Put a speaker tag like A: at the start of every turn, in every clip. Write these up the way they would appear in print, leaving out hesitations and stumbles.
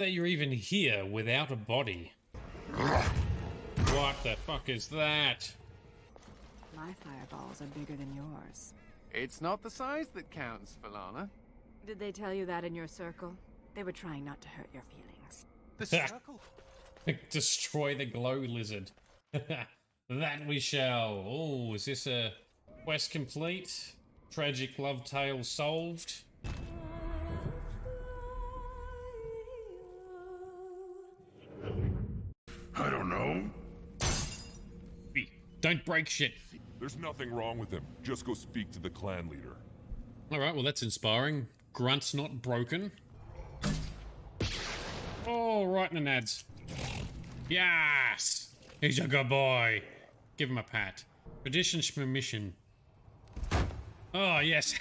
A: That you're even here without a body. What the fuck is that?
B: My fireballs are bigger than yours.
C: It's not the size that counts, Falana.
B: Did they tell you that in your circle? They were trying not to hurt your feelings.
C: The circle?
A: Destroy the glow lizard. That we shall. Oh, is this a quest complete? Tragic love tale solved?
D: I don't know.
A: Don't break shit.
E: There's nothing wrong with him. Just go speak to the clan leader.
A: Alright, well that's inspiring. Grunt's not broken. Oh, right in the nads. Yes! He's a good boy. Give him a pat. Tradition mission. Oh, yes.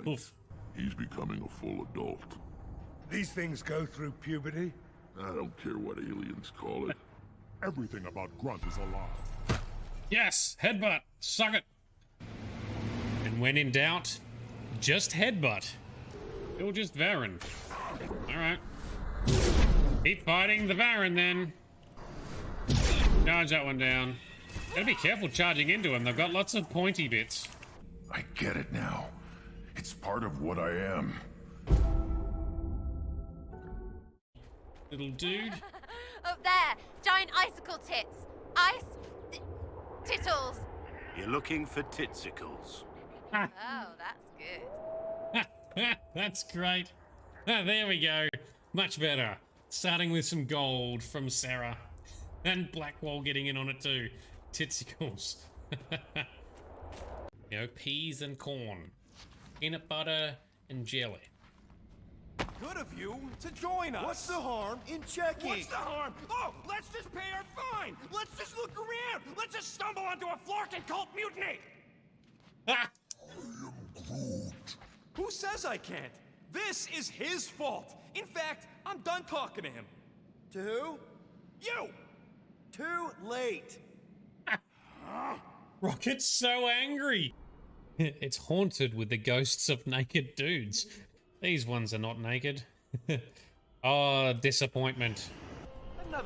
A: Oof.
D: He's becoming a full adult.
F: These things go through puberty.
D: I don't care what aliens call it.
E: Everything about Grunt is a lie.
A: Yes! Headbutt! Suck it! And when in doubt, just headbutt. Or just Varen. Alright. Keep fighting the Varen then. Charge that one down. Gotta be careful charging into them. They've got lots of pointy bits.
D: I get it now. It's part of what I am.
A: Little dude.
G: Up there, giant icicle tits. Tittles.
H: You're looking for titsicles.
G: Oh, that's good.
A: That's great. There we go. Much better. Starting with some gold from Sarah. And Blackwall getting in on it too. Titsicles. You know, peas and corn. Peanut butter and jelly.
I: Good of you to join us. What's the harm in checking? What's the harm? Oh, let's just pay our fine. Let's just look around. Let's just stumble onto a Flarkin cult mutiny.
A: Ah!
I: Who says I can't? This is his fault. In fact, I'm done talking to him. To who? You! Too late.
A: Rocket's so angry. It's haunted with the ghosts of naked dudes. These ones are not naked. Oh, disappointment.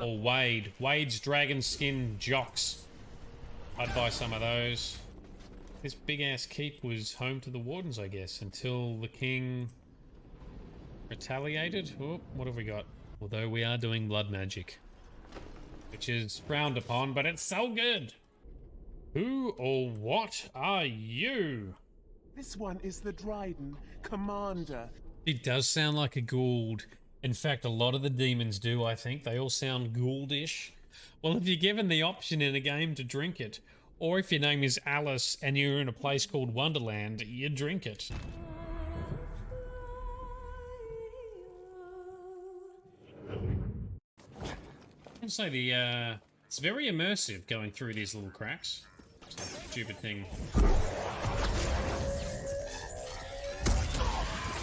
A: Or Wade. Wade's dragon skin jocks. I'd buy some of those. This big-ass keep was home to the wardens, I guess, until the king retaliated. Oh, what have we got? Although we are doing blood magic, which is frowned upon, but it's so good. Who or what are you?
J: This one is the Dryden, Commander.
A: He does sound like a Gould. In fact, a lot of the demons do, I think. They all sound Gouldish. Well, if you're given the option in a game to drink it, or if your name is Alice and you're in a place called Wonderland, you drink it. I'd say it's very immersive going through these little cracks. Stupid thing.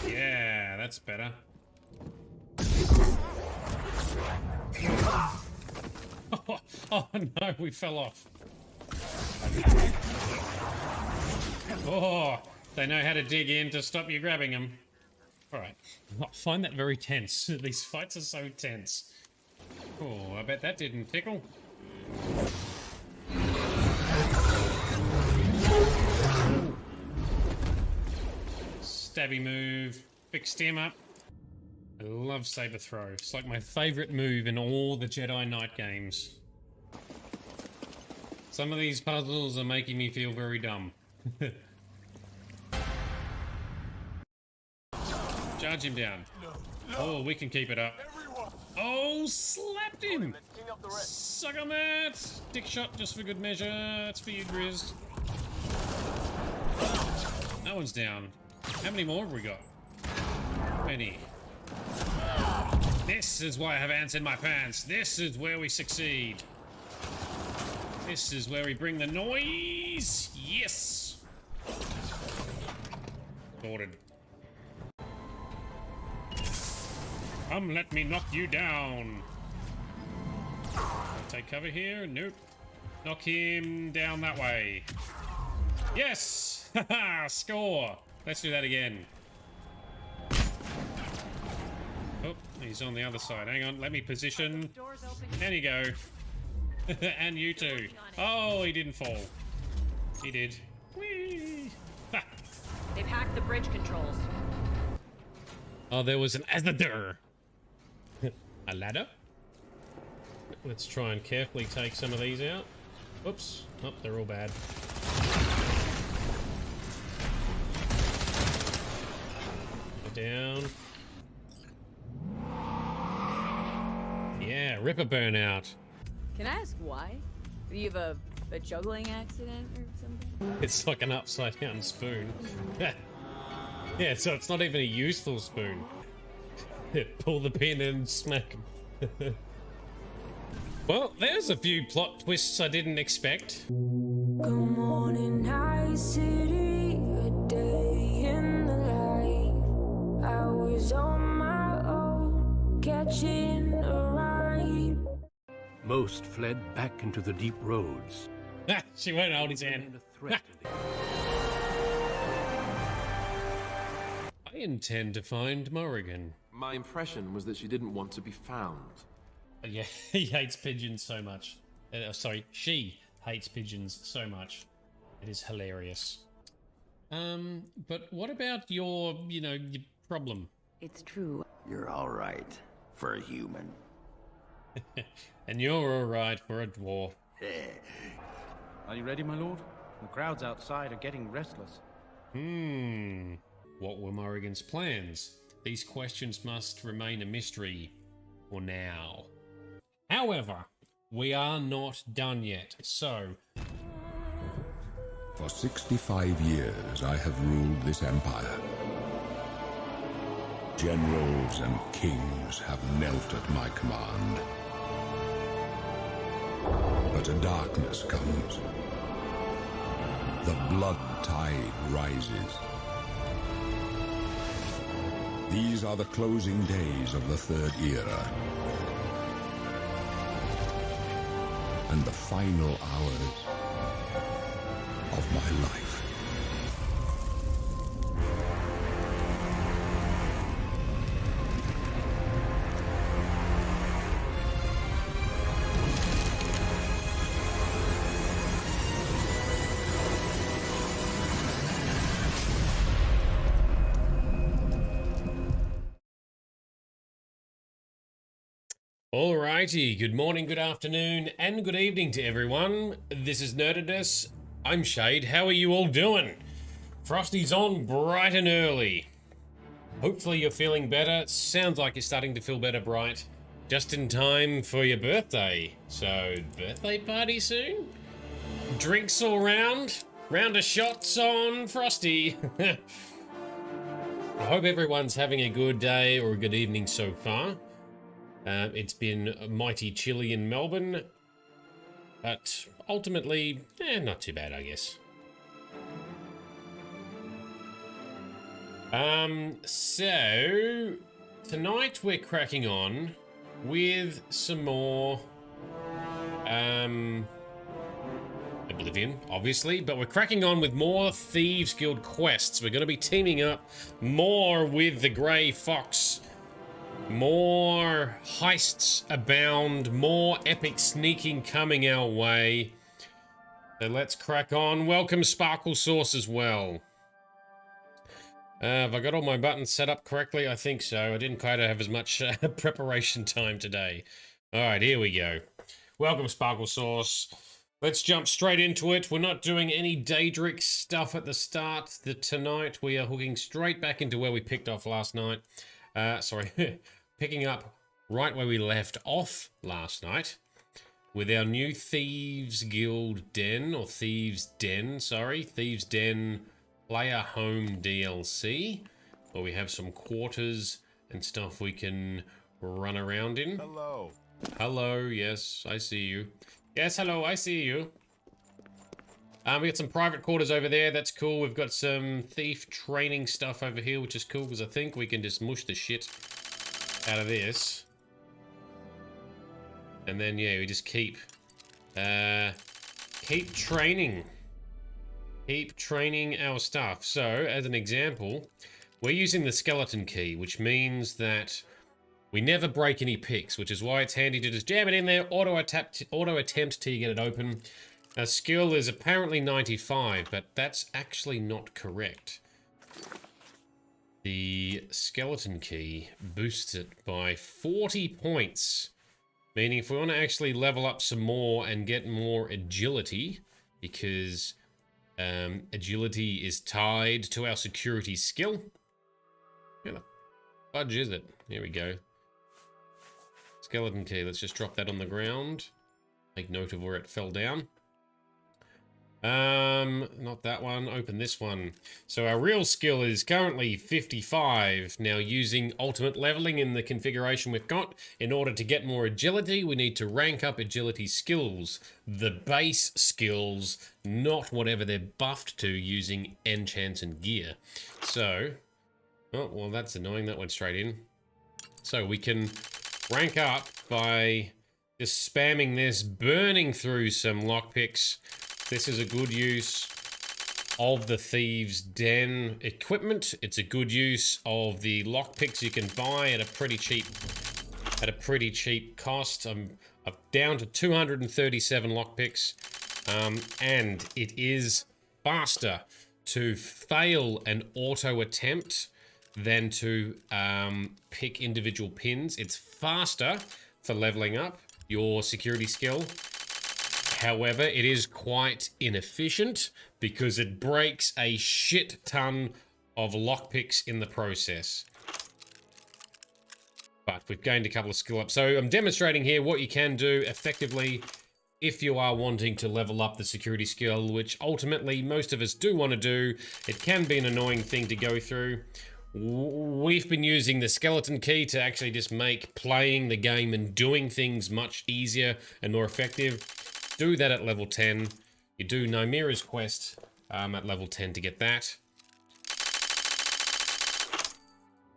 A: Yeah, that's better. Oh no, we fell off. Oh, they know how to dig in to stop you grabbing them. Alright, I find that very tense. These fights are so tense. Oh, I bet that didn't tickle. Stabby move. Fixed him up. I love saber throw. It's like my favourite move in all the Jedi Knight games. Some of these puzzles are making me feel very dumb. Charge him down. Oh, we can keep it up. Oh, slapped him! Suck on that! Dick shot just for good measure. That's for you, Grizz. That one's down. How many more have we got? Many. This is why I have ants in my pants. This is where we succeed. This is where we bring the noise. Yes. Sorted. Come, let me knock you down. I'll take cover here. Nope. Knock him down that way. Yes! Haha! Score! Let's do that again. Oh, he's on the other side. Hang on, let me position. There you go. And you too. Oh, he didn't fall. He did. Whee! Ha!
K: They've hacked the bridge controls.
A: Oh, there was an Azador. A ladder. Let's try and carefully take some of these out. Oops. Oh, they're all bad. Down. Yeah, ripper burnout.
K: Can I ask why? Do you have a juggling accident or something?
A: It's like an upside down spoon. Yeah, so it's not even a useful spoon. Pull the pin and smack 'em. Well, there's a few plot twists I didn't expect.
L: Good morning, night city, a day in the life. I was on my own, catching a ride.
H: Most fled back into the deep roads.
A: She won't hold his hand. I intend to find Morrigan.
M: My impression was that she didn't want to be found.
A: Yeah, he hates pigeons so much. Sorry, she hates pigeons so much. It is hilarious. But what about your, your problem?
B: It's true.
N: You're all right for a human.
A: And you're all right for a dwarf.
O: Are you ready, my lord? The crowds outside are getting restless.
A: What were Morrigan's plans? These questions must remain a mystery for now. However, we are not done yet, so...
P: For 65 years I have ruled this empire. Generals and kings have knelt at my command. But a darkness comes. The blood tide rises. These are the closing days of the Third Era. And the final hours of my life.
A: Alrighty, good morning, good afternoon, and good evening to everyone. This is Nerdedness. I'm Shade. How are you all doing? Frosty's on bright and early. Hopefully you're feeling better. Sounds like you're starting to feel better, Bright. Just in time for your birthday. So, birthday party soon? Drinks all round? Round of shots on Frosty. I hope everyone's having a good day or a good evening so far. It's been mighty chilly in Melbourne, but ultimately, not too bad, I guess. So tonight we're cracking on with some more Oblivion, obviously, but we're cracking on with more Thieves Guild quests. We're going to be teaming up more with the Grey Fox. More heists abound, more epic sneaking coming our way. So let's crack on. Welcome Sparkle Sauce as well. Have I got all my buttons set up correctly? I think so. I didn't quite have as much preparation time today. Alright, here we go. Welcome Sparkle Sauce. Let's jump straight into it. We're not doing any Daedric stuff at the start. Tonight we are hooking straight back into where we picked off last night. Picking up right where we left off last night with our new Thieves Guild Den, or Thieves Den, sorry. Thieves Den Player Home DLC, where we have some quarters and stuff we can run around in.
E: Hello.
A: Hello, yes, I see you. Yes, hello, I see you. We got some private quarters over there, that's cool. We've got some thief training stuff over here, which is cool, because I think we can just mush the shit out of this. And then, yeah, we just keep training. Keep training our stuff. So, as an example, we're using the skeleton key, which means that We never break any picks, which is why it's handy to just jam it in there, auto attempt till you get it open. Our skill is apparently 95, but that's actually not correct. The skeleton key boosts it by 40 points, meaning if we want to actually level up some more and get more agility, because agility is tied to our security skill. Where the fudge is it? Here we go. Skeleton key. Let's just drop that on the ground. Make note of where it fell down. Not that one. Open this one. So our real skill is currently 55. Now, using ultimate leveling in the configuration we've got, in order to get more agility, we need to rank up agility skills. The base skills, not whatever they're buffed to using enchants and gear. So, oh, well, that's annoying. That went straight in. So we can rank up by just spamming this, burning through some lockpicks. This is a good use of the Thieves' Den equipment. It's a good use of the lockpicks you can buy at a pretty cheap cost. I'm down to 237 lockpicks, and it is faster to fail an auto attempt than to pick individual pins. It's faster for leveling up your security skill. However, it is quite inefficient because it breaks a shit ton of lockpicks in the process. But we've gained a couple of skill ups. So I'm demonstrating here what you can do effectively if you are wanting to level up the security skill, which ultimately most of us do want to do. It can be an annoying thing to go through. We've been using the skeleton key to actually just make playing the game and doing things much easier and more effective. Do that at level 10. You do Nymira's quest at level 10 to get that.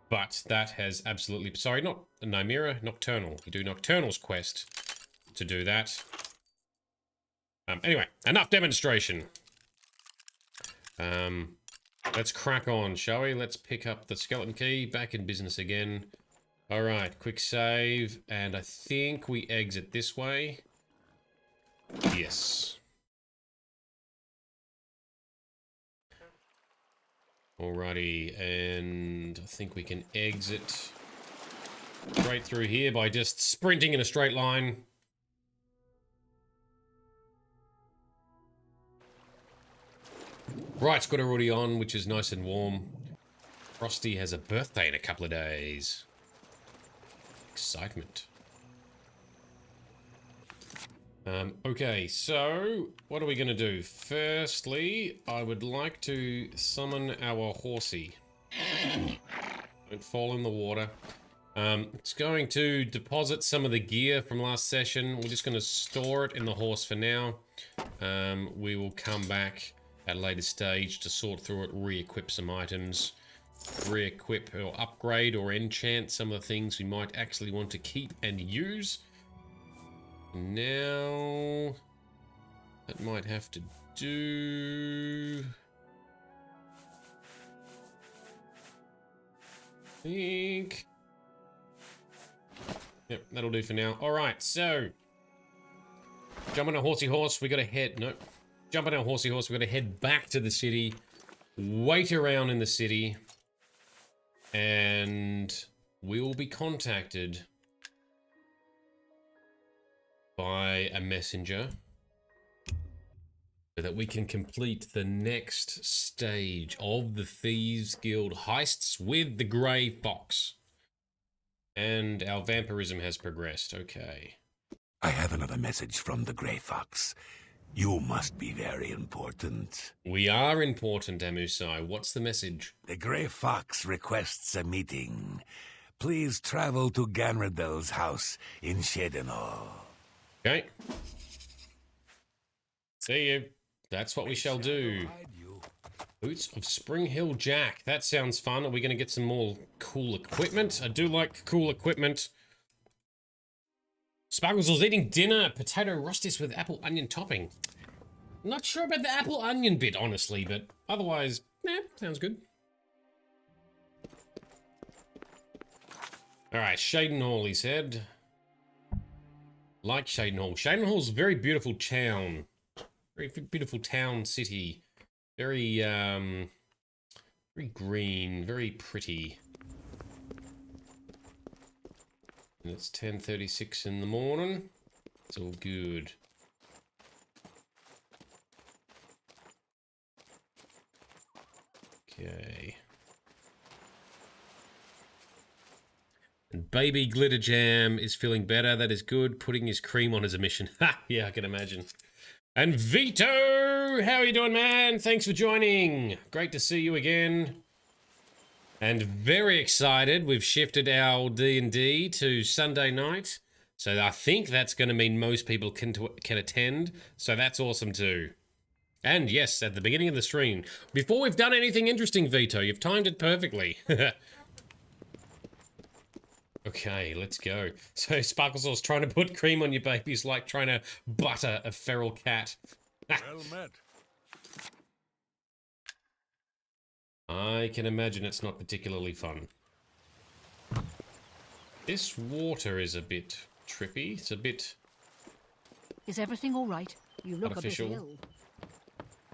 A: But that has absolutely... Sorry, not Nymira, Nocturnal. You do Nocturnal's quest to do that. Anyway, enough demonstration. Let's crack on, shall we? Let's pick up the skeleton key. Back in business again. Alright, quick save. And I think we exit this way. Yes. Alrighty, and I think we can exit straight through here by just sprinting in a straight line. Right, it's got everybody on, which is nice and warm. Frosty has a birthday in a couple of days. Excitement. Okay, so what are we going to do? Firstly, I would like to summon our horsey. Don't fall in the water. It's going to deposit some of the gear from last session. We're just going to store it in the horse for now. We will come back at a later stage to sort through it, re-equip some items, re-equip or upgrade or enchant some of the things we might actually want to keep and use. Now, that might have to do... I think... Yep, that'll do for now. Alright, so... Jump on a horsey horse, we gotta head... Nope. Jump on our horsey horse, we gotta head back to the city, wait around in the city, and we will be contacted by a messenger so that we can complete the next stage of the Thieves Guild heists with the Grey Fox. And our vampirism has progressed. Okay.
Q: I have another message from the Grey Fox. You must be very important.
A: We are important, Amusai. What's the message?
Q: The Grey Fox requests a meeting. Please travel to Ganradell's house in Cyrodiil.
A: Okay. See you. That's what we shall do. Boots of Spring Hill Jack. That sounds fun. Are we going to get some more cool equipment? I do like cool equipment. Sparkles was eating dinner. Potato rustis with apple onion topping. Not sure about the apple onion bit, honestly, but otherwise, sounds good. Alright, Shaden Hall, he said. Like Shaden Hall. Shaden Hall's a very beautiful town. Very beautiful town, city. Very, very green, very pretty. And it's 10:36 in the morning. It's all good. Okay. And baby Glitter Jam is feeling better. That is good. Putting his cream on is a mission. Ha! Yeah, I can imagine. And Vito! How are you doing, man? Thanks for joining. Great to see you again. And very excited. We've shifted our D&D to Sunday night. So I think that's going to mean most people can attend. So that's awesome too. And yes, at the beginning of the stream. Before we've done anything interesting, Vito, you've timed it perfectly. Okay, let's go. So Sparklesauce trying to put cream on your baby's like trying to butter a feral cat.
E: Well met.
A: I can imagine it's not particularly fun. This water is a bit trippy. It's a bit...
R: Is everything all right? You look
A: artificial.
R: A bit ill.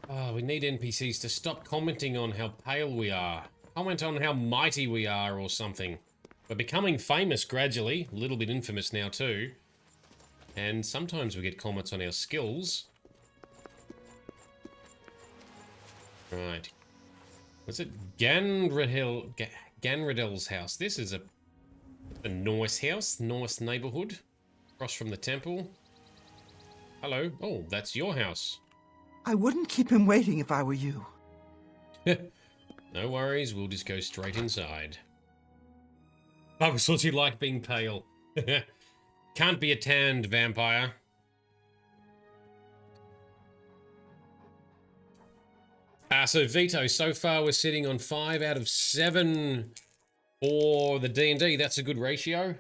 A: Oh, we need NPCs to stop commenting on how pale we are. Comment on how mighty we are or something. We're becoming famous gradually. A little bit infamous now too. And sometimes we get comments on our skills. Right. Was it Ganradil's house? This is a nice house, nice neighborhood. Across from the temple. Hello. Oh, that's your house.
S: I wouldn't keep him waiting if I were you.
A: No worries, we'll just go straight inside. I was thought you like being pale. Can't be a tanned vampire. So Vito, so far we're sitting on 5 out of 7 for the D&D. That's a good ratio.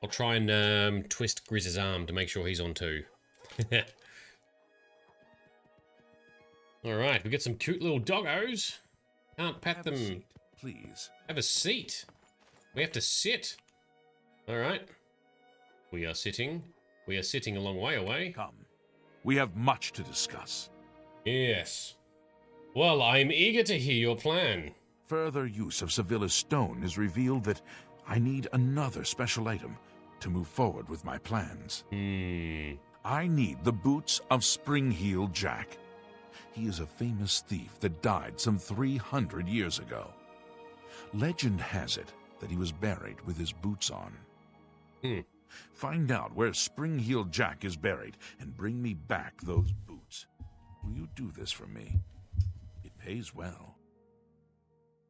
A: I'll try and twist Grizz's arm to make sure he's on 2. Alright, we got some cute little doggos. Can't pat them.
D: Seat, please.
A: Have a seat. We have to sit. Alright. We are sitting. We are sitting a long way away.
D: Come. We have much to discuss.
A: Yes. Well, I'm eager to hear your plan.
D: Further use of Sevilla's stone has revealed that I need another special item to move forward with my plans. I need the boots of Springheel Jack. He is a famous thief that died some 300 years ago. Legend has it that he was buried with his boots on. Find out where Springheel Jack is buried and bring me back those boots. Will you do this for me? It pays well.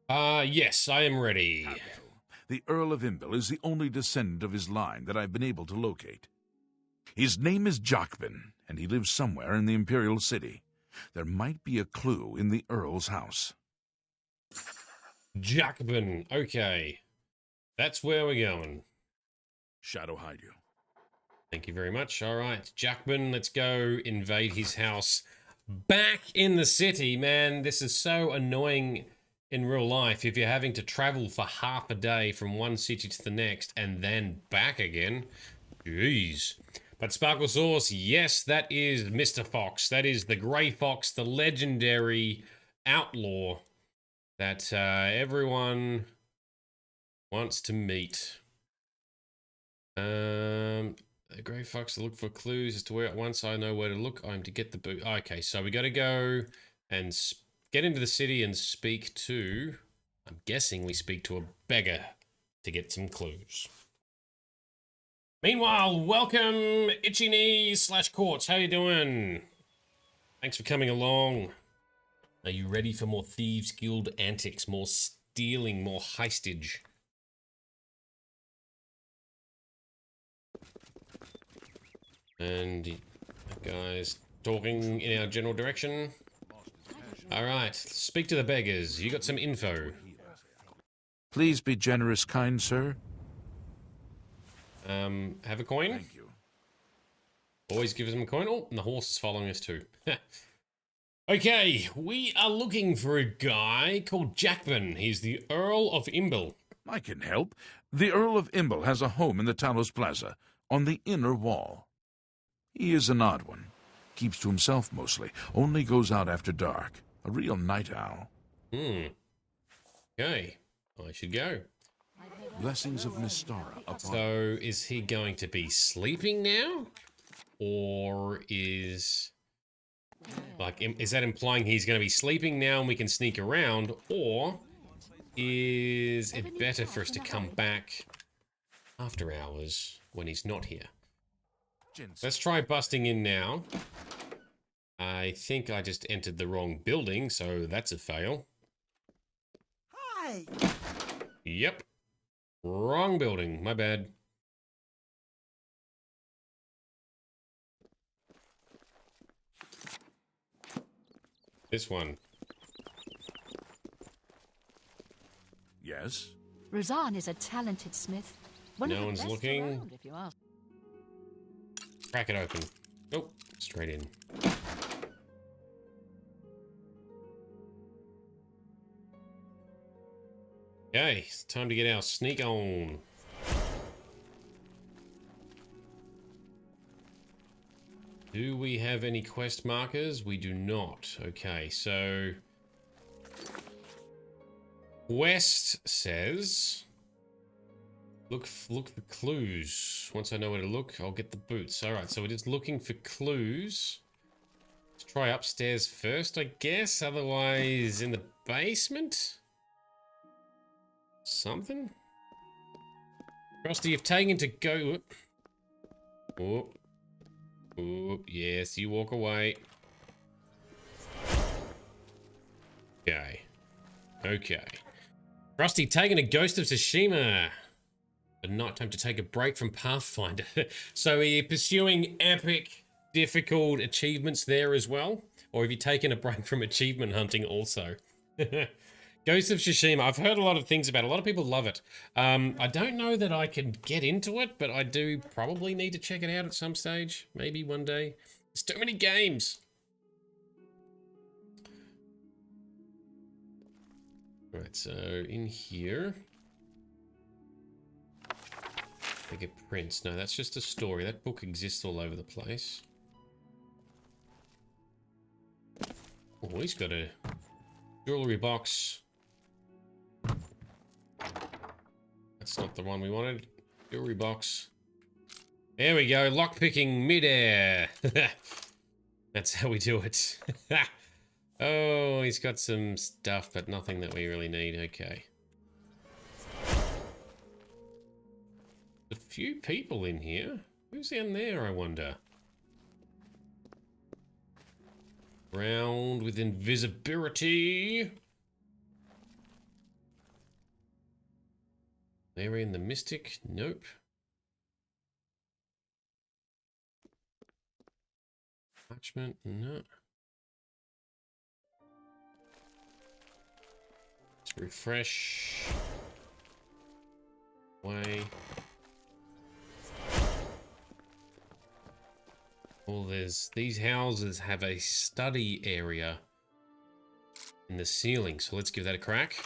A: Yes, I am ready.
D: Capital. The Earl of Imbil is the only descendant of his line that I've been able to locate. His name is Jacobin, and he lives somewhere in the Imperial City. There might be a clue in the Earl's house.
A: Jacobin, okay. That's where we're going.
D: Shadow hide you.
A: Thank you very much. All right, Jacobin, let's go invade his house. Back in the city, man. This is so annoying in real life if you're having to travel for half a day from one city to the next and then back again. Jeez. But Sparkle Sauce, yes, that is Mr. Fox. That is the Grey Fox, the legendary outlaw that everyone wants to meet. The Grey Fox to look for clues as to where. Once I know where to look, I'm to get the boot. Okay, so we got to go and get into the city and speak to. I'm guessing we speak to a beggar to get some clues. Meanwhile, welcome Itchy Knees / Quartz. How you doing? Thanks for coming along. Are you ready for more Thieves Guild antics, more stealing, more heistage? And that guy's talking in our general direction. All right, speak to the beggars. You got some info.
D: Please be generous, kind sir.
A: Have a coin?
D: Thank you.
A: Always give him a coin. Oh, and the horse is following us too. Okay, we are looking for a guy called Jacobin. He's the Earl of Imbil.
D: I can help. The Earl of Imble has a home in the Talos Plaza, on the inner wall. He is an odd one. Keeps to himself mostly, only goes out after dark. A real night owl.
A: Okay, I should go.
D: Blessings of Mystara upon...
A: So, is he going to be sleeping now? Or is... Like, is that implying he's going to be sleeping now and we can sneak around? Or is it better for us to come back after hours when he's not here? Let's try busting in now. I think I just entered the wrong building, so that's a fail.
S: Hi!
A: Yep. Wrong building. My bad. This one.
D: Yes?
R: Razan is a talented smith. One of
A: No
R: the
A: one's
R: best
A: looking.
R: around, if you ask.
A: Crack it open. Oh, straight in. Okay, it's time to get our sneak on. Do we have any quest markers? We do not. Okay, so... Quest says... Look for clues. Once I know where to look, I'll get the boots. Alright, so we're just looking for clues. Let's try upstairs first, I guess. Otherwise, in the basement? Something? Frosty, you've taken to go... Whoop. Whoop. Yes, you walk away. Okay. Okay. Frosty, taking a Ghost of Tsushima. At night time to take a break from Pathfinder. So are you pursuing epic, difficult achievements there as well? Or have you taken a break from achievement hunting also? Ghost of Tsushima, I've heard a lot of things about it. A lot of people love it. I don't know that I can get into it, but I do probably need to check it out at some stage. Maybe one day. There's too many games. Right, so in here... I get prints. No, that's just a story. That book exists all over the place. Oh, he's got a jewelry box. That's not the one we wanted. Jewelry box. There we go. Lockpicking midair. That's how we do it. Oh, he's got some stuff, but nothing that we really need. Okay. A few people in here. Who's in there, I wonder? Round with invisibility. Marion the Mystic? Nope. Parchment? No. Let's refresh. Way. Well, these houses have a study area in the ceiling, so let's give that a crack.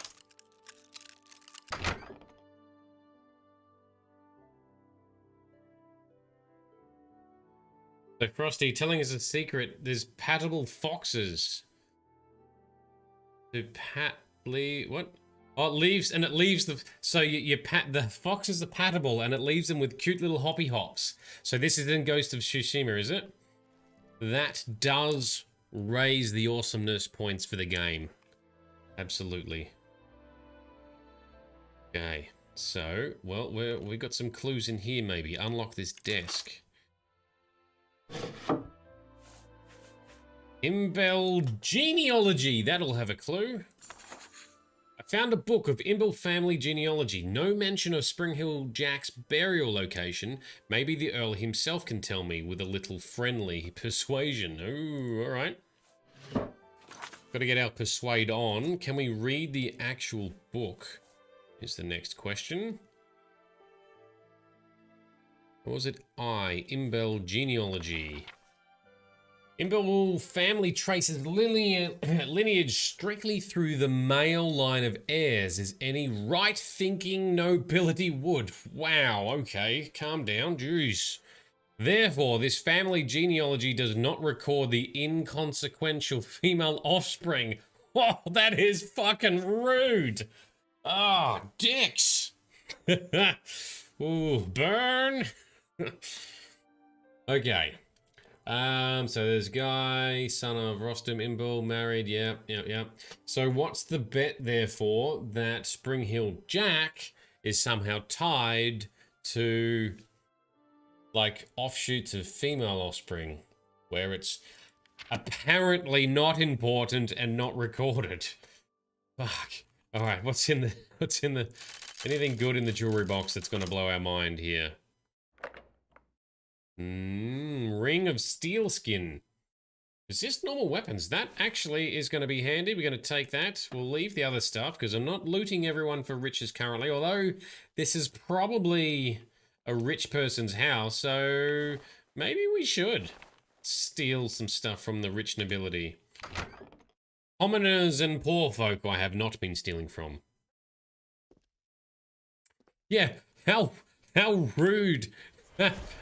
A: So Frosty telling us a secret, there's patable foxes. What? Oh, it leaves the, so you pat, the foxes are patable and it leaves them with cute little hoppy hops. So this is in Ghost of Tsushima, is it? That does raise the awesomeness points for the game. Absolutely. Okay, so, well, we got some clues in here maybe. Unlock this desk. Imble genealogy, that'll have a clue. I found a book of Imble family genealogy. No mention of Springhill Jack's burial location. Maybe the Earl himself can tell me with a little friendly persuasion. Oh, all right. Got to get our persuade on. Can we read the actual book? Is the next question. Or was it Imble genealogy? Imbil family traces lineage strictly through the male line of heirs, as any right-thinking nobility would. Wow, okay, calm down, jeez. Therefore, this family genealogy does not record the inconsequential female offspring. Oh, that is fucking rude. Ah, oh, dicks. Ooh, burn. Okay. So there's Guy, son of Rostam Imbil, married, yep. So what's the bet, therefore, that Springheel Jack is somehow tied to, like, offshoots of female offspring, where it's apparently not important and not recorded? Fuck. Alright, what's in the, anything good in the jewelry box that's gonna blow our mind here? Ring of steel skin. Is this normal weapons? That actually is going to be handy. We're going to take that. We'll leave the other stuff because I'm not looting everyone for riches currently, although this is probably a rich person's house, so maybe we should steal some stuff from the rich nobility. Commoners and poor folk I have not been stealing from. Yeah, how rude.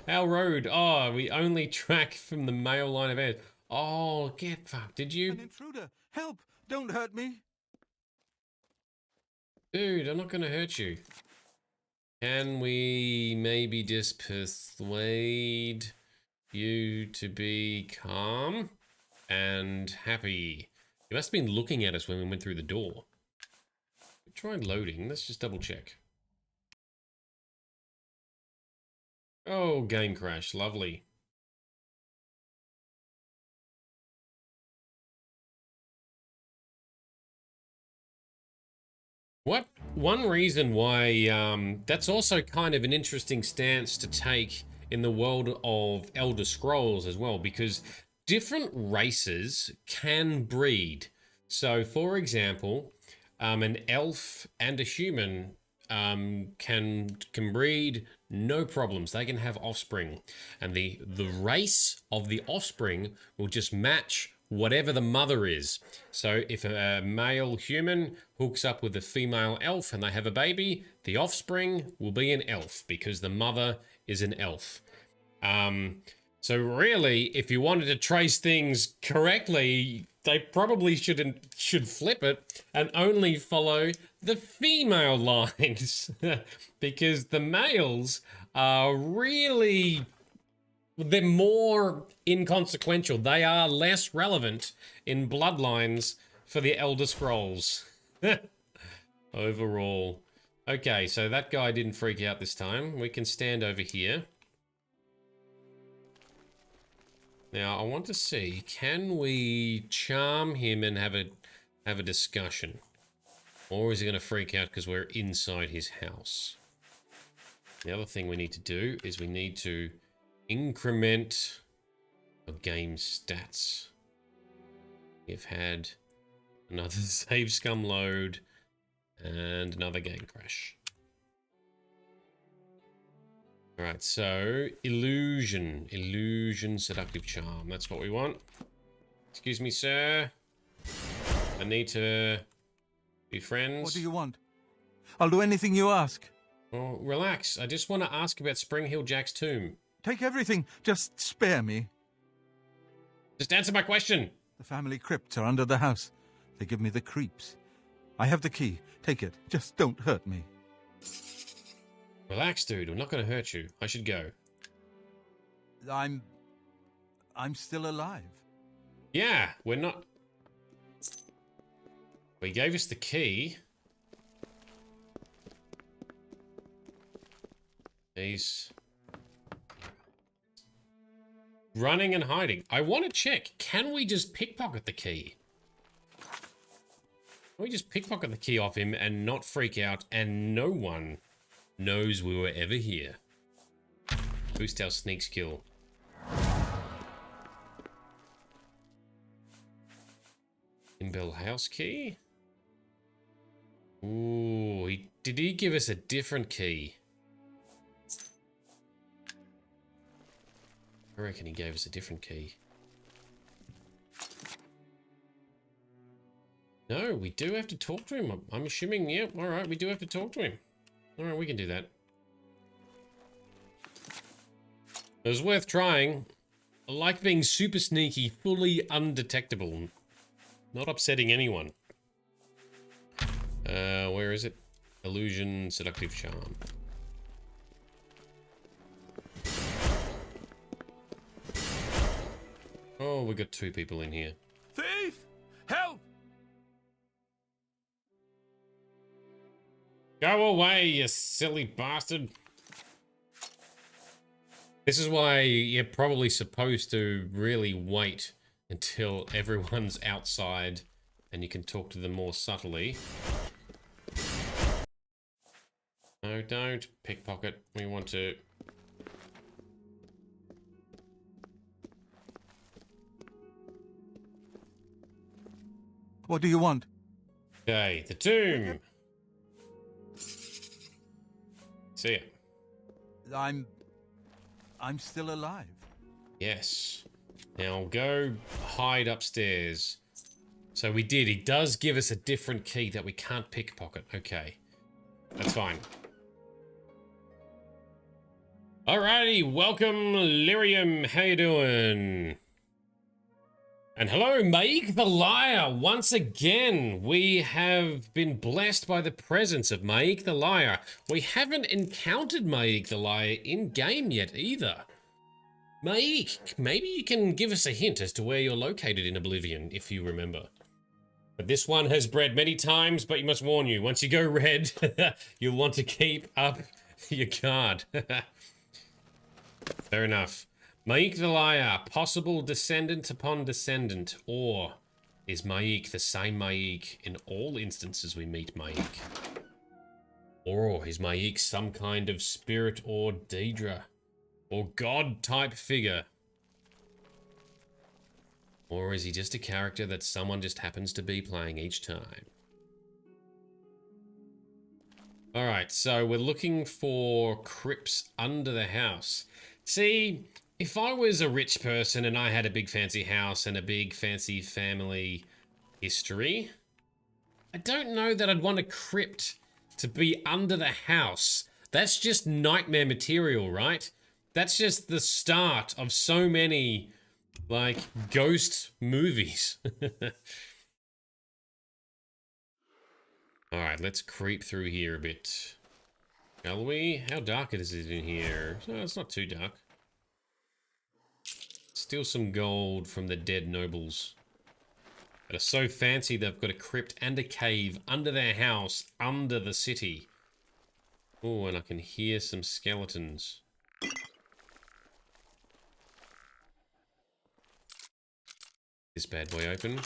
A: Our road. Oh, we only track from the male line of heirs. Oh, get fucked. Did you?
I: An intruder. Help! Don't hurt me.
A: Dude, I'm not going to hurt you. Can we maybe just persuade you to be calm and happy? You must have been looking at us when we went through the door. Try loading. Let's just double check. Oh, game crash. Lovely. What? One reason why that's also kind of an interesting stance to take in the world of Elder Scrolls as well, because different races can breed. So, for example, an elf and a human can breed, no problems. They can have offspring, and the race of the offspring will just match whatever the mother is. So if a male human hooks up with a female elf and they have a baby, the offspring will be an elf because the mother is an elf. So really, if you wanted to trace things correctly, they probably should flip it and only follow the female lines because the males are really, they're more inconsequential. They are less relevant in bloodlines for the Elder Scrolls overall. Okay, so that guy didn't freak out this time. We can stand over here. Now, I want to see, can we charm him and have a discussion? Or is he going to freak out because we're inside his house? The other thing we need to do is we need to increment our game stats. We've had another save scum load and another game crash. Alright, so illusion, seductive charm. That's what we want. Excuse me, sir. I need to be friends.
I: What do you want? I'll do anything you ask.
A: Oh, relax. I just want to ask about Springheel Jack's tomb.
I: Take everything. Just spare me.
A: Just answer my question.
I: The family crypts are under the house. They give me the creeps. I have the key. Take it. Just don't hurt me.
A: Relax, dude. I'm not going to hurt you. I should go.
I: I'm still alive.
A: Yeah, we're not... Well, he gave us the key. He's running and hiding. I want to check. Can we just pickpocket the key? Can we just pickpocket the key off him and not freak out and no one knows we were ever here? Boost our sneak skill. Inbuilt house key? Ooh, did he give us a different key? I reckon he gave us a different key. No, we do have to talk to him. I'm assuming, yeah, alright, we do have to talk to him. Alright, we can do that. It was worth trying. I like being super sneaky, fully undetectable. Not upsetting anyone. Where is it? Illusion, seductive charm. Oh, we got 2 people in here.
I: Thief! Help!
A: Go away, you silly bastard. This is why you're probably supposed to really wait until everyone's outside and you can talk to them more subtly. No, don't pickpocket. We want to...
T: What do you want?
A: Okay, the tomb. See ya.
T: I'm still alive.
A: Yes. Now go hide upstairs. So we did. He does give us a different key that we can't pickpocket. Okay. That's fine. Alrighty, welcome Lyrium. How you doing? And hello, Maik the Liar. Once again, we have been blessed by the presence of Maik the Liar. We haven't encountered Maik the Liar in-game yet either. Maik, maybe you can give us a hint as to where you're located in Oblivion, if you remember. But this one has bred many times, but you must warn you, once you go red, you'll want to keep up your guard. Fair enough. Maik the Liar, possible descendant upon descendant, or is Maik the same Maik in all instances we meet Maik? Or is Maik some kind of spirit or Daedra, or god-type figure? Or is he just a character that someone just happens to be playing each time? Alright, so we're looking for crypts under the house. See... if I was a rich person and I had a big fancy house and a big fancy family history, I don't know that I'd want a crypt to be under the house. That's just nightmare material, right? That's just the start of so many, like, ghost movies. Alright, let's creep through here a bit. Shall we? How dark is it in here? Oh, it's not too dark. Steal some gold from the dead nobles that are so fancy they've got a crypt and a cave under their house, under the city. Oh, and I can hear some skeletons. This bad boy open.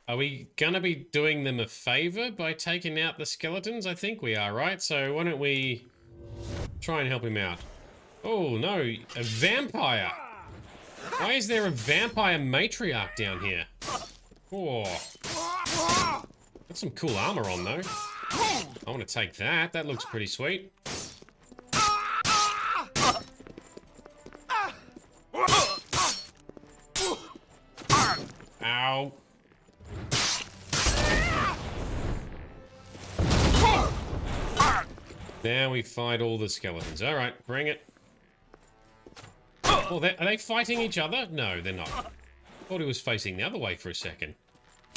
A: Are we gonna be doing them a favor by taking out the skeletons? I think we are, right? So why don't we try and help him out? Oh no, a vampire! Why is there a vampire matriarch down here? Oh. Got some cool armor on though. I want to take that. That looks pretty sweet. Ow. Now we fight all the skeletons. Alright, bring it. Oh, are they fighting each other? No, they're not. Thought he was facing the other way for a second.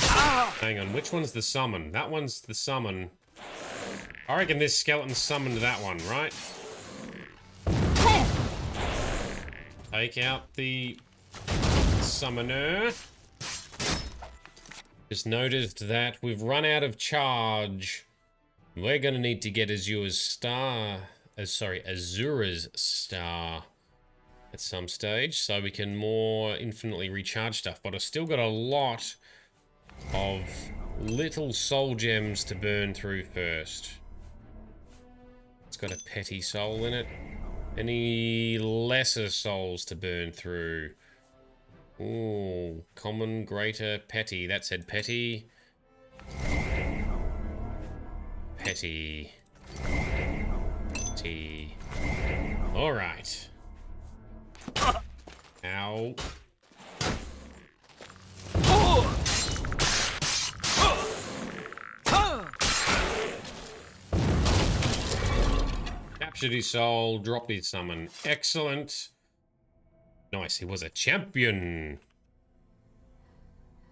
A: Hang on, which one's the summon? That one's the summon. I reckon this skeleton summoned that one, right? Take out the summoner. Just noticed that we've run out of charge. We're gonna need to get Azura's star at some stage, so we can more infinitely recharge stuff. But I've still got a lot of little soul gems to burn through first. It's got a petty soul in it. Any lesser souls to burn through? Ooh, common, greater, petty. That said petty. Petty. Naughty. All right. Ow. Captured his soul, dropped his summon. Excellent. Nice, he was a champion.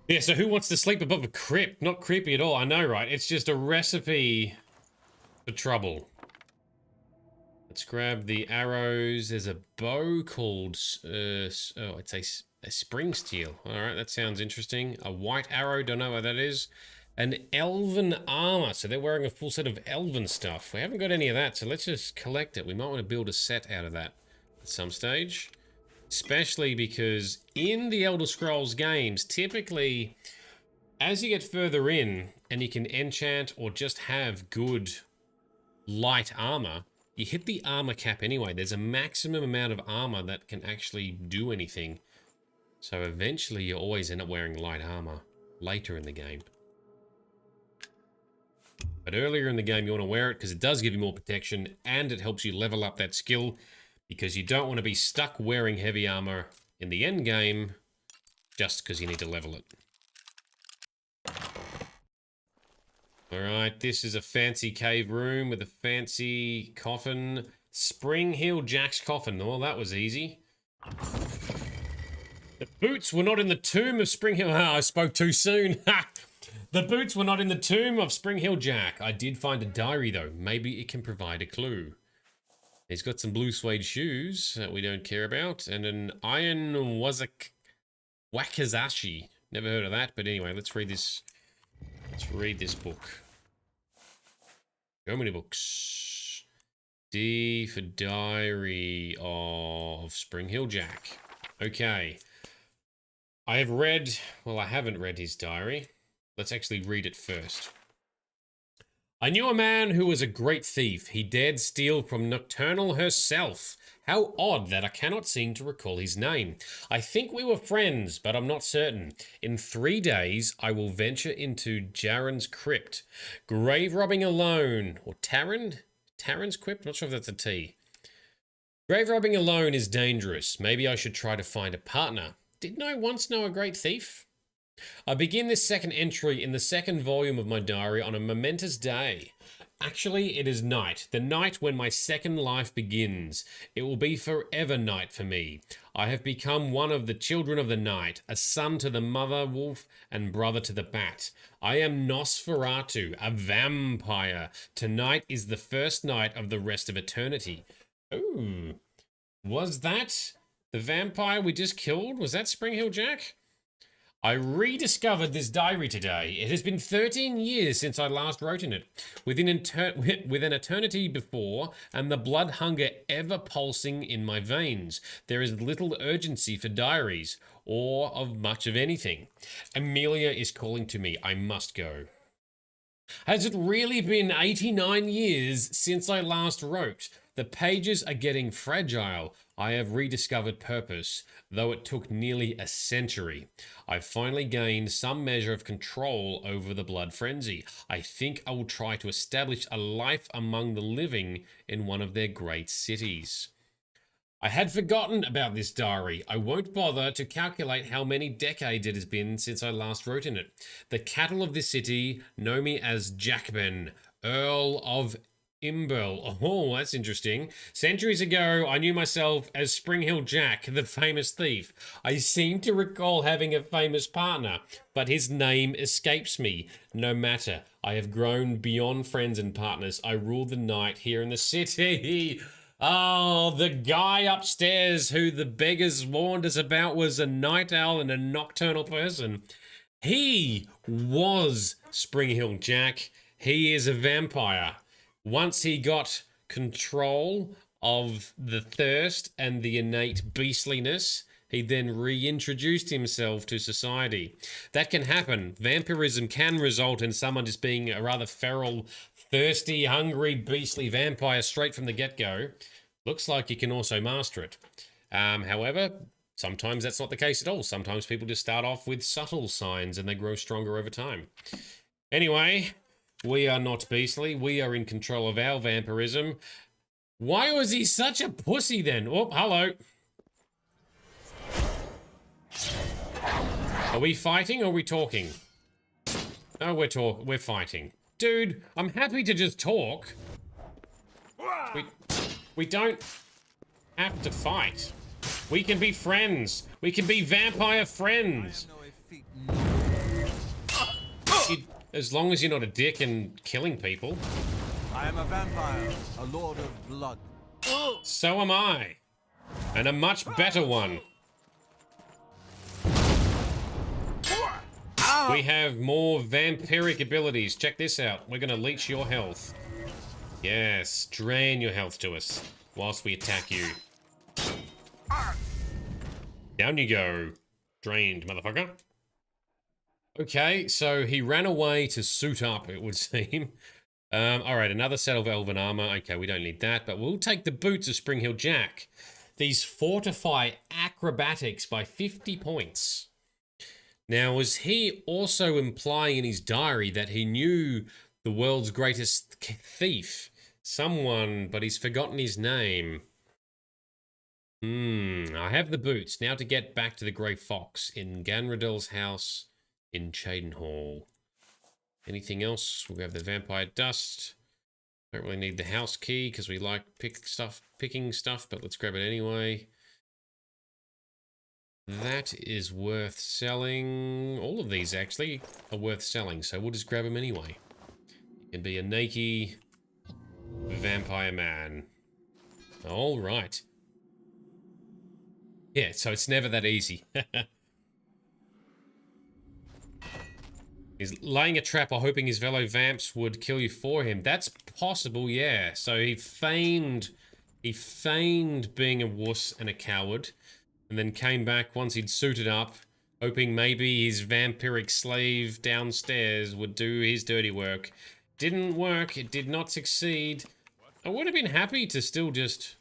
A: Yeah, so who wants to sleep above a crypt? Not creepy at all, I know, right? It's just a recipe for trouble. Let's grab the arrows. There's a bow called, it's a spring steel. All right, that sounds interesting. A white arrow, don't know what that is. An elven armor, so they're wearing a full set of elven stuff. We haven't got any of that, so let's just collect it. We might want to build a set out of that at some stage. Especially because in the Elder Scrolls games, typically, as you get further in, and you can enchant or just have good light armor, you hit the armor cap anyway. There's a maximum amount of armor that can actually do anything. So eventually you always end up wearing light armor later in the game. But earlier in the game you want to wear it because it does give you more protection and it helps you level up that skill because you don't want to be stuck wearing heavy armor in the end game just because you need to level it. Alright, this is a fancy cave room with a fancy coffin. Spring-heeled Jack's coffin. Well, that was easy. The boots were not in the tomb of Spring-heeled... Ah, I spoke too soon. The boots were not in the tomb of Spring-heeled Jack. I did find a diary, though. Maybe it can provide a clue. He's got some blue suede shoes that we don't care about. And an iron wakizashi. Never heard of that, but anyway, let's read this... Let's read this book. So many books. D for Diary of Spring-heeled Jack. Okay. I have read... Well, I haven't read his diary. Let's actually read it first. I knew a man who was a great thief. He dared steal from Nocturnal herself. How odd that I cannot seem to recall his name. I think we were friends, but I'm not certain. In 3 days, I will venture into Jaren's crypt. Grave robbing alone. Or Taran? Taran's crypt? Not sure if that's a T. Grave robbing alone is dangerous. Maybe I should try to find a partner. Didn't I once know a great thief? I begin this second entry in the second volume of my diary on a momentous day. Actually, it is night, the night when my second life begins. It will be forever night for me. I have become one of the children of the night, a son to the mother wolf and brother to the bat. I am Nosferatu, a vampire. Tonight is the first night of the rest of eternity. Ooh, was that the vampire we just killed? Was that Spring-heeled Jack? I rediscovered this diary today. It has been 13 years since I last wrote in it, with an eternity before, and the blood hunger ever pulsing in my veins. There is little urgency for diaries, or of much of anything. Amelia is calling to me. I must go. Has it really been 89 years since I last wrote? The pages are getting fragile. I have rediscovered purpose, though it took nearly a century. I've finally gained some measure of control over the blood frenzy. I think I will try to establish a life among the living in one of their great cities. I had forgotten about this diary. I won't bother to calculate how many decades it has been since I last wrote in it. The cattle of this city know me as Jackben, Earl of Imberl. Oh, that's interesting. Centuries ago, I knew myself as Spring-heeled Jack, the famous thief. I seem to recall having a famous partner, but his name escapes me. No matter. I have grown beyond friends and partners. I rule the night here in the city. Oh, the guy upstairs who the beggars warned us about was a night owl and a nocturnal person. He was Spring-heeled Jack. He is a vampire. Once he got control of the thirst and the innate beastliness, he then reintroduced himself to society. That can happen. Vampirism can result in someone just being a rather feral, thirsty, hungry, beastly vampire straight from the get-go. Looks like you can also master it. However, sometimes that's not the case at all. Sometimes people just start off with subtle signs and they grow stronger over time. Anyway, we are not beastly. We are in control of our vampirism. Why was he such a pussy then? Oh, hello. Are we fighting or are we talking? No, we're fighting. Dude, I'm happy to just talk. We don't have to fight. We can be friends. We can be vampire friends. As long as you're not a dick and killing people.
T: I am a vampire, a lord of blood.
A: So am I. And a much better one. We have more vampiric abilities. Check this out. We're gonna leech your health. Yes, drain your health to us whilst we attack you. Down you go. Drained, motherfucker. Okay, so he ran away to suit up, it would seem. Alright, another set of elven armor. Okay, we don't need that, but we'll take the boots of Spring-Heeled Jack. These fortify acrobatics by 50 points. Now, was he also implying in his diary that he knew the world's greatest thief? Someone, but he's forgotten his name. I have the boots. Now to get back to the Grey Fox in Ganradil's house in Cheydinhal. Anything else? We have the vampire dust. Don't really need the house key because we like picking stuff, but let's grab it anyway. That is worth selling. All of these actually are worth selling, so we'll just grab them anyway. You can be a naked vampire man. All right. Yeah, so it's never that easy. He's laying a trap or hoping his fellow vamps would kill you for him. That's possible, yeah. So he feigned being a wuss and a coward, and then came back once he'd suited up, hoping maybe his vampiric slave downstairs would do his dirty work. Didn't work. It did not succeed. I would have been happy to still just...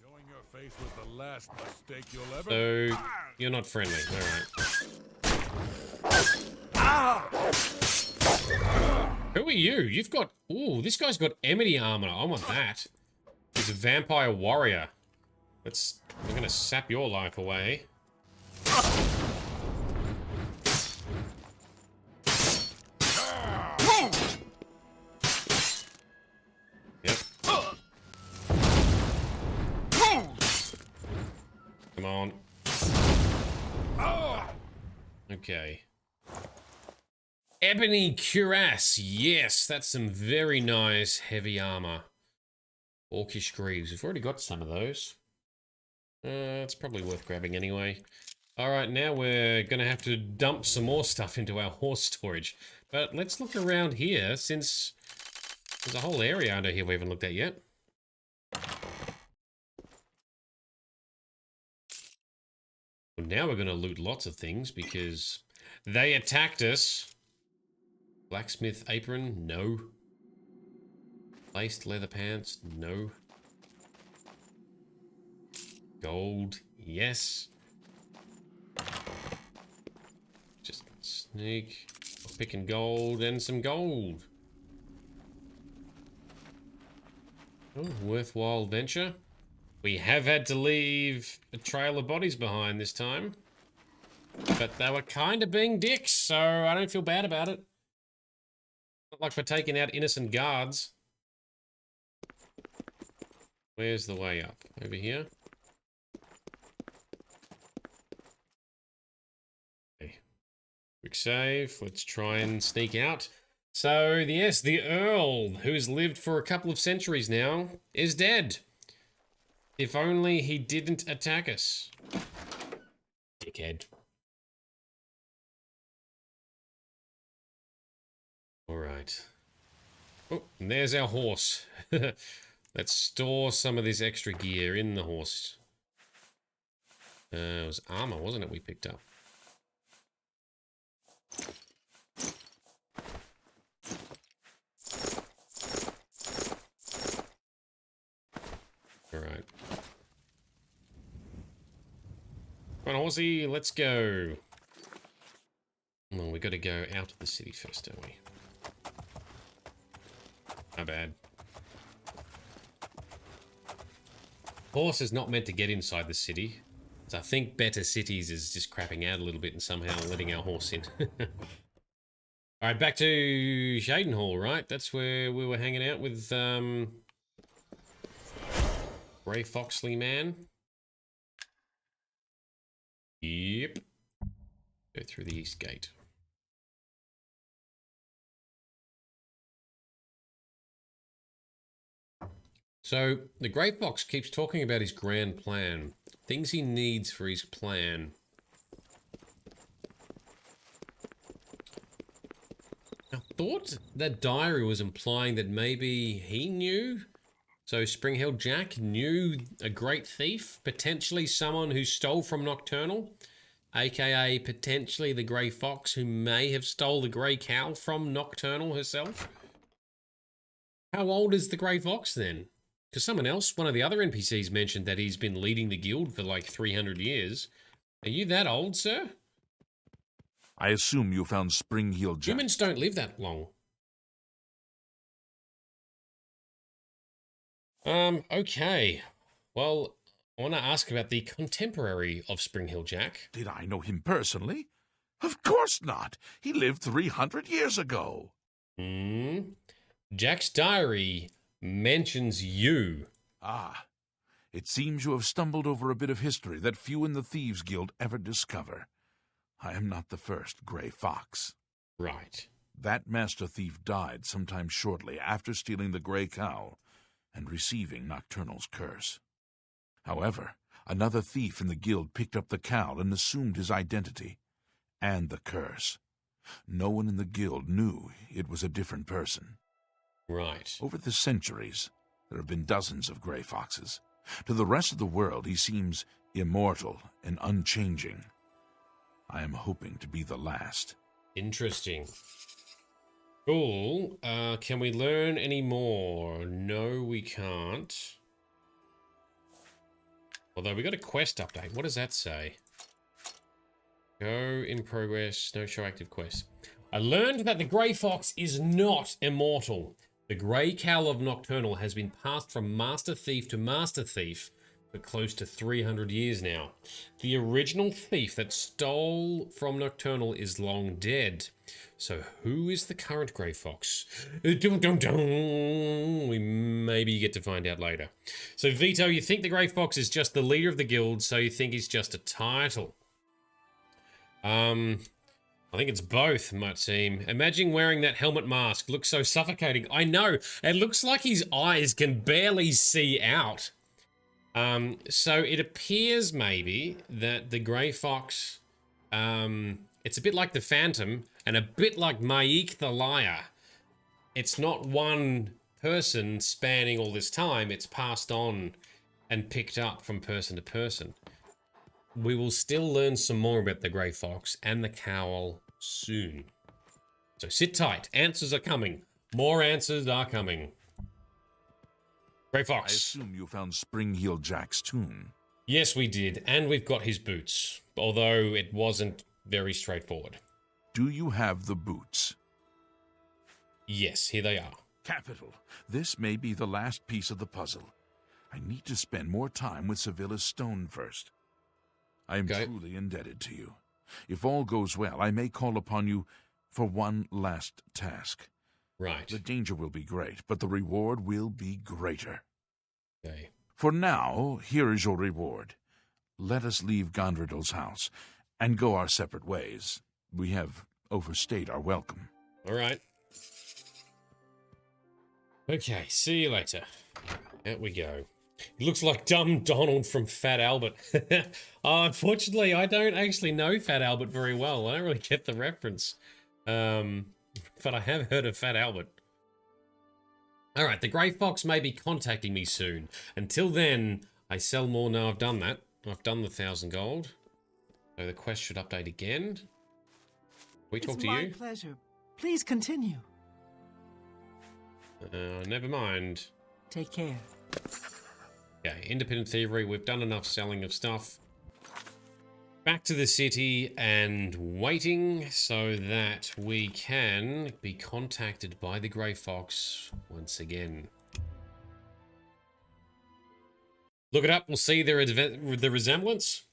A: So, you're not friendly. Alright. Who are you? You've got... Ooh, this guy's got Emity armor. I want that. He's a vampire warrior. We're gonna sap your life away. Yep. Come on. Okay. Ebony cuirass. Yes, that's some very nice heavy armor. Orcish greaves. We've already got some of those. It's probably worth grabbing anyway. Alright, now we're going to have to dump some more stuff into our horse storage. But let's look around here, since there's a whole area under here we haven't looked at yet. Well, now we're going to loot lots of things, because they attacked us. Blacksmith apron? No. Laced leather pants? No. Gold? Yes. Just sneak. Picking gold and some gold. Oh, worthwhile venture. We have had to leave a trail of bodies behind this time. But they were kind of being dicks, so I don't feel bad about it. Not like we're taking out innocent guards. Where's the way up? Over here? Okay. Quick save. Let's try and sneak out. So, yes, the Earl, who's lived for a couple of centuries now, is dead. If only he didn't attack us. Dickhead. Alright. Oh, and there's our horse. Let's store some of this extra gear in the horse. It was armor, wasn't it, we picked up? Alright. Come on, horsey, let's go. Well, we gotta go out of the city first, don't we? My bad. horse is not meant to get inside the city. So I think Better Cities is just crapping out a little bit and somehow letting our horse in. All right, back to Shaden Hall, right? That's where we were hanging out with Grey Foxley man. Yep. Go through the east gate. So the Grey Fox keeps talking about his grand plan, things he needs for his plan. I thought that diary was implying that maybe he knew. So Spring-Heeled Jack knew a great thief, potentially someone who stole from Nocturnal, aka potentially the Grey Fox who may have stole the Grey Cow from Nocturnal herself. How old is the Grey Fox then? Because someone else, one of the other NPCs mentioned that he's been leading the guild for like 300 years. Are you that old, sir?
D: I assume you found Spring-Heeled Jack.
A: Humans don't live that long. Okay. Well, I want to ask about the contemporary of Spring-Heeled Jack.
D: Did I know him personally? Of course not. He lived 300 years ago.
A: Jack's diary mentions you.
D: Ah. It seems you have stumbled over a bit of history that few in the Thieves Guild ever discover. I am not the first Grey Fox.
A: Right.
D: That Master Thief died sometime shortly after stealing the Grey Cow and receiving Nocturnal's curse. However, another thief in the guild picked up the cow and assumed his identity and the curse. No one in the guild knew it was a different person.
A: Right.
D: Over the centuries, there have been dozens of Grey Foxes. To the rest of the world, he seems immortal and unchanging. I am hoping to be the last.
A: Interesting. Cool. Can we learn any more? No, we can't. Although we got a quest update. What does that say? Go in progress. No show active quest. I learned that the Grey Fox is not immortal. The Grey Cowl of Nocturnal has been passed from Master Thief to Master Thief for close to 300 years now. The original thief that stole from Nocturnal is long dead. So who is the current Grey Fox? Dun, dun, dun. We maybe get to find out later. So Vito, you think the Grey Fox is just the leader of the guild, so you think he's just a title? I think it's both, might seem. Imagine wearing that helmet mask. Looks so suffocating. I know. It looks like his eyes can barely see out. So it appears maybe that the Grey Fox, it's a bit like the Phantom and a bit like Maik the Liar. It's not one person spanning all this time. It's passed on and picked up from person to person. We will still learn some more about the Grey Fox and the Cowl soon. So sit tight. Answers are coming. More answers are coming. Grey Fox.
D: I assume you found Spring-Heeled Jack's tomb.
A: Yes, we did. And we've got his boots. Although it wasn't very straightforward.
D: Do you have the boots?
A: Yes, here they are.
D: Capital. This may be the last piece of the puzzle. I need to spend more time with Sevilla's stone first. I am truly indebted to you. If all goes well, I may call upon you for one last task.
A: Right.
D: The danger will be great, but the reward will be greater.
A: Okay.
D: For now, here is your reward. Let us leave Gondredal's house and go our separate ways. We have overstayed our welcome.
A: All right. Okay, see you later. Out we go. He looks like Dumb Donald from Fat Albert. Unfortunately, I don't actually know Fat Albert very well. I don't really get the reference. But I have heard of Fat Albert. Alright, the Grey Fox may be contacting me soon. Until then, I sell more. No, I've done that. I've done the 1,000 gold. So the quest should update again. Can we talk to you?
S: It's my pleasure. Please continue.
A: Never mind.
S: Take care.
A: Okay, independent thievery. We've done enough selling of stuff. Back to the city and waiting so that we can be contacted by the Grey Fox once again. Look it up. We'll see the resemblance.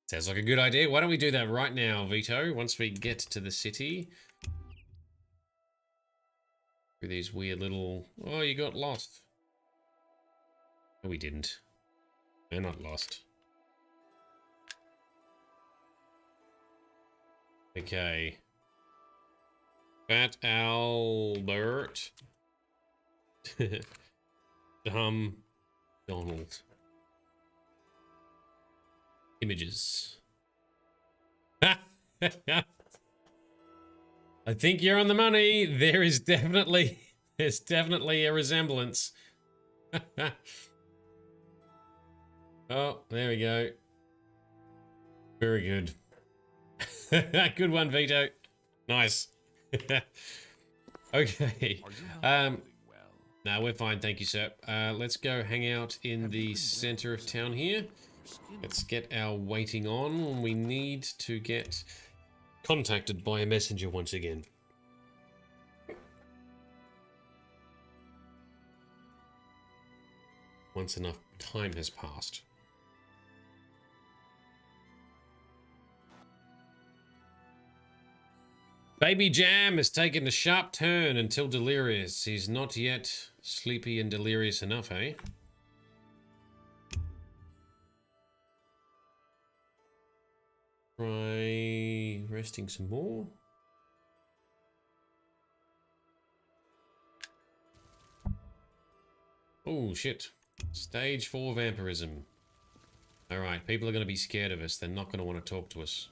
A: Sounds like a good idea. Why don't we do that right now, Vito? Once we get to the city. Through these weird little... Oh, you got lost. No, we didn't. We're not lost. Okay. Fat Albert. Donald. Images. I think you're on the money. There's definitely a resemblance. Oh, there we go. Very good. Good one, Vito. Nice. Okay. No, we're fine, thank you, sir. Let's go hang out in the center of town here. Let's get our waiting on. We need to get contacted by a messenger once again. Once enough time has passed. Baby Jam has taken a sharp turn until delirious. He's not yet sleepy and delirious enough, eh? Try resting some more. Oh, shit. Stage 4 vampirism. Alright, people are going to be scared of us. They're not going to want to talk to us.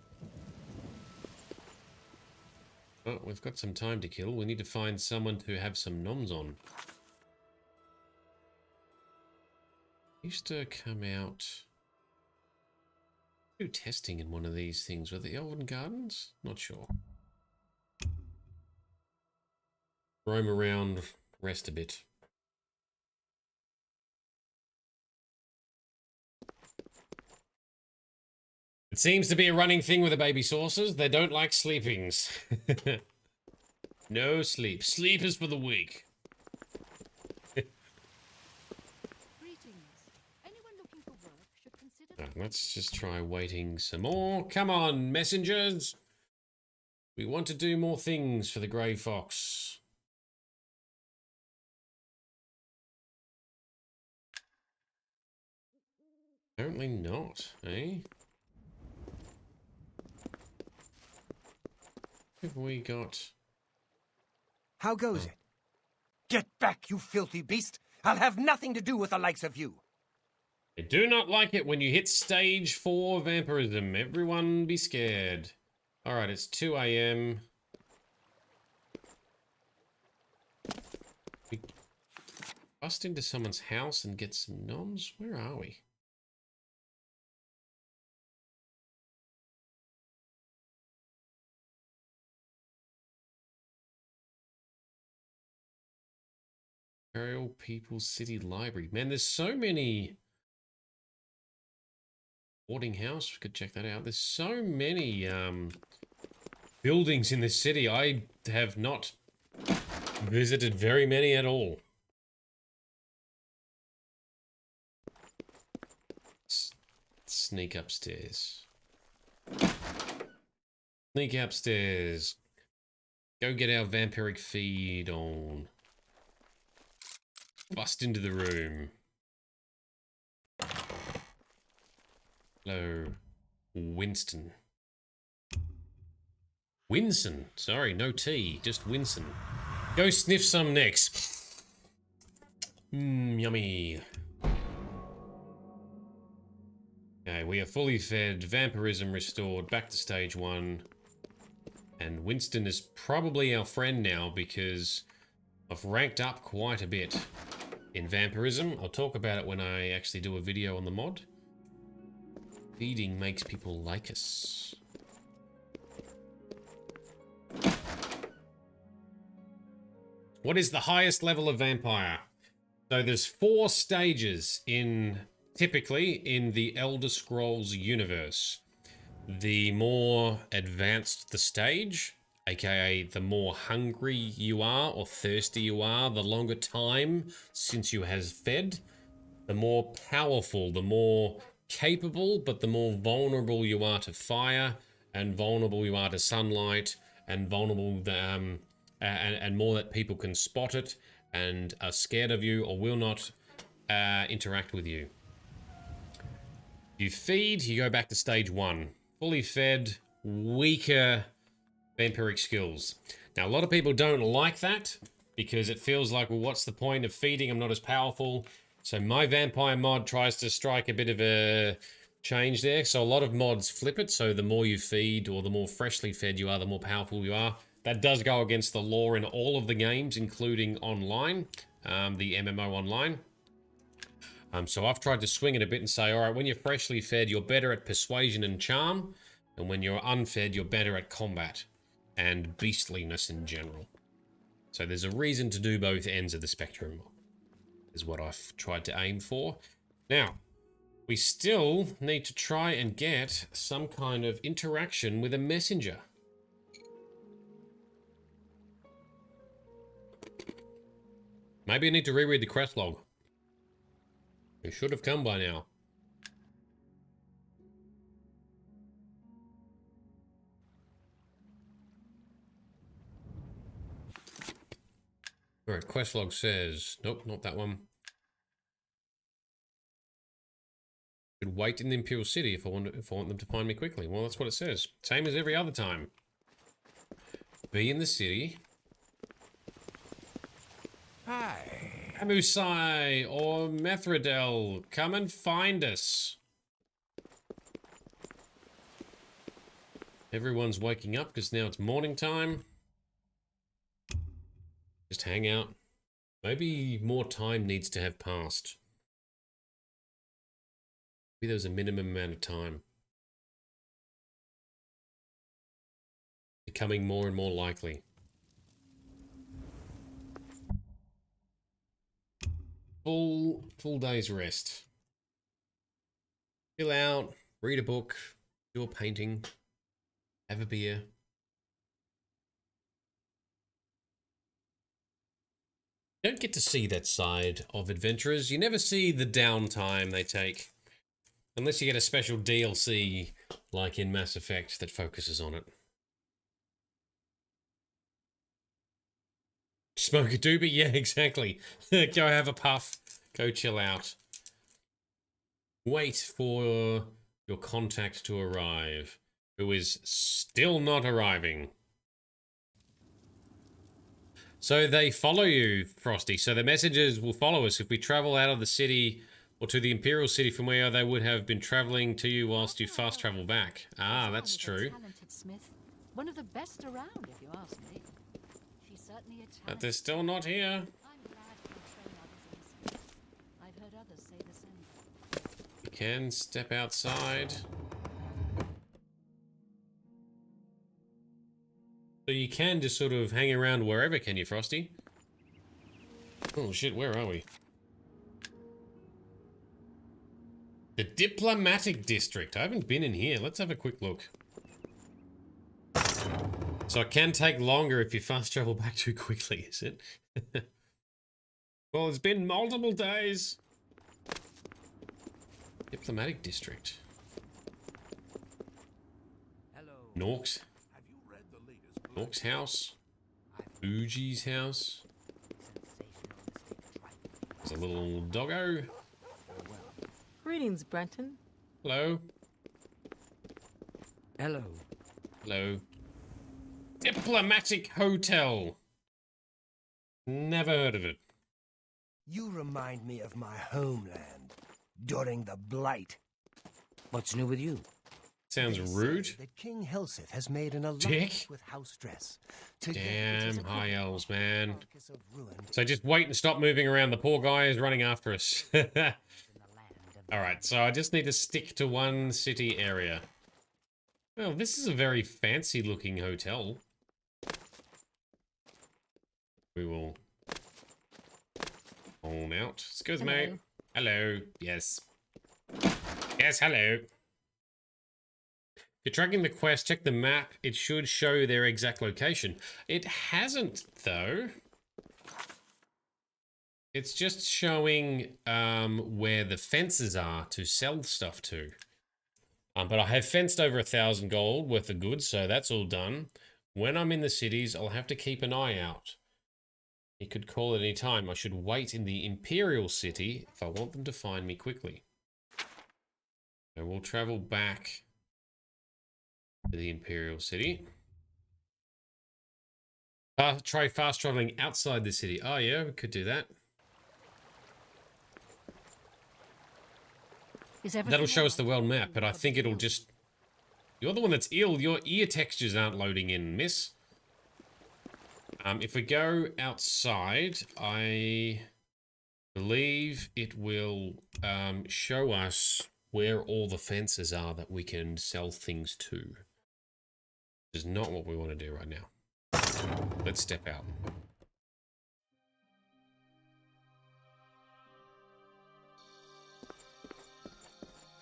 A: Oh, we've got some time to kill. We need to find someone to have some noms on. Used to come out... do testing in one of these things. Were the Elven Gardens? Not sure. Roam around, rest a bit. It seems to be a running thing with the baby saucers. They don't like sleepings. No sleep. Sleep is for the weak. Let's just try waiting some more. Come on, messengers. We want to do more things for the Grey Fox. Apparently not, eh? Have we got...
I: How goes it? Get back, you filthy beast! I'll have nothing to do with the likes of you!
A: I do not like it when you hit stage 4 vampirism. Everyone be scared. Alright, it's 2 AM. We bust into someone's house and get some noms? Where are we? Imperial People's City Library. Man, there's so many... Boarding house, we could check that out. There's so many buildings in this city. I have not visited very many at all. Sneak upstairs. Sneak upstairs. Go get our vampiric feed on. Bust into the room. Hello, Winston. Winson. Sorry, no T, just Winson. Go sniff some next. Yummy. Okay, we are fully fed. Vampirism restored. Back to stage 1. And Winston is probably our friend now because I've ranked up quite a bit in vampirism. I'll talk about it when I actually do a video on the mod. Feeding makes people like us. What is the highest level of vampire? So there's 4 stages typically in the Elder Scrolls universe. The more advanced the stage, aka the more hungry you are or thirsty you are, the longer time since you have fed, the more powerful, the more capable, but the more vulnerable you are to fire, and vulnerable you are to sunlight, and vulnerable, and more that people can spot it, and are scared of you, or will not interact with you. You feed, you go back to stage 1. Fully fed, weaker vampiric skills. Now, a lot of people don't like that, because it feels like, well, what's the point of feeding? I'm not as powerful. So my vampire mod tries to strike a bit of a change there. So a lot of mods flip it. So the more you feed, or the more freshly fed you are, the more powerful you are. That does go against the law in all of the games, including online, the MMO online. So I've tried to swing it a bit and say, all right, when you're freshly fed, you're better at persuasion and charm. And when you're unfed, you're better at combat and beastliness in general. So there's a reason to do both ends of the spectrum, is what I've tried to aim for. Now, we still need to try and get some kind of interaction with a messenger. Maybe I need to reread the quest log. It should have come by now. Alright, quest log says... Nope, not that one. Should wait in the Imperial City if I want them to find me quickly. Well, that's what it says. Same as every other time. Be in the city.
I: Hi.
A: Amusai or Methridel, come and find us. Everyone's waking up because now it's morning time. Just hang out. Maybe more time needs to have passed. Maybe there's a minimum amount of time. Becoming more and more likely. Full day's rest. Chill out, read a book, do a painting, have a beer. Don't get to see that side of adventurers. You never see the downtime they take. Unless you get a special DLC like in Mass Effect that focuses on it. Smoke a doobie? Yeah, exactly. Go have a puff. Go chill out. Wait for your contact to arrive, who is still not arriving. So they follow you, Frosty. So the messengers will follow us if we travel out of the city or to the Imperial City from where they would have been traveling to you whilst you fast travel back. Ah, that's true.
R: Talented smith. One of the best around, if you ask me. She's certainly a
A: But they're still not here.
R: I'm glad you train others in the smith. I've heard others say the same.
A: You can step outside. So you can just sort of hang around wherever, can you, Frosty? Oh shit, where are we? The Diplomatic District. I haven't been in here. Let's have a quick look. So it can take longer if you fast travel back too quickly, is it? Well, it's been multiple days. Diplomatic District.
I: Hello.
A: Nork's. Nork's house. Fuji's house. There's a little doggo.
U: Greetings, Brenton.
A: Hello.
U: Hello.
A: Hello. Diplomatic Hotel. Never heard of it.
V: You remind me of my homeland during the Blight.
W: What's new with you?
A: Sounds rude.
V: That King Helseth has made an alliance
A: Dick.
V: with House Dress.
A: Damn high elves, man. So just wait and stop moving around. The poor guy is running after us. Alright, so I just need to stick to one city area. Well, this is a very fancy looking hotel. We will on out. Excuse me. Hello. Yes. Yes, hello. If you're tracking the quest, check the map. It should show their exact location. It hasn't, though. It's just showing where the fences are to sell stuff to. But I have fenced over 1,000 gold worth of goods, so that's all done. When I'm in the cities, I'll have to keep an eye out. He could call at any time. I should wait in the Imperial City if I want them to find me quickly. So we'll travel back to the Imperial City. Try fast traveling outside the city. Oh yeah, we could do that. That'll show us the world map, but I think it'll just... You're the one that's ill. Your ear textures aren't loading in, miss. If we go outside, I believe it will show us where all the fences are that we can sell things to. Which is not what we want to do right now. Let's step out.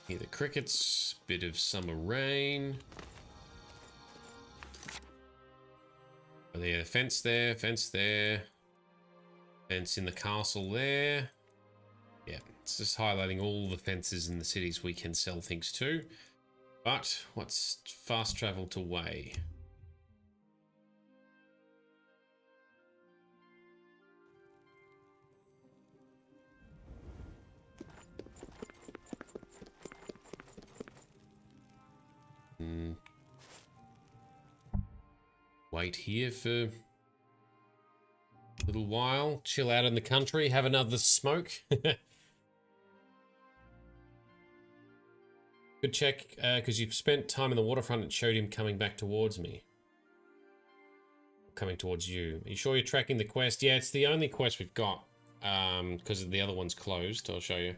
A: Hear the crickets, bit of summer rain. Oh, yeah, fence there, fence there. Fence in the castle there. Yeah, it's just highlighting all the fences in the cities we can sell things to. But what's fast travel to Way? Wait here for a little while, chill out in the country, have another smoke. Good check, because you've spent time in the waterfront and showed him coming back towards me. Coming towards you. Are you sure you're tracking the quest? Yeah, it's the only quest we've got, because the other one's closed. I'll show you.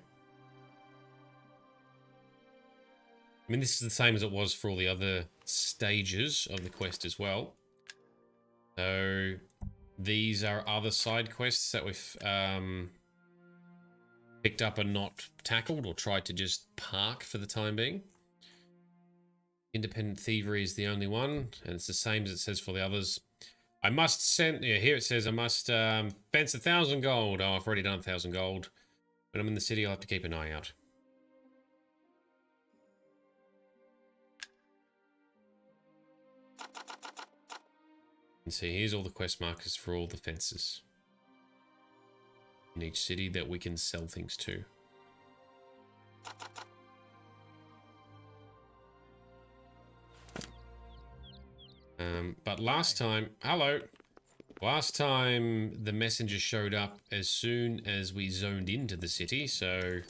A: I mean, this is the same as it was for all the other stages of the quest as well. So, these are other side quests that we've picked up and not tackled, or tried to just park for the time being. Independent thievery is the only one, and it's the same as it says for the others. I must send, yeah, here it says I must fence 1,000 gold. Oh, I've already done 1,000 gold. When I'm in the city, I'll have to keep an eye out. And see, here's all the quest markers for all the fences in each city that we can sell things to. But last time, last time the messenger showed up as soon as we zoned into the city, so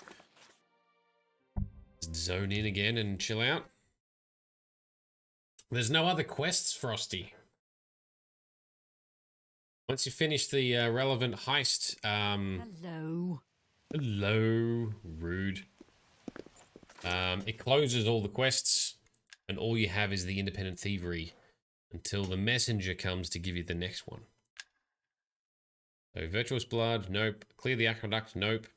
A: let's zone in again and chill out. There's no other quests, Frosty. Once you finish the relevant heist,
U: Hello.
A: Hello, rude. It closes all the quests, and all you have is the independent thievery until the messenger comes to give you the next one. So, virtuous blood, nope. Clear the aqueduct, nope.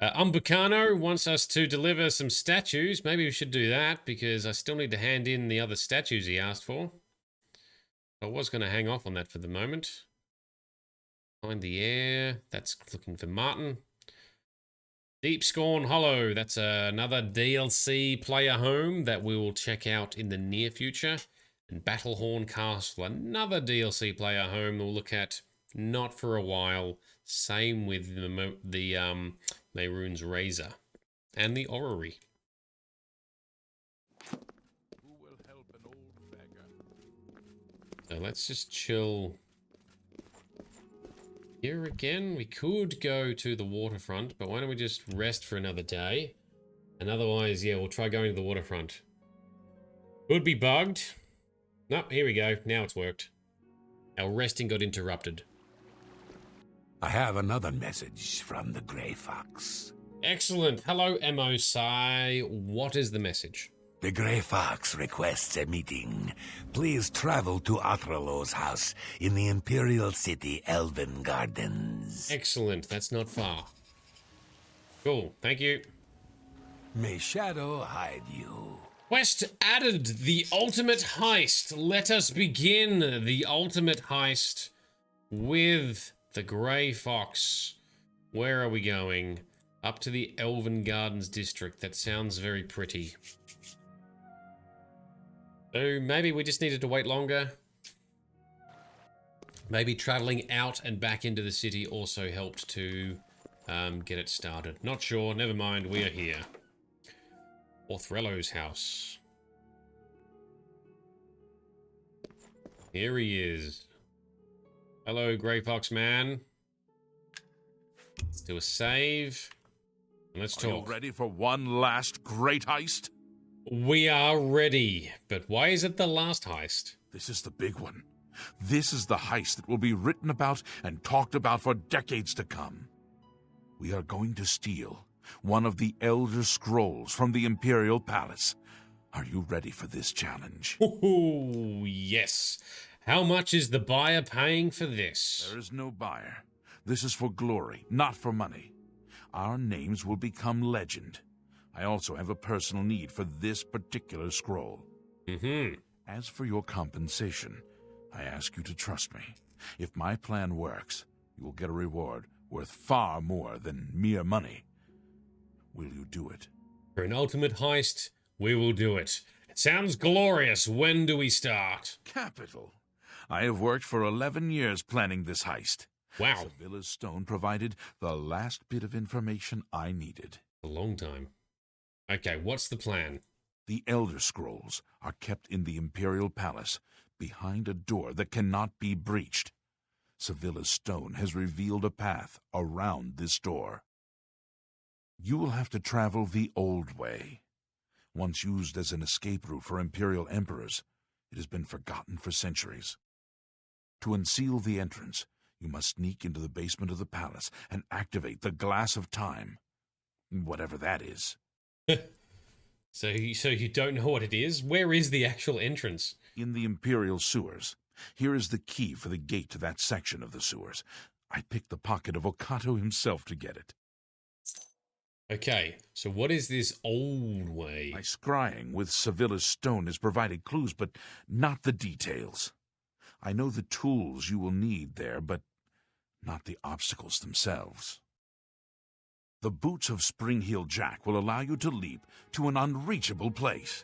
A: Umbucano wants us to deliver some statues. Maybe we should do that, because I still need to hand in the other statues he asked for. I was going to hang off on that for the moment. Find the air. That's looking for Martin. Deep Scorn Hollow. That's another DLC player home that we will check out in the near future. And Battlehorn Castle. Another DLC player home we'll look at not for a while. Same with the Mehrunes Razor. And the Orrery.
E: Who will help an old beggar?
A: So let's just chill here again. We could go to the waterfront, but why don't we just rest for another day? And otherwise, yeah, we'll try going to the waterfront. Could be bugged. No, here we go. Now it's worked. Our resting got interrupted.
Q: I have another message from the Grey Fox.
A: Excellent. Hello, Mosai. What is the message?
Q: The Grey Fox requests a meeting. Please travel to Atralo's house in the Imperial City Elven Gardens.
A: Excellent. That's not far. Cool. Thank you.
Q: May shadow hide you.
A: Quest added. The ultimate heist. Let us begin the ultimate heist with the Grey Fox. Where are we going? Up to the Elven Gardens district. That sounds very pretty. So maybe we just needed to wait longer. Maybe traveling out and back into the city also helped to get it started. Not sure. Never mind. We are here. Orthrello's house. Here he is. Hello, Grey Fox man. Let's do a save. And let's talk.
D: Are you ready for one last great heist?
A: We are ready. But why is it the last heist?
D: This is the big one. This is the heist that will be written about and talked about for decades to come. We are going to steal one of the Elder Scrolls from the Imperial Palace. Are you ready for this challenge?
A: Oh, yes. How much is the buyer paying for this?
D: There is no buyer. This is for glory, not for money. Our names will become legend. I also have a personal need for this particular scroll. As for your compensation, I ask you to trust me. If my plan works, you will get a reward worth far more than mere money. Will you do it?
A: For an ultimate heist, we will do it. It sounds glorious. When do we start?
D: Capital. I have worked for 11 years planning this heist.
A: Wow.
D: Sevilla's stone provided the last bit of information I needed.
A: A long time. Okay, what's the plan?
D: The Elder Scrolls are kept in the Imperial Palace, behind a door that cannot be breached. Sevilla's stone has revealed a path around this door. You will have to travel the old way. Once used as an escape route for Imperial emperors, it has been forgotten for centuries. To unseal the entrance, you must sneak into the basement of the palace and activate the Glass of Time. Whatever that is.
A: So you don't know what it is? Where is the actual entrance?
D: In the Imperial sewers. Here is the key for the gate to that section of the sewers. I picked the pocket of Okato himself to get it.
A: Okay, so what is this old way?
D: My scrying with Sevilla's stone has provided clues, but not the details. I know the tools you will need there, but not the obstacles themselves. The boots of Spring-Heel Jack will allow you to leap to an unreachable place.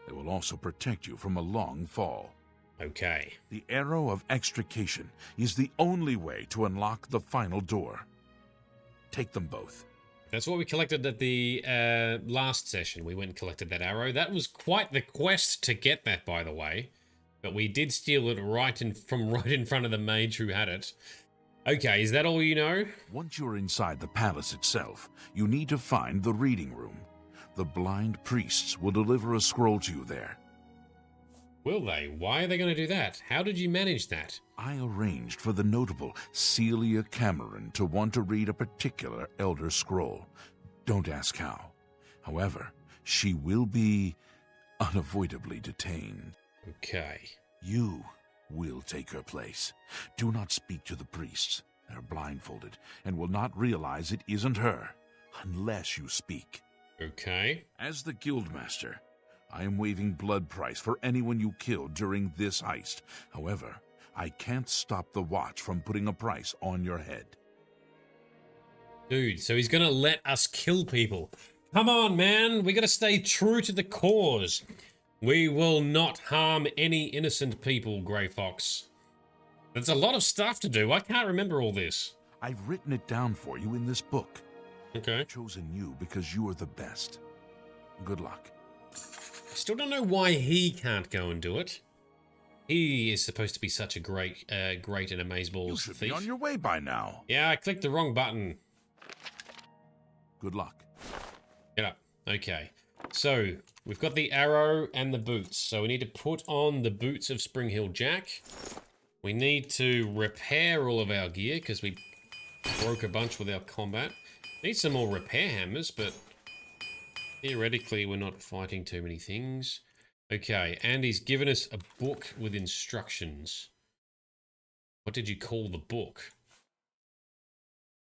D: They will also protect you from a long fall.
A: Okay.
D: The arrow of extrication is the only way to unlock the final door. Take them both.
A: That's what we collected at the last session. We went and collected that arrow. That was quite the quest to get that, by the way. But we did steal it right in front of the mage who had it. Okay, is that all you know?
D: Once you're inside the palace itself, you need to find the reading room. The blind priests will deliver a scroll to you there.
A: Will they? Why are they going to do that? How did you manage that?
D: I arranged for the notable Celia Cameron to want to read a particular Elder Scroll. Don't ask how. However, she will be unavoidably detained.
A: Okay.
D: You will take her place. Do not speak to the priests. They're blindfolded and will not realize it isn't her unless you speak.
A: Okay.
D: As the Guildmaster, I am waiving blood price for anyone you kill during this heist. However, I can't stop the Watch from putting a price on your head.
A: Dude, so he's gonna let us kill people. Come on, man. We gotta stay true to the cause. We will not harm any innocent people, Grey Fox. There's a lot of stuff to do. I can't remember all this.
D: I've written it down for you in this book.
A: Okay.
D: I've chosen you because you are the best. Good luck.
A: I still don't know why he can't go and do it. He is supposed to be such a great and amazeballs
D: You should
A: thief.
D: be on your way by now.
A: Yeah, I clicked the wrong button.
D: Good luck.
A: Get up. Okay. So, we've got the arrow and the boots. So we need to put on the boots of Spring-Heel Jack. We need to repair all of our gear because we broke a bunch with our combat. Need some more repair hammers, but theoretically we're not fighting too many things. Okay, and he's given us a book with instructions. What did you call the book?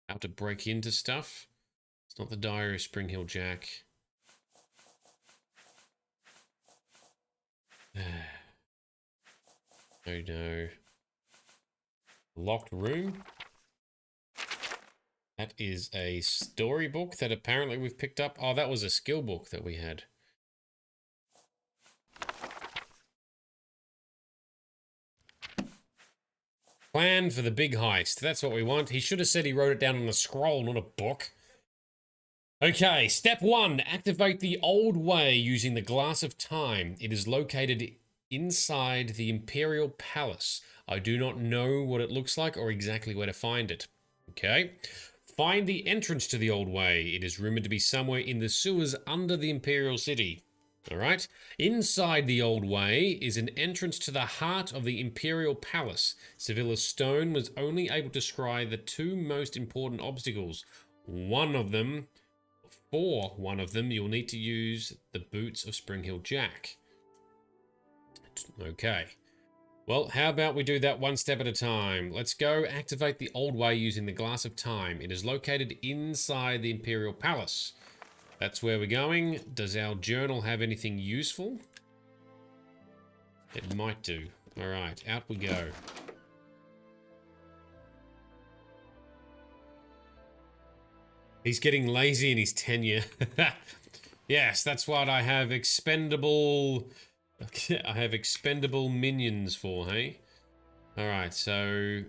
A: How to break into stuff? It's not the Diary of Spring-Heel Jack. Oh no. Locked room? That is a storybook that apparently we've picked up. Oh, that was a skill book that we had. Plan for the big heist. That's what we want. He should have said he wrote it down on a scroll, not a book. Okay, step 1. Activate the old way using the Glass of Time. It is located inside the Imperial Palace. I do not know what it looks like or exactly where to find it. Okay. Find the entrance to the old way. It is rumored to be somewhere in the sewers under the Imperial City. Alright? Inside the old way is an entrance to the heart of the Imperial Palace. Sevilla Stone was only able to scry the 2 most important obstacles. For one of them, you'll need to use the boots of Springhill Jack. Okay. Well, how about we do that one step at a time? Let's go activate the old way using the Glass of Time. It is located inside the Imperial Palace. That's where we're going. Does our journal have anything useful? It might do. All right, out we go. He's getting lazy in his tenure. Yes, that's what I have expendable... I have expendable minions for, hey? Alright, so...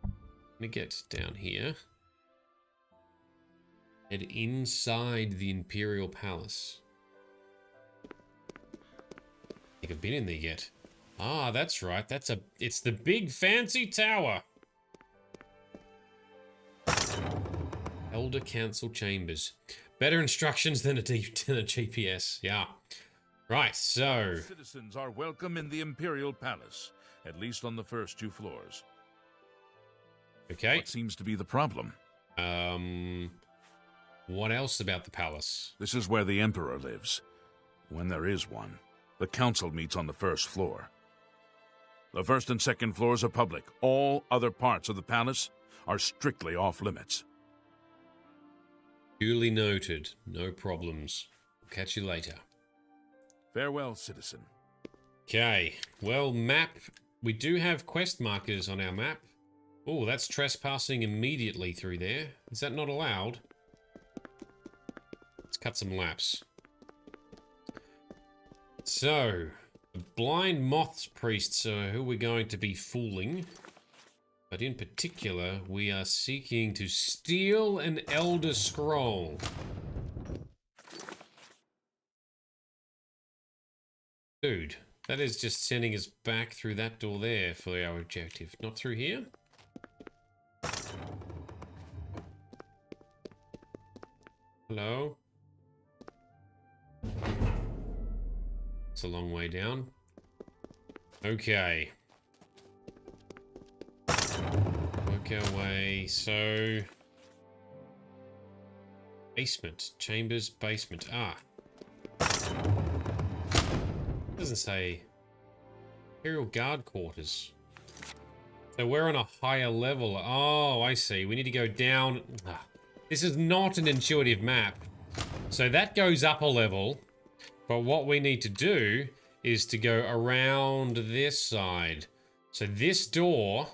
A: Let me get down here. Head inside the Imperial Palace. I think I've been in there yet. Ah, that's right. It's the big fancy tower. Elder Council Chambers. Better instructions than a GPS. Yeah. Right, so...
D: Citizens are welcome in the Imperial Palace, at least on the first 2 floors.
A: Okay.
D: What seems to be the problem?
A: What else about the palace?
D: This is where the Emperor lives, when there is one. The council meets on the first floor. The first and second floors are public. All other parts of the palace are strictly off-limits.
A: Duly noted. No problems. We'll catch you later.
D: Farewell, citizen.
A: Okay. Well, map. We do have quest markers on our map. Oh, that's trespassing immediately through there. Is that not allowed? Let's cut some laps. So, the blind moths priests are who we're going to be fooling. But in particular, we are seeking to steal an Elder Scroll. Dude, that is just sending us back through that door there for our objective. Not through here? Hello? It's a long way down. Okay. Work our way, so... Basement. Chambers, basement. Ah. Doesn't say Imperial Guard Quarters. So we're on a higher level. Oh, I see. We need to go down. Ah. This is not an intuitive map. So that goes up a level. But what we need to do is to go around this side. So this door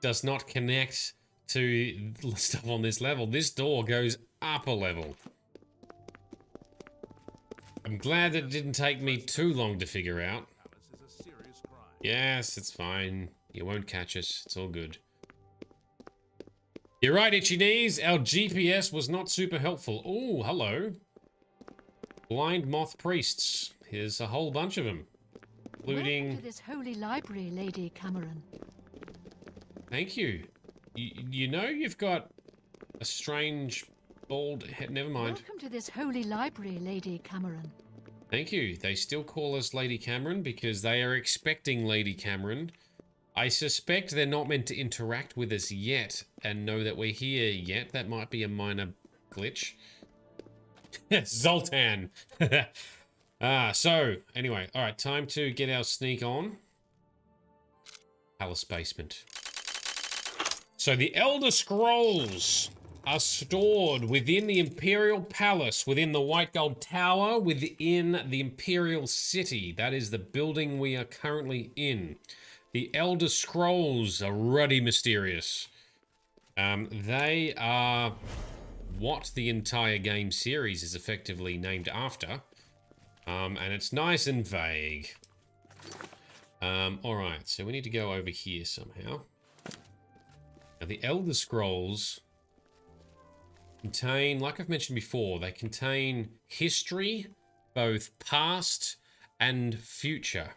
A: does not connect to stuff on this level. This door goes up a level. I'm glad that it didn't take me too long to figure out. Yes, it's fine. You won't catch us. It's all good. You're right, Itchy Knees. Our GPS was not super helpful. Oh, hello. Blind moth priests. Here's a whole bunch of them. Including...
R: Welcome to this holy library, Lady Cameron.
A: Thank you. You know you've got a strange bald head. Never mind.
R: Welcome to this holy library, Lady Cameron.
A: Thank you. They still call us Lady Cameron because they are expecting Lady Cameron. I suspect they're not meant to interact with us yet and know that we're here yet. That might be a minor glitch. Zoltan. So, anyway. Alright, time to get our sneak on. Palace basement. So the Elder Scrolls are stored within the Imperial Palace, within the White Gold Tower, within the Imperial City. That is the building we are currently in. The Elder Scrolls are ruddy mysterious. They are what the entire game series is effectively named after. And it's nice and vague. Alright, so we need to go over here somehow. Now, the Elder Scrolls contain, like I've mentioned before, they contain history, both past and future.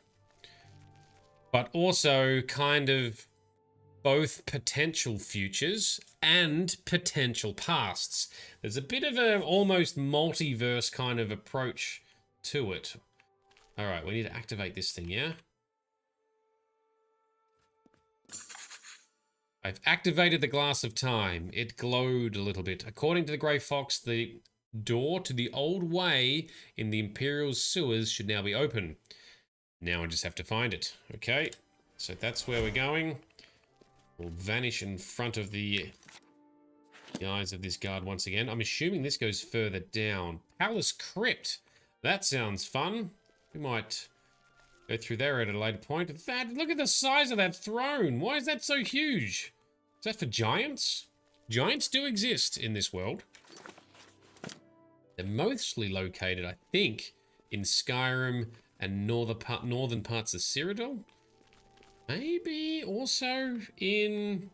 A: But also kind of both potential futures and potential pasts. There's a bit of a almost multiverse kind of approach to it. Alright, we need to activate this thing, yeah? I've activated the Glass of Time. It glowed a little bit. According to the Grey Fox, the door to the old way in the Imperial sewers should now be open. Now I just have to find it. Okay, so that's where we're going. We'll vanish in front of the eyes of this guard once again. I'm assuming this goes further down. Palace Crypt. That sounds fun. We might go through there at a later point. Look at the size of that throne. Why is that so huge? Is that for giants? Giants do exist in this world. They're mostly located, I think, in Skyrim and northern parts of Cyrodiil. Maybe also in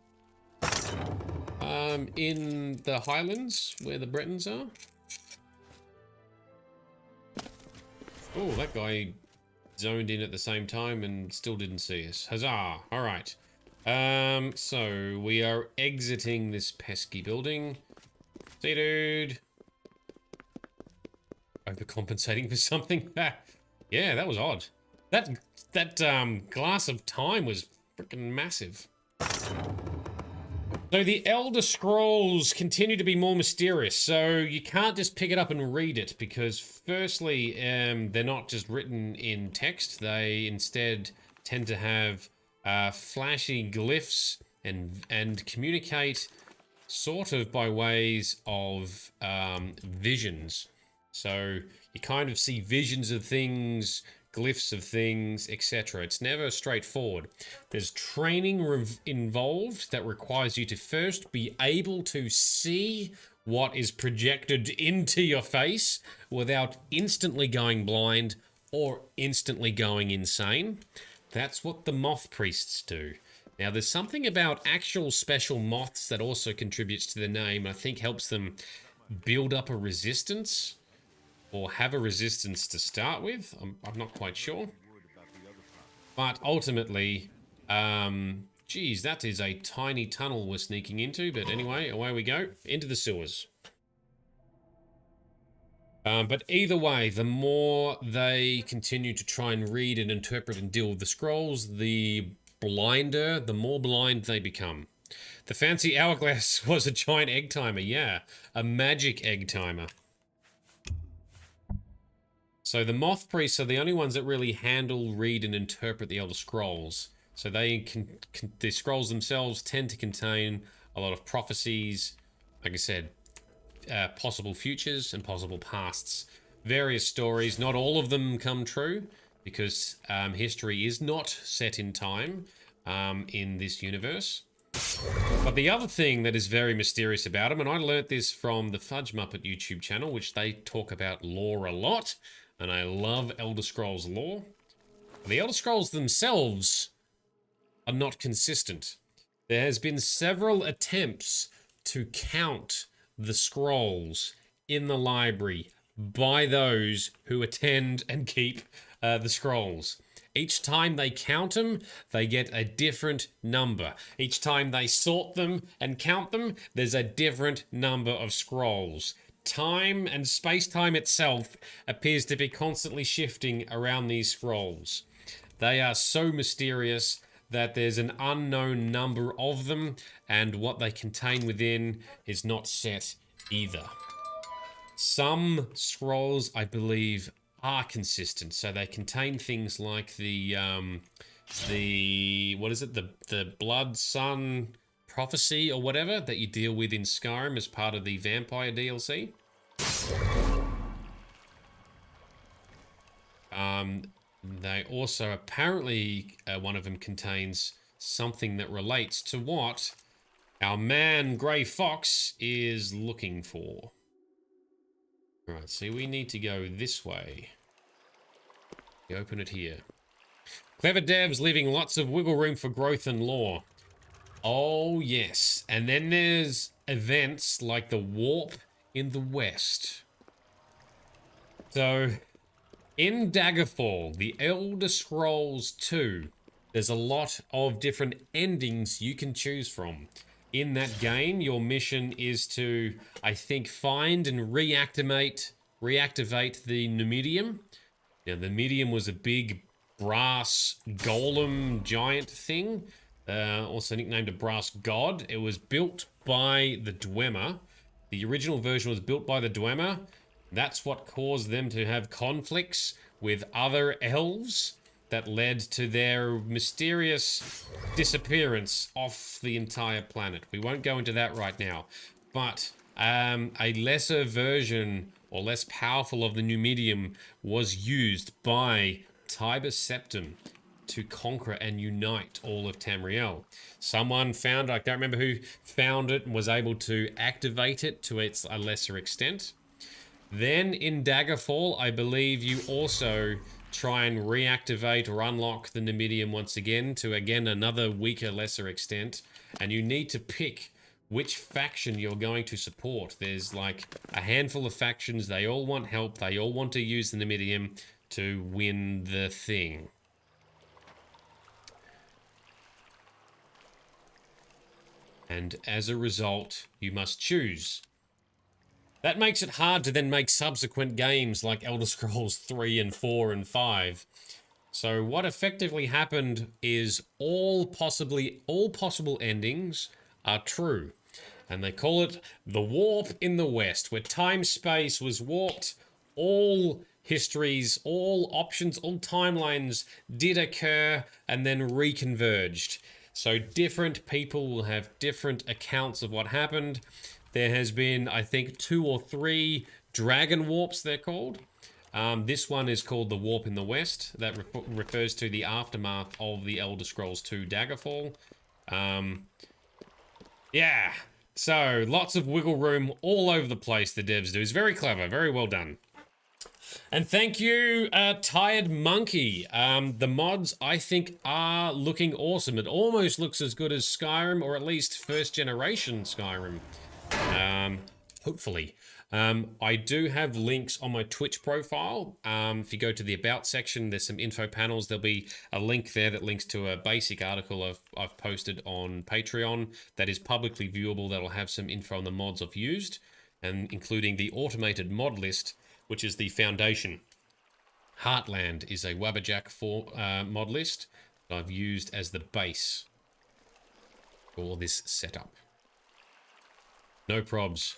A: the Highlands where the Bretons are. Oh, that guy zoned in at the same time and still didn't see us. Huzzah! All right. So we are exiting this pesky building. See you, dude. Overcompensating for something. Yeah, that was odd. That Glass of Time was freaking massive. So the Elder Scrolls continue to be more mysterious, so you can't just pick it up and read it, because firstly, they're not just written in text. They instead tend to have flashy glyphs and communicate sort of by ways of visions. So you kind of see visions of things, glyphs of things, etc. It's never straightforward. There's training involved that requires you to first be able to see what is projected into your face without instantly going blind or instantly going insane. That's what the moth priests do. Now, there's something about actual special moths that also contributes to the name. I think helps them build up a resistance, or have a resistance to start with. I'm not quite sure. But ultimately, geez, that is a tiny tunnel we're sneaking into. But anyway, away we go, into the sewers. But either way, the more they continue to try and read and interpret and deal with the scrolls, the more blind they become. The fancy hourglass was a giant egg timer, yeah. A magic egg timer. So the moth priests are the only ones that really handle, read, and interpret the Elder Scrolls. So the scrolls themselves tend to contain a lot of prophecies, like I said, possible futures and possible pasts. Various stories, not all of them come true, because history is not set in time in this universe. But the other thing that is very mysterious about them, and I learnt this from the Fudge Muppet YouTube channel, which they talk about lore a lot, and I love Elder Scrolls lore. The Elder Scrolls themselves are not consistent. There has been several attempts to count the scrolls in the library by those who attend and keep the scrolls. Each time they count them, they get a different number. Each time they sort them and count them, there's a different number of scrolls. Time and space-time itself appears to be constantly shifting around these scrolls. They are so mysterious that there's an unknown number of them, and what they contain within is not set either. Some scrolls, I believe, are consistent, so they contain things like the what is it, the Blood Sun prophecy or whatever that you deal with in Skyrim as part of the Vampire DLC. They also apparently one of them contains something that relates to what our man Grey Fox is looking for. Alright, so we need to go this way. We open it here. Clever devs leaving lots of wiggle room for growth and lore. Oh, yes. And then there's events like the warp in the west. So, in Daggerfall, the Elder Scrolls 2, there's a lot of different endings you can choose from. In that game, your mission is to, I think, find and reactivate the Numidium. Now, the Numidium was a big brass golem giant thing, also nicknamed a brass god. It was built by the Dwemer. The original version was built by the Dwemer. That's what caused them to have conflicts with other elves that led to their mysterious disappearance off the entire planet. We won't go into that right now. But a lesser version, or less powerful of the Numidium, was used by Tiber Septim to conquer and unite all of Tamriel. Someone found, I don't remember who found it, and was able to activate it to a lesser extent. Then in Daggerfall, I believe you also try and reactivate or unlock the Numidium once again to, again, another weaker, lesser extent. And you need to pick which faction you're going to support. There's like a handful of factions. They all want help. They all want to use the Numidium to win the thing. And as a result, you must choose. That makes it hard to then make subsequent games like Elder Scrolls 3 and 4 and 5. So what effectively happened is all possible endings are true. And they call it the warp in the West, where time-space was warped. All histories, all options, all timelines did occur and then reconverged. So different people will have different accounts of what happened. There has been, I think, 2 or 3 dragon warps, they're called. This one is called the Warp in the West. That refers to the aftermath of the Elder Scrolls 2 Daggerfall. Yeah, so lots of wiggle room all over the place the devs do. It's very clever, very well done. And thank you, Tired Monkey. The mods, I think, are looking awesome. It almost looks as good as Skyrim, or at least first generation Skyrim. Hopefully. I do have links on my Twitch profile. If you go to the About section, there's some info panels. There'll be a link there that links to a basic article I've posted on Patreon that is publicly viewable. That'll have some info on the mods I've used, and including the automated mod list, which is the foundation. Heartland is a Wabberjack mod list that I've used as the base for this setup. No probs.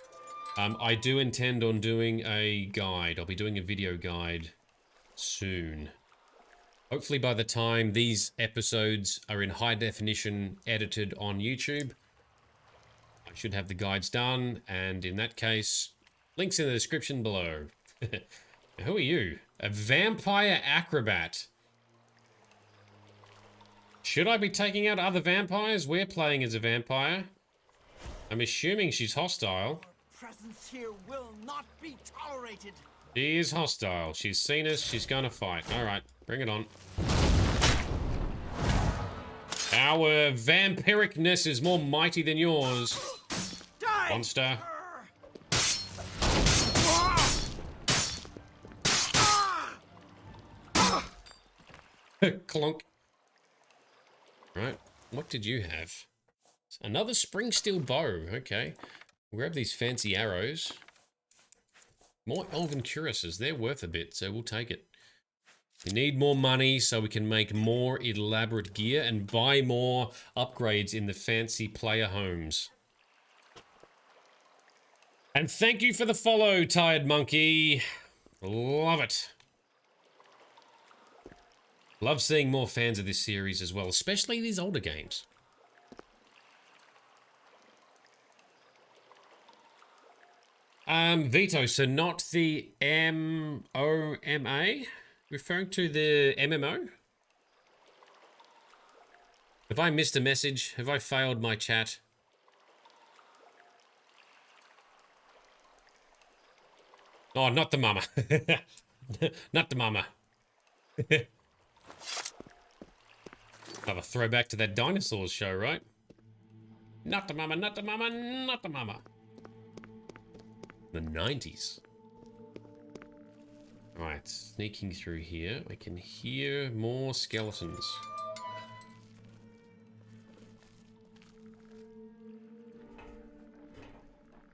A: I do intend on doing a guide. I'll be doing a video guide soon. Hopefully by the time these episodes are in high definition edited on YouTube, I should have the guides done, and in that case, links in the description below. Who are you? A vampire acrobat. Should I be taking out other vampires? We're playing as a vampire. I'm assuming she's hostile.
I: Presence here will not be tolerated.
A: She is hostile. She's seen us. She's gonna fight. All right, bring it on. Our vampiricness is more mighty than yours, monster. Clunk. Right, what did you have? Another spring steel bow. Okay. We'll grab these fancy arrows. More elven cuirasses. They're worth a bit, so we'll take it. We need more money so we can make more elaborate gear and buy more upgrades in the fancy player homes. And thank you for the follow, Tired Monkey. Love it. Love seeing more fans of this series as well, especially these older games. Vito, so not the M-O-M-A? Referring to the MMO? Have I missed a message? Have I failed my chat? Oh, not the mama. Not the mama. Have a throwback to that dinosaurs show, right? Not the mama, not the mama, not the mama. The 90s. Alright, sneaking through here. I can hear more skeletons.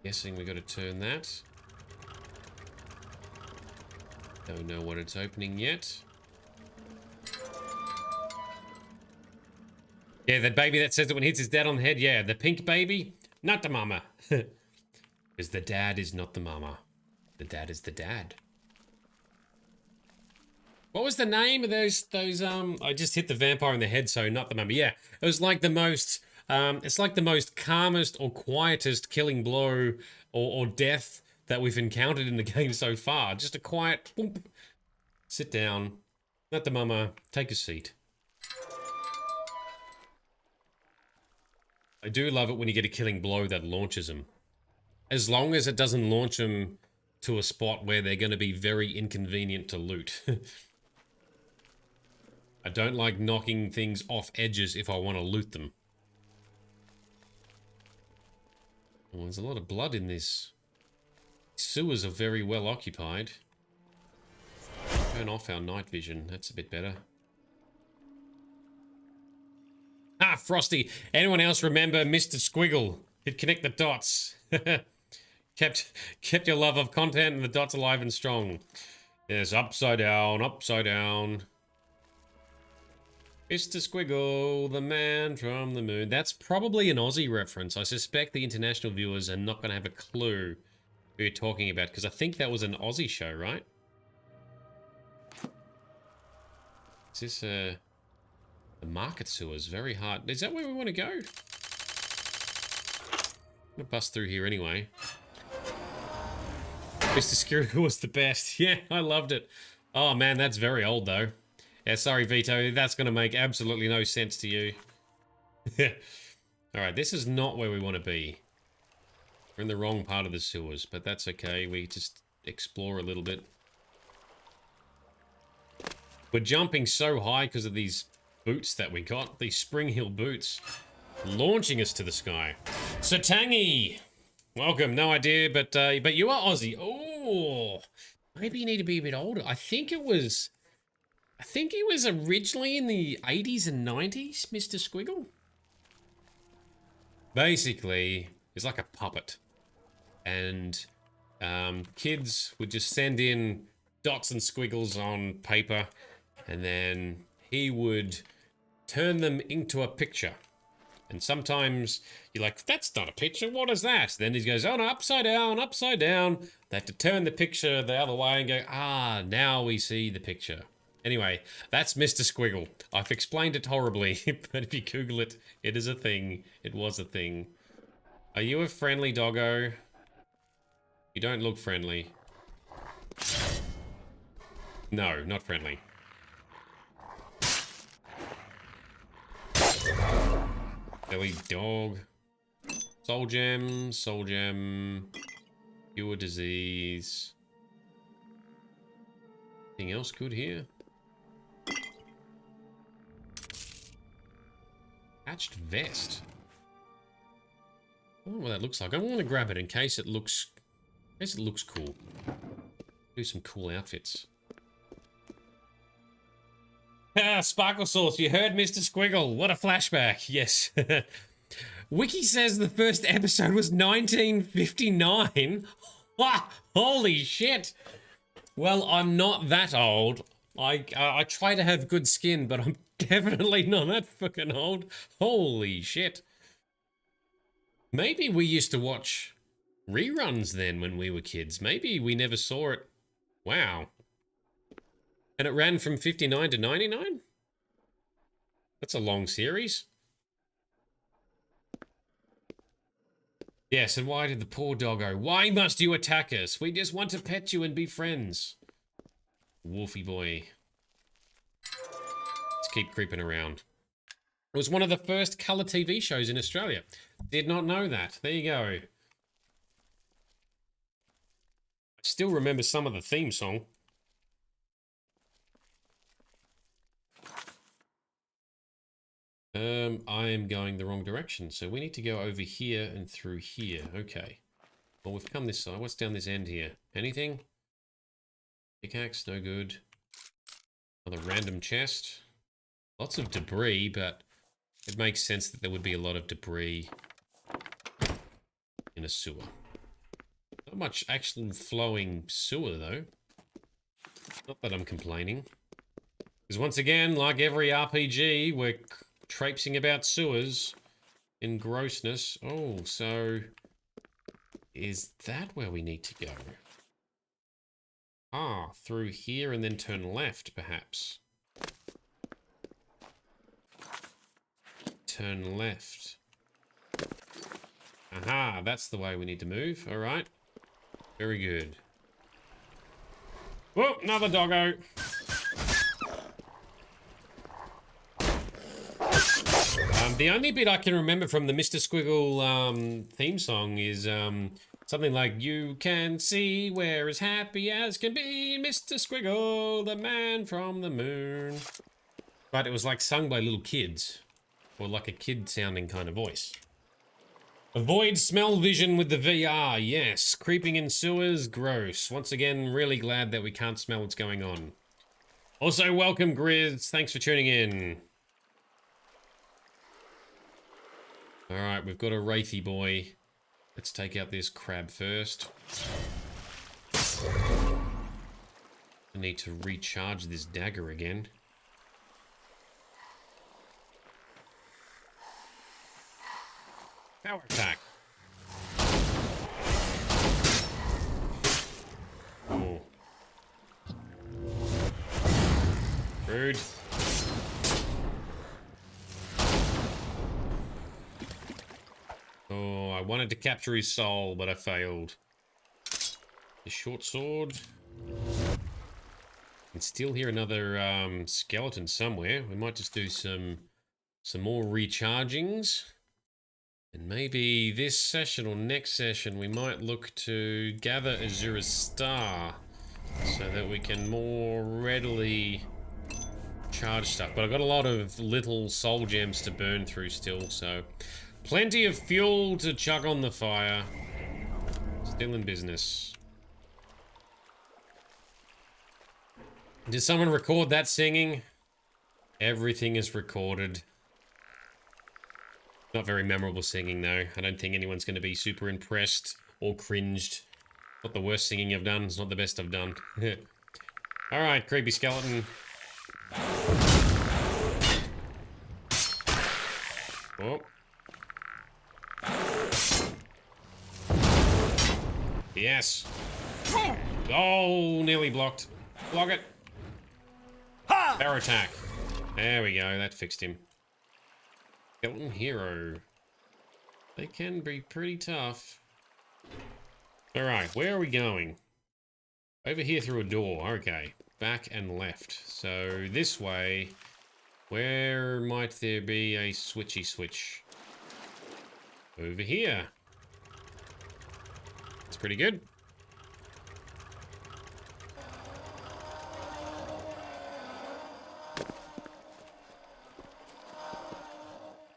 A: Guessing we got to turn that. Don't know what it's opening yet. Yeah, that baby that says it when it hits his dad on the head. Yeah, the pink baby. Not the mama. Because the dad is not the mama. The dad is the dad. What was the name of those, I just hit the vampire in the head, so not the mama. Yeah, it was like the most, it's like the most calmest or quietest killing blow or death that we've encountered in the game so far. Just a quiet, boom, sit down, not the mama, take a seat. I do love it when you get a killing blow that launches them. As long as it doesn't launch them to a spot where they're going to be very inconvenient to loot. I don't like knocking things off edges if I want to loot them. Oh, there's a lot of blood in this. Sewers are very well occupied. Turn off our night vision. That's a bit better. Ah, Frosty. Anyone else remember Mr. Squiggle? He'd connect the dots. kept your love of content and the dots alive and strong. Yes, upside down, upside down. Mr. Squiggle, the man from the moon. That's probably an Aussie reference. I suspect the international viewers are not going to have a clue who you're talking about, because I think that was an Aussie show, right? Is this the market sewers? Very hard. Is that where we want to go? I'm gonna bust through here anyway. Mr. Squiggle was the best. Yeah, I loved it. Oh man, that's very old though. Yeah, sorry, Vito. That's going to make absolutely no sense to you. Alright, this is not where we want to be. We're in the wrong part of the sewers, but that's okay. We just explore a little bit. We're jumping so high because of these boots that we got. These Spring Hill boots. Launching us to the sky. Satangi! Welcome. No idea, but you are Aussie. Oh! Maybe you need to be a bit older. I think it was originally in the 80s and 90s, Mr. Squiggle. Basically, it's like a puppet. And kids would just send in dots and squiggles on paper, and then he would turn them into a picture. And sometimes you're like, that's not a picture, what is that? Then he goes, oh no, upside down, upside down. They have to turn the picture the other way and go, ah, now we see the picture. Anyway, that's Mr. Squiggle. I've explained it horribly, but if you Google it, it is a thing. It was a thing. Are you a friendly doggo? You don't look friendly. No, not friendly. Silly dog. Soul gem, soul gem. Cure disease. Anything else good here? Patched vest. I don't know what that looks like. I want to grab it in case it looks cool. Do some cool outfits. Ah, Sparkle Sauce, you heard Mr. Squiggle. What a flashback. Yes. Wiki says the first episode was 1959. Holy shit. Well, I'm not that old. I try to have good skin, but I'm definitely not that fucking old. Holy shit. Maybe we used to watch reruns then when we were kids. Maybe we never saw it. Wow. And it ran from 59 to 99? That's a long series. Yes, and why did the poor doggo? Why must you attack us? We just want to pet you and be friends. Wolfie boy. Let's keep creeping around. It was one of the first colour TV shows in Australia. Did not know that. There you go. I
C: Still remember some of the theme song. I am going the wrong direction, so we need to go over here and through here. Okay. Well, we've come this side. What's down this end here? Anything? Pickaxe, no good. Another random chest. Lots of debris, but it makes sense that there would be a lot of debris in a sewer. Not much actual flowing sewer, though. Not that I'm complaining. Because once again, like every RPG, we're traipsing about sewers in grossness. Oh, so is that where we need to go? Ah, through here and then turn left, perhaps. Turn left. Aha, that's the way we need to move. All right. Very good. Whoa, another doggo. The only bit I can remember from the Mr. Squiggle theme song is something like, "You can see we're as happy as can be, Mr. Squiggle, the man from the moon." But it was like sung by little kids, or like a kid sounding kind of voice. Avoid smell vision with the VR, yes. Creeping in sewers, gross. Once again, really glad that we can't smell what's going on. Also, welcome Grizz, thanks for tuning in. Alright, we've got a wraithy boy. Let's take out this crab first. I need to recharge this dagger again. Power attack. Oh. Rude. Oh, I wanted to capture his soul, but I failed. The short sword. I can still hear another skeleton somewhere. We might just do some more rechargings. And maybe this session or next session we might look to gather Azura's Star so that we can more readily charge stuff. But I've got a lot of little soul gems to burn through still, so plenty of fuel to chuck on the fire. Still in business. Did someone record that singing? Everything is recorded. Not very memorable singing, though. I don't think anyone's going to be super impressed or cringed. Not the worst singing I've done. It's not the best I've done. Alright, creepy skeleton. Oh. Yes. Oh, nearly blocked. Block it. Power attack. There we go. That fixed him. Skeleton hero. They can be pretty tough. Alright, where are we going? Over here through a door. Okay. Back and left. So this way. Where might there be a switchy switch? Over here. It's pretty good.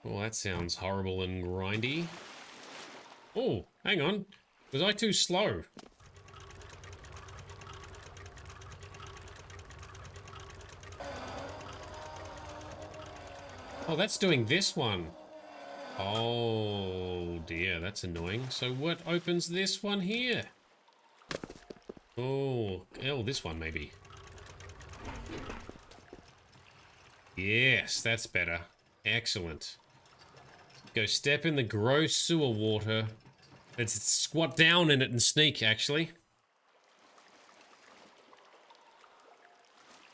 C: Well, that sounds horrible and grindy. Oh, hang on. Was I too slow? Oh, that's doing this one. Oh dear, that's annoying. So what opens this one here? Oh, this one maybe. Yes, that's better. Excellent. Go step in the gross sewer water. Let's squat down in it and sneak, actually.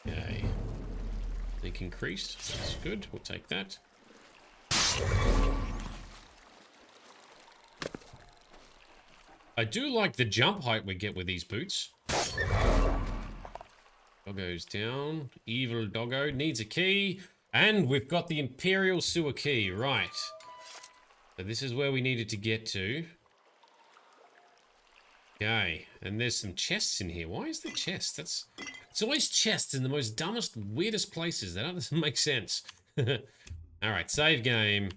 C: Okay. Sneak increased. That's good. We'll take that. I do like the jump height we get with these boots. Doggo's down. Evil doggo needs a key. And we've got the Imperial Sewer Key. Right. So this is where we needed to get to. Okay, and there's some chests in here. Why is there chests? It's always chests in the most dumbest, weirdest places. That doesn't make sense. Alright, save game.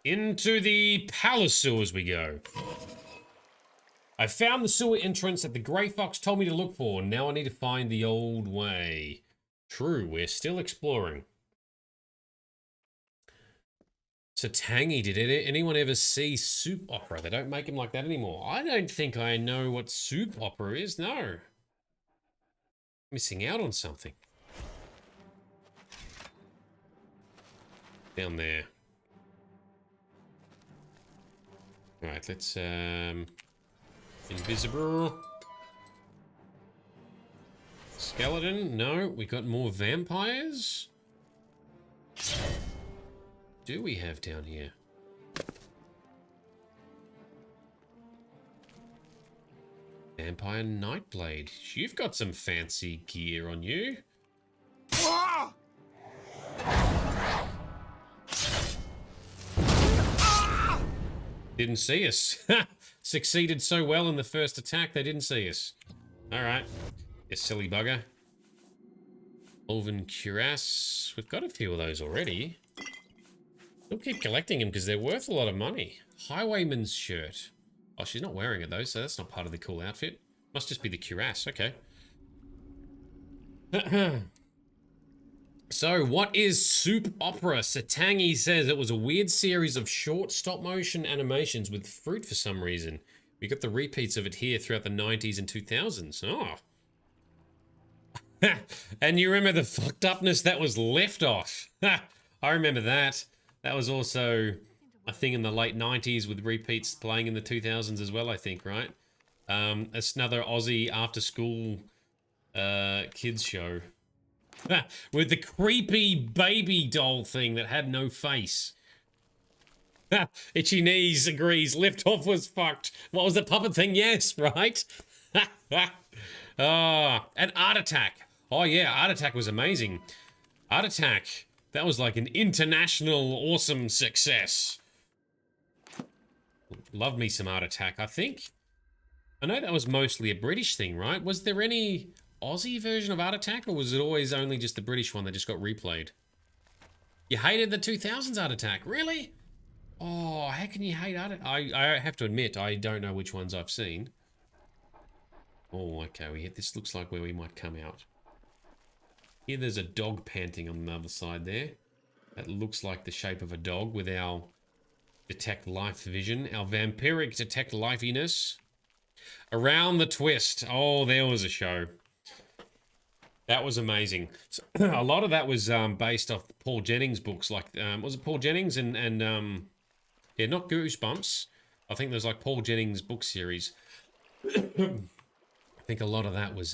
C: Into the palace sewers we go. I found the sewer entrance that the Grey Fox told me to look for. Now I need to find the old way. True, we're still exploring. So Tangy, did anyone ever see Soup Opera? They don't make them like that anymore. I don't think I know what Soup Opera is, no. Missing out on something. Down there. Alright, let's, invisible. Skeleton? No, we got more vampires? Do we have down here? Vampire Nightblade. You've got some fancy gear on you. Didn't see us. Succeeded so well in the first attack, they didn't see us. Alright. You silly bugger. Elven Cuirass. We've got a few of those already. We'll keep collecting them because they're worth a lot of money. Highwayman's shirt. Oh, she's not wearing it though, so that's not part of the cool outfit. Must just be the cuirass, okay. So, what is Soup Opera? Satangi says it was a weird series of short stop-motion animations with fruit for some reason. We got the repeats of it here throughout the 90s and 2000s. Oh. And you remember the fucked upness that was left off. I remember that. That was also a thing in the late 90s with repeats playing in the 2000s as well, I think, right? It's another Aussie after-school kids show. With the creepy baby doll thing that had no face. Itchy Knees agrees. Liftoff was fucked. What was the puppet thing? Yes, right? And Art Attack. Oh yeah, Art Attack was amazing. Art Attack. That was like an international awesome success. Love me some Art Attack, I think. I know that was mostly a British thing, right? Was there any Aussie version of Art Attack, or was it always only just the British one that just got replayed? You hated the 2000s Art Attack, really? Oh, how can you hate Art Attack? I have to admit, I don't know which ones I've seen. Oh, okay, this looks like where we might come out. Here there's a dog panting on the other side there. That looks like the shape of a dog with our detect life vision, our vampiric detect lifeiness. Around the Twist. Oh, there was a show. That was amazing. So, a lot of that was based off Paul Jennings books. Like, was it Paul Jennings and yeah, not Goosebumps. I think there's like Paul Jennings book series. I think a lot of that was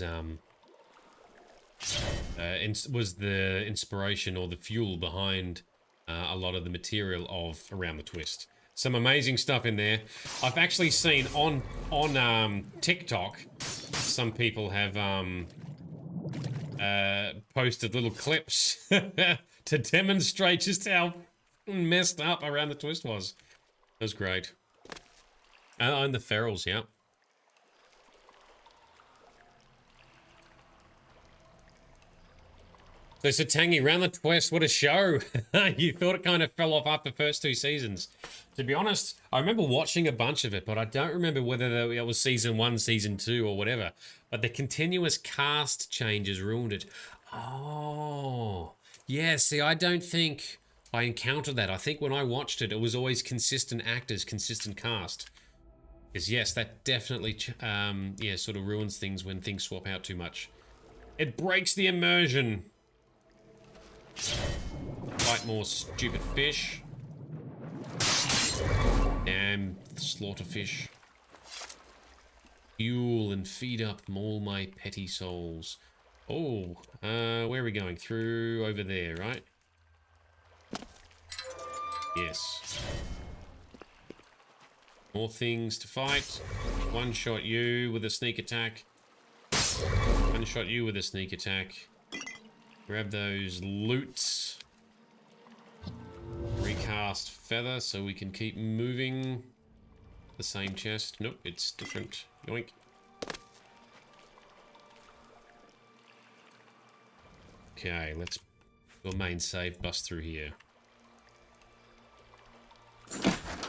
C: the inspiration or the fuel behind a lot of the material of Around the Twist. Some amazing stuff in there. I've actually seen on TikTok, some people have posted little clips to demonstrate just how messed up Around the Twist was. It was great. And the ferals, yeah. So Satangi, Around the Twist, what a show. You thought it kind of fell off after the first 2 seasons. To be honest, I remember watching a bunch of it, but I don't remember whether it was season 1, season 2, or whatever. But the continuous cast changes ruined it. Oh, yeah, see, I don't think I encountered that. I think when I watched it, it was always consistent actors, consistent cast. Because yes, that definitely, yeah, sort of ruins things when things swap out too much. It breaks the immersion. Fight more stupid fish. Damn slaughterfish. Fuel and feed up all my petty souls. Oh, where are we going? Through over there, right? Yes. More things to fight. One shot you with a sneak attack. One shot you with a sneak attack. Grab those loots. Recast feather so we can keep moving. The same chest. Nope, it's different. Yoink. Okay, let's do a main save, bust through here.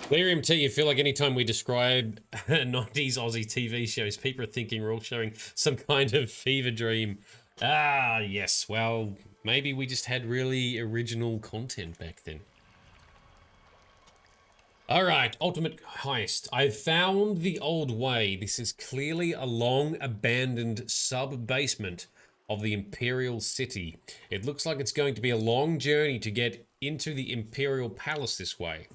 C: Lyrium T, you feel like anytime we describe 90s Aussie TV shows, people are thinking we're all showing some kind of fever dream. Ah, yes. Well, maybe we just had really original content back then. Alright, ultimate heist. I've found the old way. This is clearly a long abandoned sub-basement of the Imperial City. It looks like it's going to be a long journey to get into the Imperial Palace this way.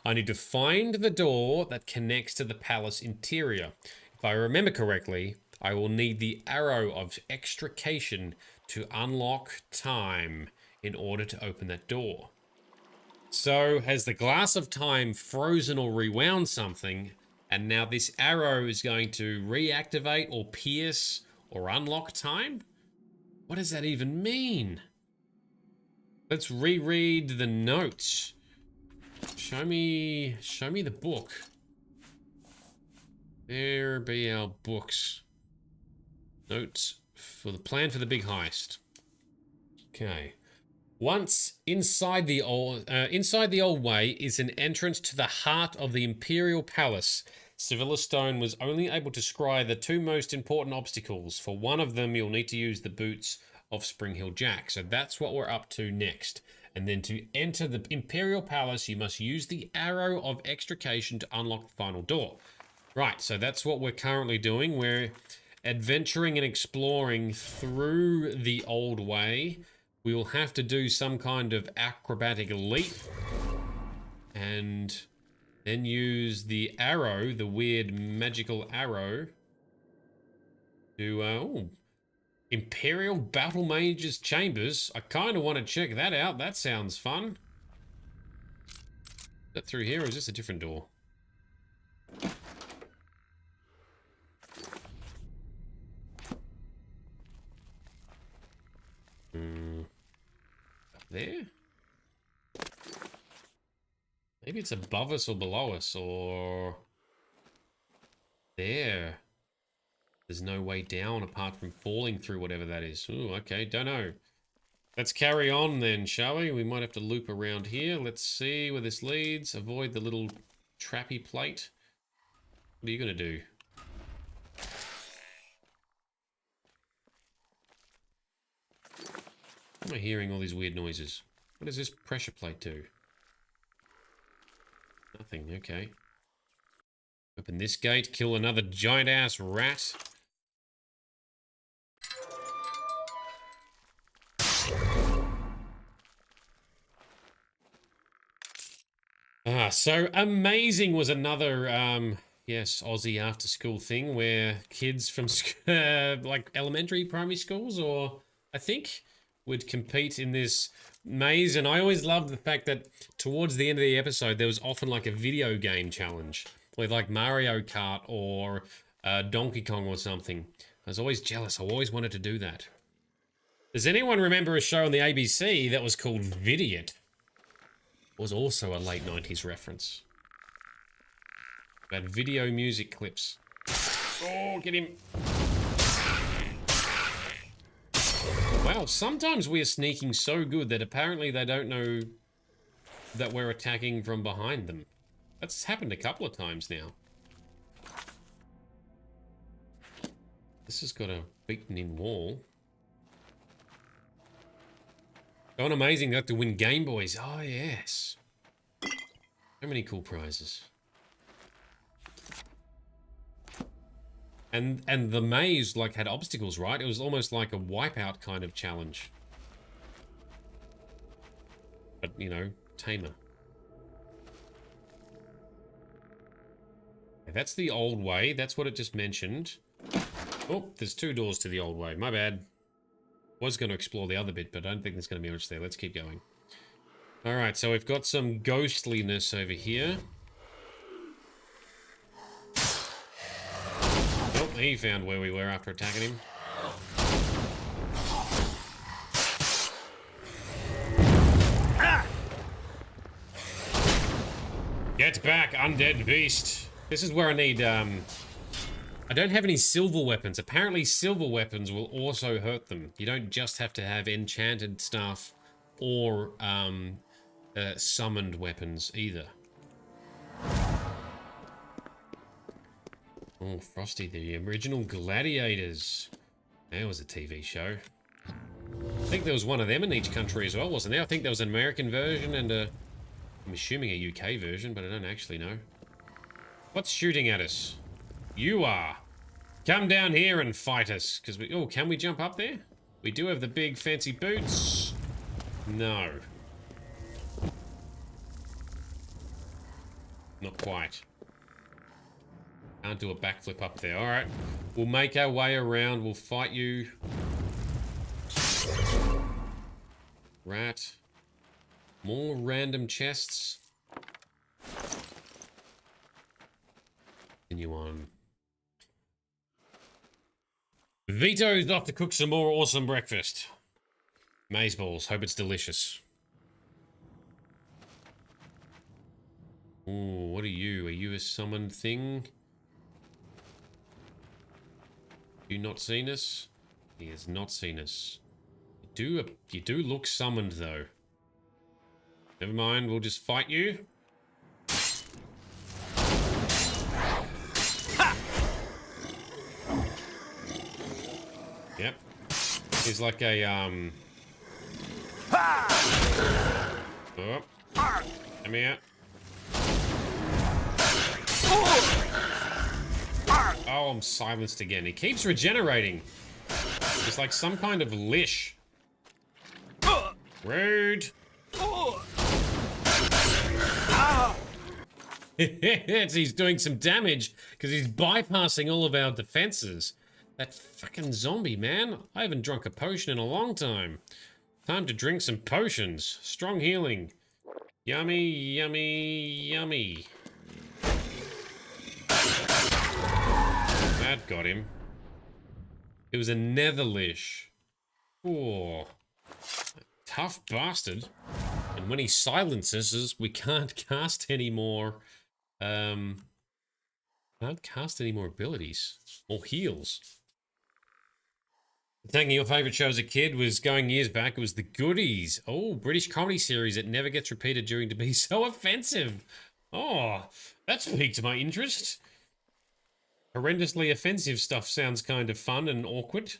C: I need to find the door that connects to the palace interior. If I remember correctly, I will need the arrow of extrication to unlock time in order to open that door. So, has the glass of time frozen or rewound something, and now this arrow is going to reactivate or pierce or unlock time? What does that even mean? Let's reread the notes. Show me the book. There be our books. Notes for the plan for the big heist. Okay. Once inside the old way is an entrance to the heart of the Imperial Palace. Sevilla Stone was only able to scry the two most important obstacles. For one of them, you'll need to use the boots of Spring-Heeled Jack. So that's what we're up to next. And then to enter the Imperial Palace, you must use the arrow of extrication to unlock the final door. Right, so that's what we're currently doing. We're adventuring and exploring through the old way. We will have to do some kind of acrobatic leap. And then use the arrow, the weird magical arrow, to, Imperial Battle Mage's Chambers. I kind of want to check that out. That sounds fun. Is that through here, or is this a different door? Up there? Maybe it's above us or below us, or there. There's no way down apart from falling through whatever that is. Ooh, okay, don't know. Let's carry on then, shall we? We might have to loop around here. Let's see where this leads. Avoid the little trappy plate. What are you gonna do? Why am I hearing all these weird noises? What does this pressure plate do? Nothing, okay. Open this gate, kill another giant-ass rat. Ah, so Amazing was another, yes, Aussie after-school thing where kids from, like, elementary, primary schools, or, I think, would compete in this maze. And I always loved the fact that towards the end of the episode, there was often, like, a video game challenge with, like, Mario Kart or Donkey Kong or something. I was always jealous. I always wanted to do that. Does anyone remember a show on the ABC that was called Vidiot? It was also a late 90s reference. About video music clips. Oh, get him. Wow, sometimes we are sneaking so good that apparently they don't know that we're attacking from behind them. That's happened a couple of times now. This has got a beaten-in wall. Oh, and Amazing, they have to win Game Boys. Oh, yes. So many cool prizes. And the maze, like, had obstacles, right? It was almost like a Wipeout kind of challenge. But, you know, tamer. Okay, that's the old way. That's what it just mentioned. Oh, there's two doors to the old way. My bad. Was going to explore the other bit, but I don't think there's going to be much there. Let's keep going. Alright, so we've got some ghostliness over here. Oh, he found where we were after attacking him. Get back, undead beast. This is where I need I don't have any silver weapons. Apparently silver weapons will also hurt them. You don't just have to have enchanted stuff or summoned weapons either. Oh, Frosty, the original Gladiators. That was a TV show. I think there was one of them in each country as well, wasn't there? I think there was an American version and I'm assuming a UK version, but I don't actually know. What's shooting at us? You are. Come down here and fight us. Because we... Oh, can we jump up there? We do have the big fancy boots. No. Not quite. Can't do a backflip up there. Alright. We'll make our way around. We'll fight you. Rat. More random chests. Continue on. Vito's off to cook some more awesome breakfast. Maize balls. Hope it's delicious. Ooh, what are you? Are you a summoned thing? You not seen us? He has not seen us. You do look summoned though. Never mind, we'll just fight you. Yep. He's like a Oh. Come here. Oh, I'm silenced again. He keeps regenerating. It's like some kind of lish. Rude. He's doing some damage because he's bypassing all of our defenses. That fucking zombie, man. I haven't drunk a potion in a long time. Time to drink some potions. Strong healing. Yummy, yummy, yummy. That got him. It was a netherlish. Oh, tough bastard. And when he silences us, we can't cast any more. Can't cast any more abilities or heals. Thinking your favourite show as a kid was going years back. It was The Goodies. Oh, British comedy series that never gets repeated during to be so offensive. Oh, that's piqued my interest. Horrendously offensive stuff sounds kind of fun and awkward.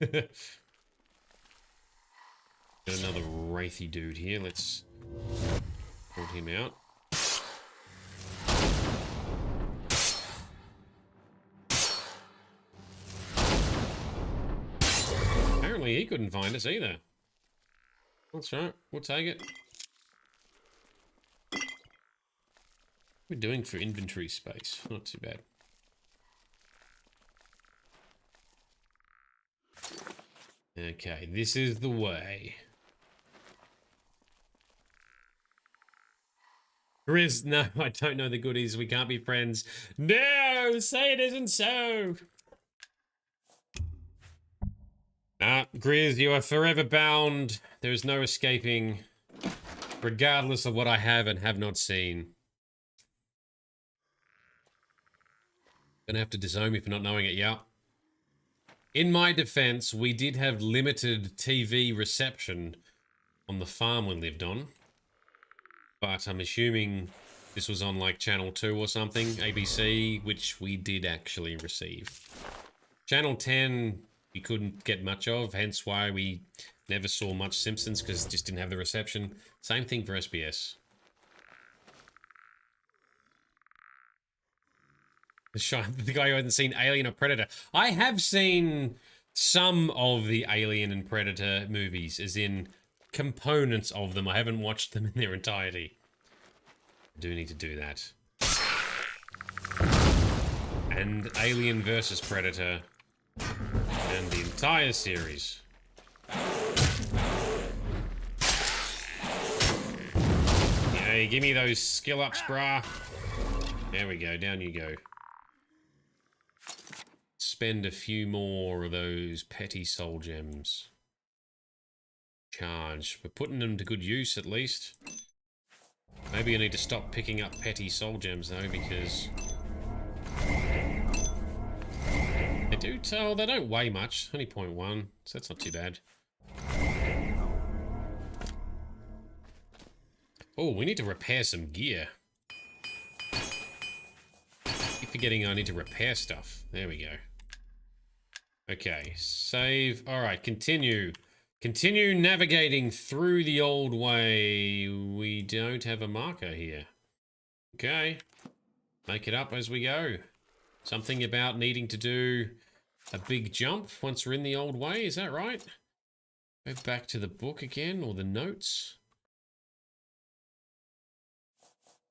C: Got another wraithy dude here. Let's pull him out. Apparently he couldn't find us either. That's right. We'll take it. What are we doing for inventory space? Not too bad. Okay, this is the way. Grizz, no, I don't know the goodies. We can't be friends. No, say it isn't so. Nah, Grizz, you are forever bound. There is no escaping, regardless of what I have and have not seen. Gonna have to disown me for not knowing it, yeah. In my defense, we did have limited TV reception on the farm we lived on. But I'm assuming this was on like Channel 2 or something, ABC, which we did actually receive. Channel 10, we couldn't get much of, hence why we never saw much Simpsons, because it just didn't have the reception. Same thing for SBS. The guy who hasn't seen Alien or Predator. I have seen some of the Alien and Predator movies, as in components of them. I haven't watched them in their entirety. I do need to do that. And Alien versus Predator. And the entire series. Yay, give me those skill ups, brah. There we go, down you go. Spend a few more of those petty soul gems. Charge. We're putting them to good use, at least. Maybe I need to stop picking up petty soul gems, though, because... do tell, they don't weigh much, only 0.1, so that's not too bad. Oh, we need to repair some gear. Keep forgetting I need to repair stuff. There we go. Okay, save. All right, continue. Continue navigating through the old way. We don't have a marker here. Okay. Make it up as we go. Something about needing to do a big jump once we're in the old way, is that right? Go back to the book again, or the notes.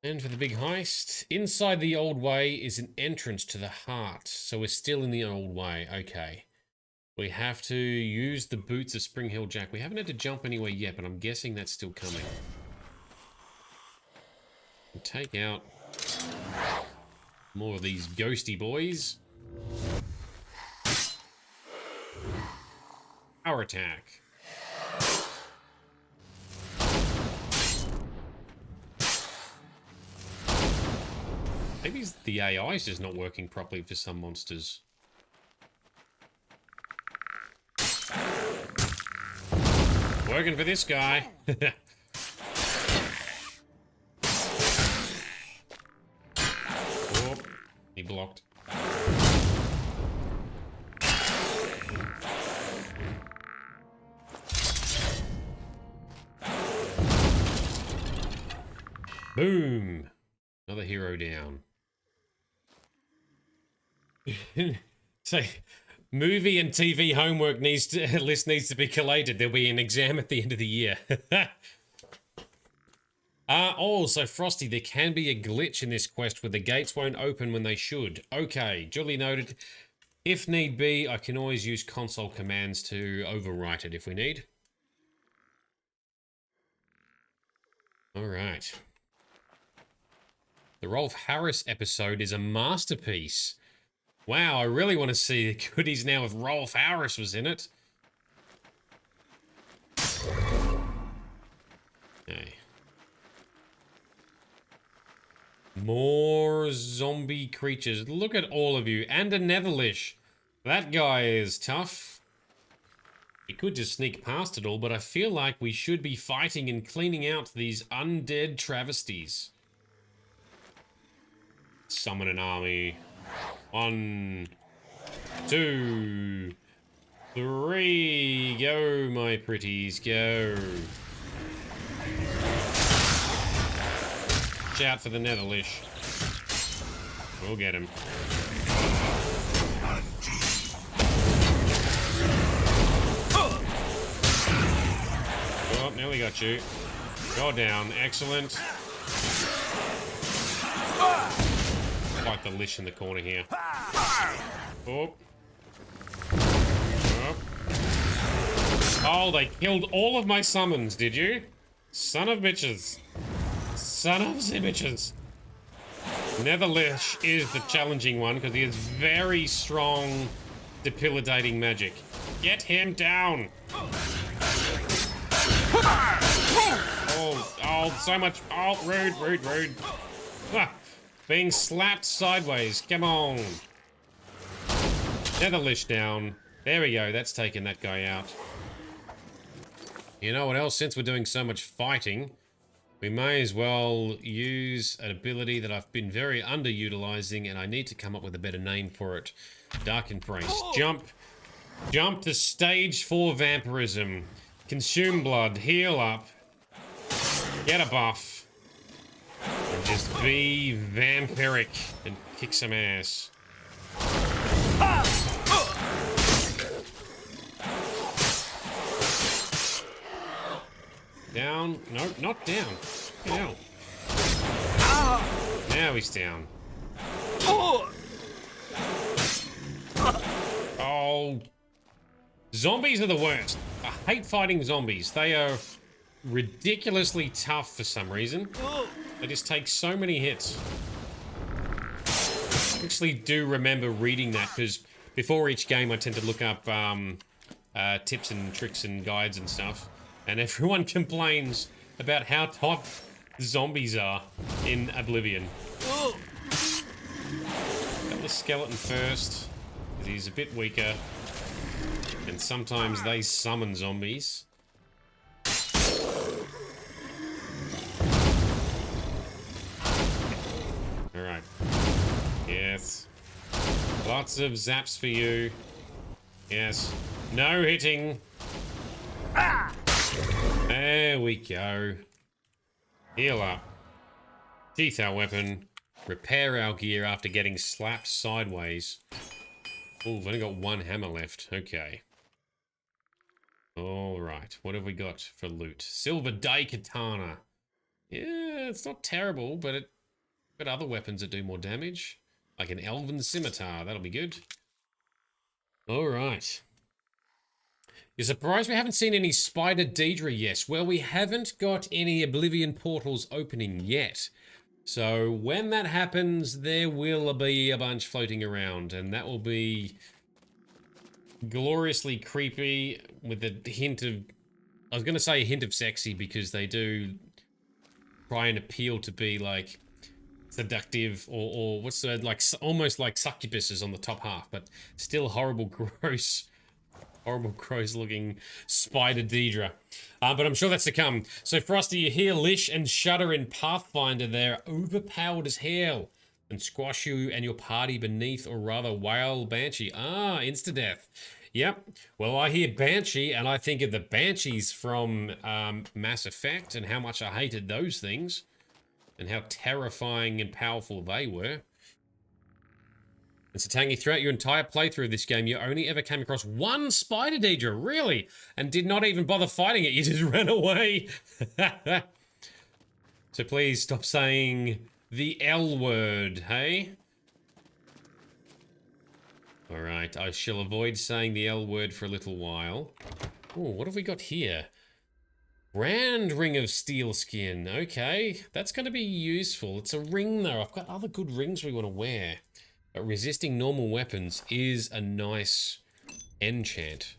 C: And for the big heist, inside the old way is an entrance to the heart. So we're still in the old way, okay. We have to use the boots of Spring Hill Jack. We haven't had to jump anywhere yet, but I'm guessing that's still coming. And take out more of these ghosty boys. Power attack. Maybe the AI is just not working properly for some monsters. Working for this guy. Oh, he blocked. Boom. Another hero down. So, movie and TV homework list needs to be collated. There'll be an exam at the end of the year. Oh, so Frosty, there can be a glitch in this quest where the gates won't open when they should. Okay, duly noted. If need be, I can always use console commands to overwrite it if we need. All right. The Rolf Harris episode is a masterpiece. Wow, I really want to see the goodies now if Rolf Harris was in it. Okay. More zombie creatures. Look at all of you. And a Netherlish. That guy is tough. We could just sneak past it all, but I feel like we should be fighting and cleaning out these undead travesties. Summon an army. 1, 2, 3. Go, my pretties, go. Shout for the Netherlish. We'll get him. Oh, now we got you. Go down. Excellent. Fight the Lish in the corner here. Oh. Oh. Oh, they killed all of my summons, did you? Son of bitches. Son of bitches. Netherlish is the challenging one because he has very strong debilitating magic. Get him down. Oh, so much. Oh, rude. Ah. Being slapped sideways. Come on. Netherlish down. There we go. That's taken that guy out. You know what else? Since we're doing so much fighting, we may as well use an ability that I've been very underutilizing, and I need to come up with a better name for it. Dark Embrace. Jump to stage 4 vampirism. Consume blood. Heal up. Get a buff. And just be vampiric and kick some ass. Down. No, not down. No. Now he's down. Oh. Zombies are the worst. I hate fighting zombies. They are ridiculously tough for some reason. They just take so many hits. I actually do remember reading that because before each game I tend to look up tips and tricks and guides and stuff. And everyone complains about how tough zombies are in Oblivion. Got the skeleton first. He's a bit weaker. And sometimes they summon zombies. Alright. Yes. Lots of zaps for you. Yes. No hitting. There we go. Heal up. Teeth our weapon. Repair our gear after getting slapped sideways. Oh, we've only got one hammer left. Okay. Alright. What have we got for loot? Silver Day Katana. Yeah, it's not terrible, but it got other weapons that do more damage. Like an Elven Scimitar. That'll be good. Alright. You're surprised we haven't seen any Spider Daedra yet? Well, we haven't got any Oblivion portals opening yet. So when that happens, there will be a bunch floating around, and that will be gloriously creepy with a hint of... I was going to say a hint of sexy because they do try and appeal to be like seductive or what's the word, like almost like succubuses on the top half, but still horrible, gross looking Spider Daedra. But I'm sure that's to come. So Frosty, you hear Lish and Shudder in Pathfinder. They're overpowered as hell and squash you and your party beneath, or rather wail Banshee. Ah, insta-death. Yep. Well, I hear Banshee and I think of the Banshees from Mass Effect and how much I hated those things and how terrifying and powerful they were. And Satangi, throughout your entire playthrough of this game, you only ever came across one Spider Daedra, really? And did not even bother fighting it, you just ran away. So please stop saying the L word, hey? Alright, I shall avoid saying the L word for a little while. Oh, what have we got here? Grand Ring of Steel Skin. Okay, that's going to be useful. It's a ring, though. I've got other good rings we want to wear. But resisting normal weapons is a nice enchant.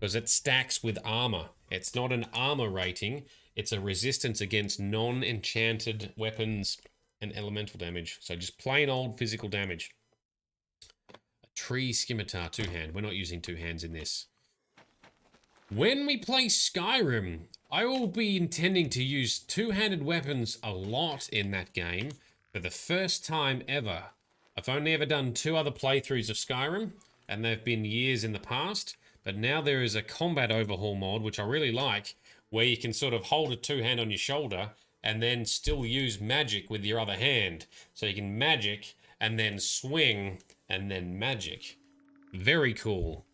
C: Because it stacks with armor. It's not an armor rating. It's a resistance against non-enchanted weapons and elemental damage. So just plain old physical damage. A tree scimitar, two-hand. We're not using two hands in this. When we play Skyrim, I will be intending to use two-handed weapons a lot in that game for the first time ever. I've only ever done 2 other playthroughs of Skyrim, and they've been years in the past, but now there is a combat overhaul mod, which I really like, where you can sort of hold a two-hand on your shoulder and then still use magic with your other hand. So you can magic and then swing and then magic. Very cool.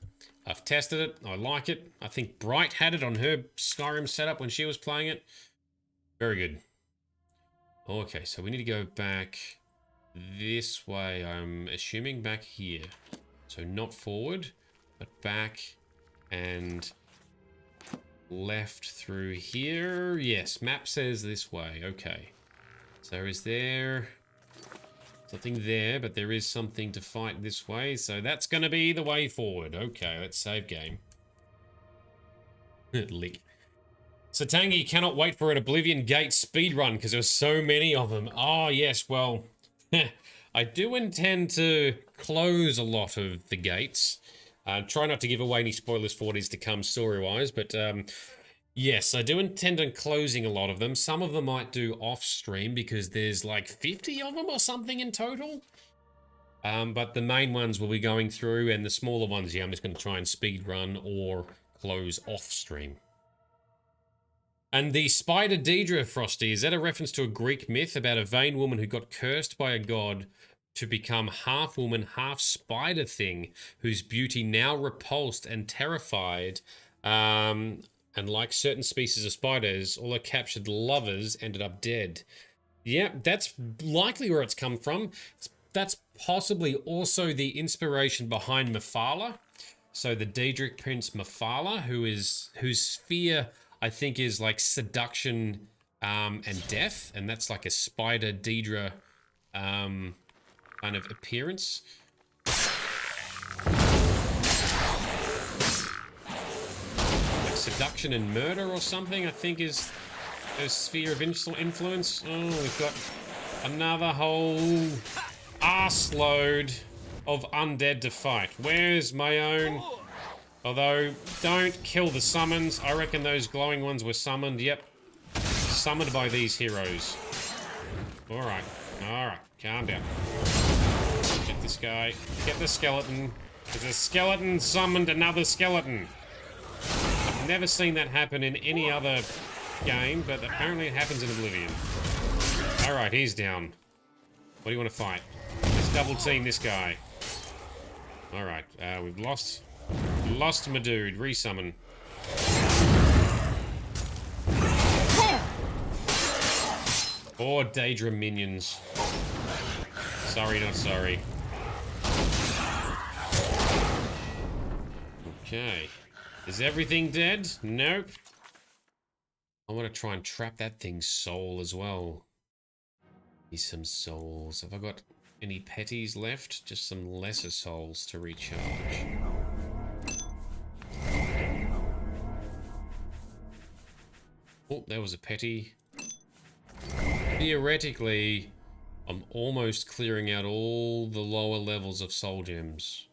C: I've tested it. I like it. I think Bright had it on her Skyrim setup when she was playing it. Very good. Okay, so we need to go back this way. I'm assuming back here. So not forward, but back and left through here. Yes, map says this way. Okay. So is there something there, but there is something to fight this way. So that's going to be the way forward. Okay, let's save game. Lick. Satangi cannot wait for an Oblivion Gate speedrun because there were so many of them. Oh, yes, well... I do intend to close a lot of the gates. Try not to give away any spoilers for what is to come story-wise, but yes, I do intend on closing a lot of them. Some of them might do off-stream because there's like 50 of them or something in total. But the main ones we'll be going through, and the smaller ones, yeah, I'm just going to try and speed run or close off-stream. And the Spider Daedra, Frosty, is that a reference to a Greek myth about a vain woman who got cursed by a god to become half woman, half spider thing, whose beauty now repulsed and terrified, and like certain species of spiders, all her captured lovers ended up dead? Yeah, that's likely where it's come from. That's possibly also the inspiration behind Mephala. So the Daedric prince Mephala, whose sphere, I think, is like seduction and death, and that's like a Spider Daedra kind of appearance. Like seduction and murder or something, I think, is a sphere of influence. Oh, we've got another whole arse load of undead to fight. Where's my own? Although, don't kill the summons. I reckon those glowing ones were summoned. Yep. Summoned by these heroes. Alright. Alright. Calm down. Get this guy. Get the skeleton. Because a skeleton summoned another skeleton. I've never seen that happen in any other game, but apparently it happens in Oblivion. Alright, he's down. What do you want to fight? Let's double team this guy. Alright, we've lost my dude. Resummon. Or Daedra minions. Sorry, not sorry. Okay. Is everything dead? Nope. I want to try and trap that thing's soul as well. Need some souls. Have I got any petties left? Just some lesser souls to recharge. Oh, there was a petty. Theoretically, I'm almost clearing out all the lower levels of soul gems.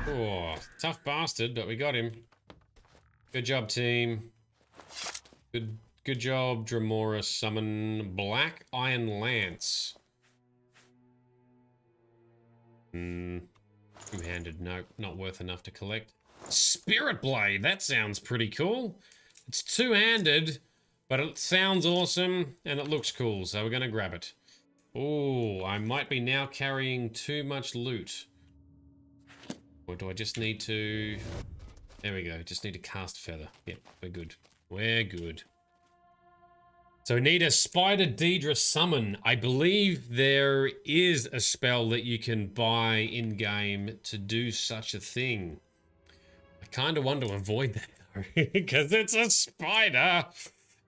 C: Oh, tough bastard, but we got him. Good job, team. Good job, Dremora. Summon Black Iron Lance. Two-handed, nope, not worth enough to collect. Spirit Blade, that sounds pretty cool. It's two-handed, but it sounds awesome, and it looks cool, so we're gonna grab it. Oh, I might be now carrying too much loot. Or do I just need to... There we go, just need to cast Feather. Yep, we're good. We're good. So need a Spider Daedra summon. I believe there is a spell that you can buy in-game to do such a thing. I kind of want to avoid that though, because it's a spider.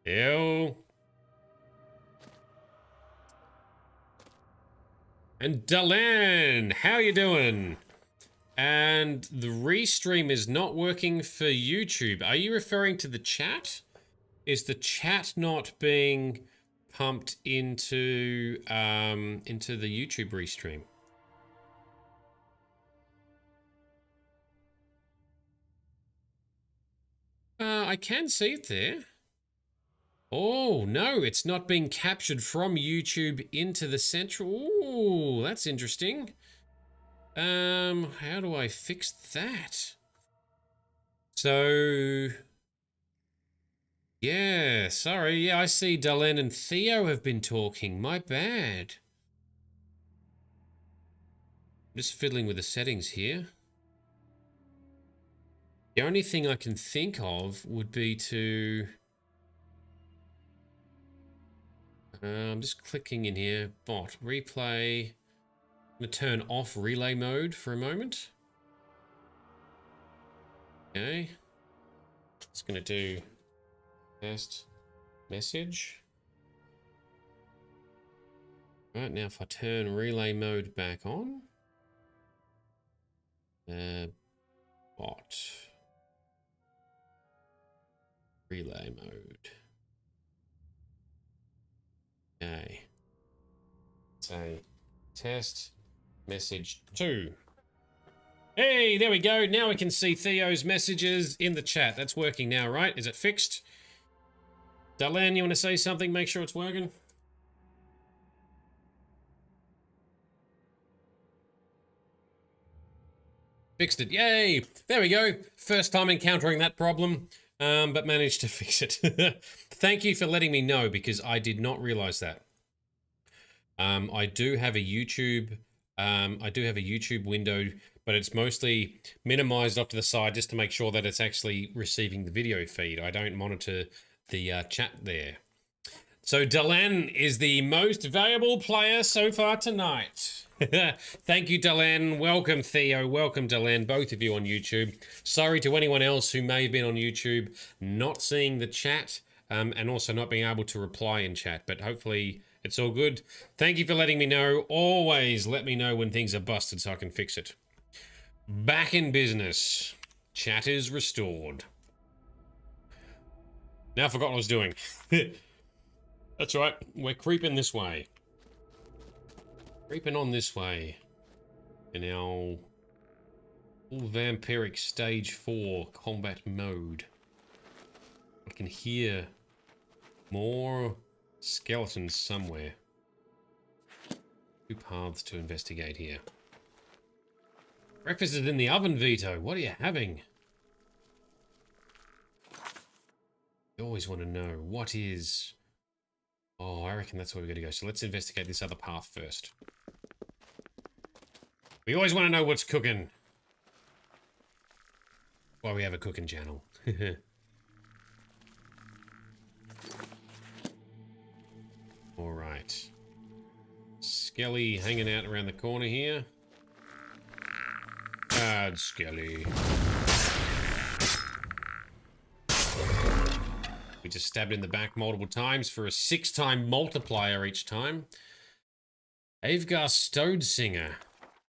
C: Ew. And Dalan, how you doing? And the restream is not working for YouTube. Are you referring to the chat? Is the chat not being pumped into the YouTube restream? I can see it there. Oh, no, it's not being captured from YouTube into the central. Ooh, that's interesting. How do I fix that? So... Yeah, sorry. Yeah, I see Dalan and Theo have been talking. My bad. I'm just fiddling with the settings here. The only thing I can think of would be to... I'm just clicking in here. Bot. Replay. I'm going to turn off relay mode for a moment. Okay. Just going to do... Test message. Right, now if I turn relay mode back on. Bot. Relay mode. Okay. Say test message 2. Hey, there we go. Now we can see Theo's messages in the chat. That's working now, right? Is it fixed? Dalan, you want to say something? Make sure it's working. Fixed it. Yay! There we go. First time encountering that problem, but managed to fix it. Thank you for letting me know, because I did not realize that. I do have a YouTube. I do have a YouTube window, but it's mostly minimized off to the side just to make sure that it's actually receiving the video feed. I don't monitor the chat there. So Dalan is the most valuable player so far tonight. Thank you, Dalan. Welcome, Theo. Welcome, Dalan. Both of you on YouTube. Sorry to anyone else who may have been on YouTube not seeing the chat and also not being able to reply in chat, but hopefully it's all good. Thank you for letting me know. Always let me know when things are busted so I can fix it. Back in business. Chat is restored. Now I forgot what I was doing. That's right. We're creeping this way. Creeping on this way. In our full vampiric stage 4 combat mode. I can hear more skeletons somewhere. 2 paths to investigate here. Breakfast is in the oven, Vito. What are you having? You always want to know what is... Oh, I reckon that's where we're going to go. So let's investigate this other path first. We always want to know what's cooking. Why we have a cooking channel. Alright. Skelly hanging out around the corner here. Bad Skelly. We just stabbed in the back multiple times for a 6-time multiplier each time. Aevgar Stodesinger.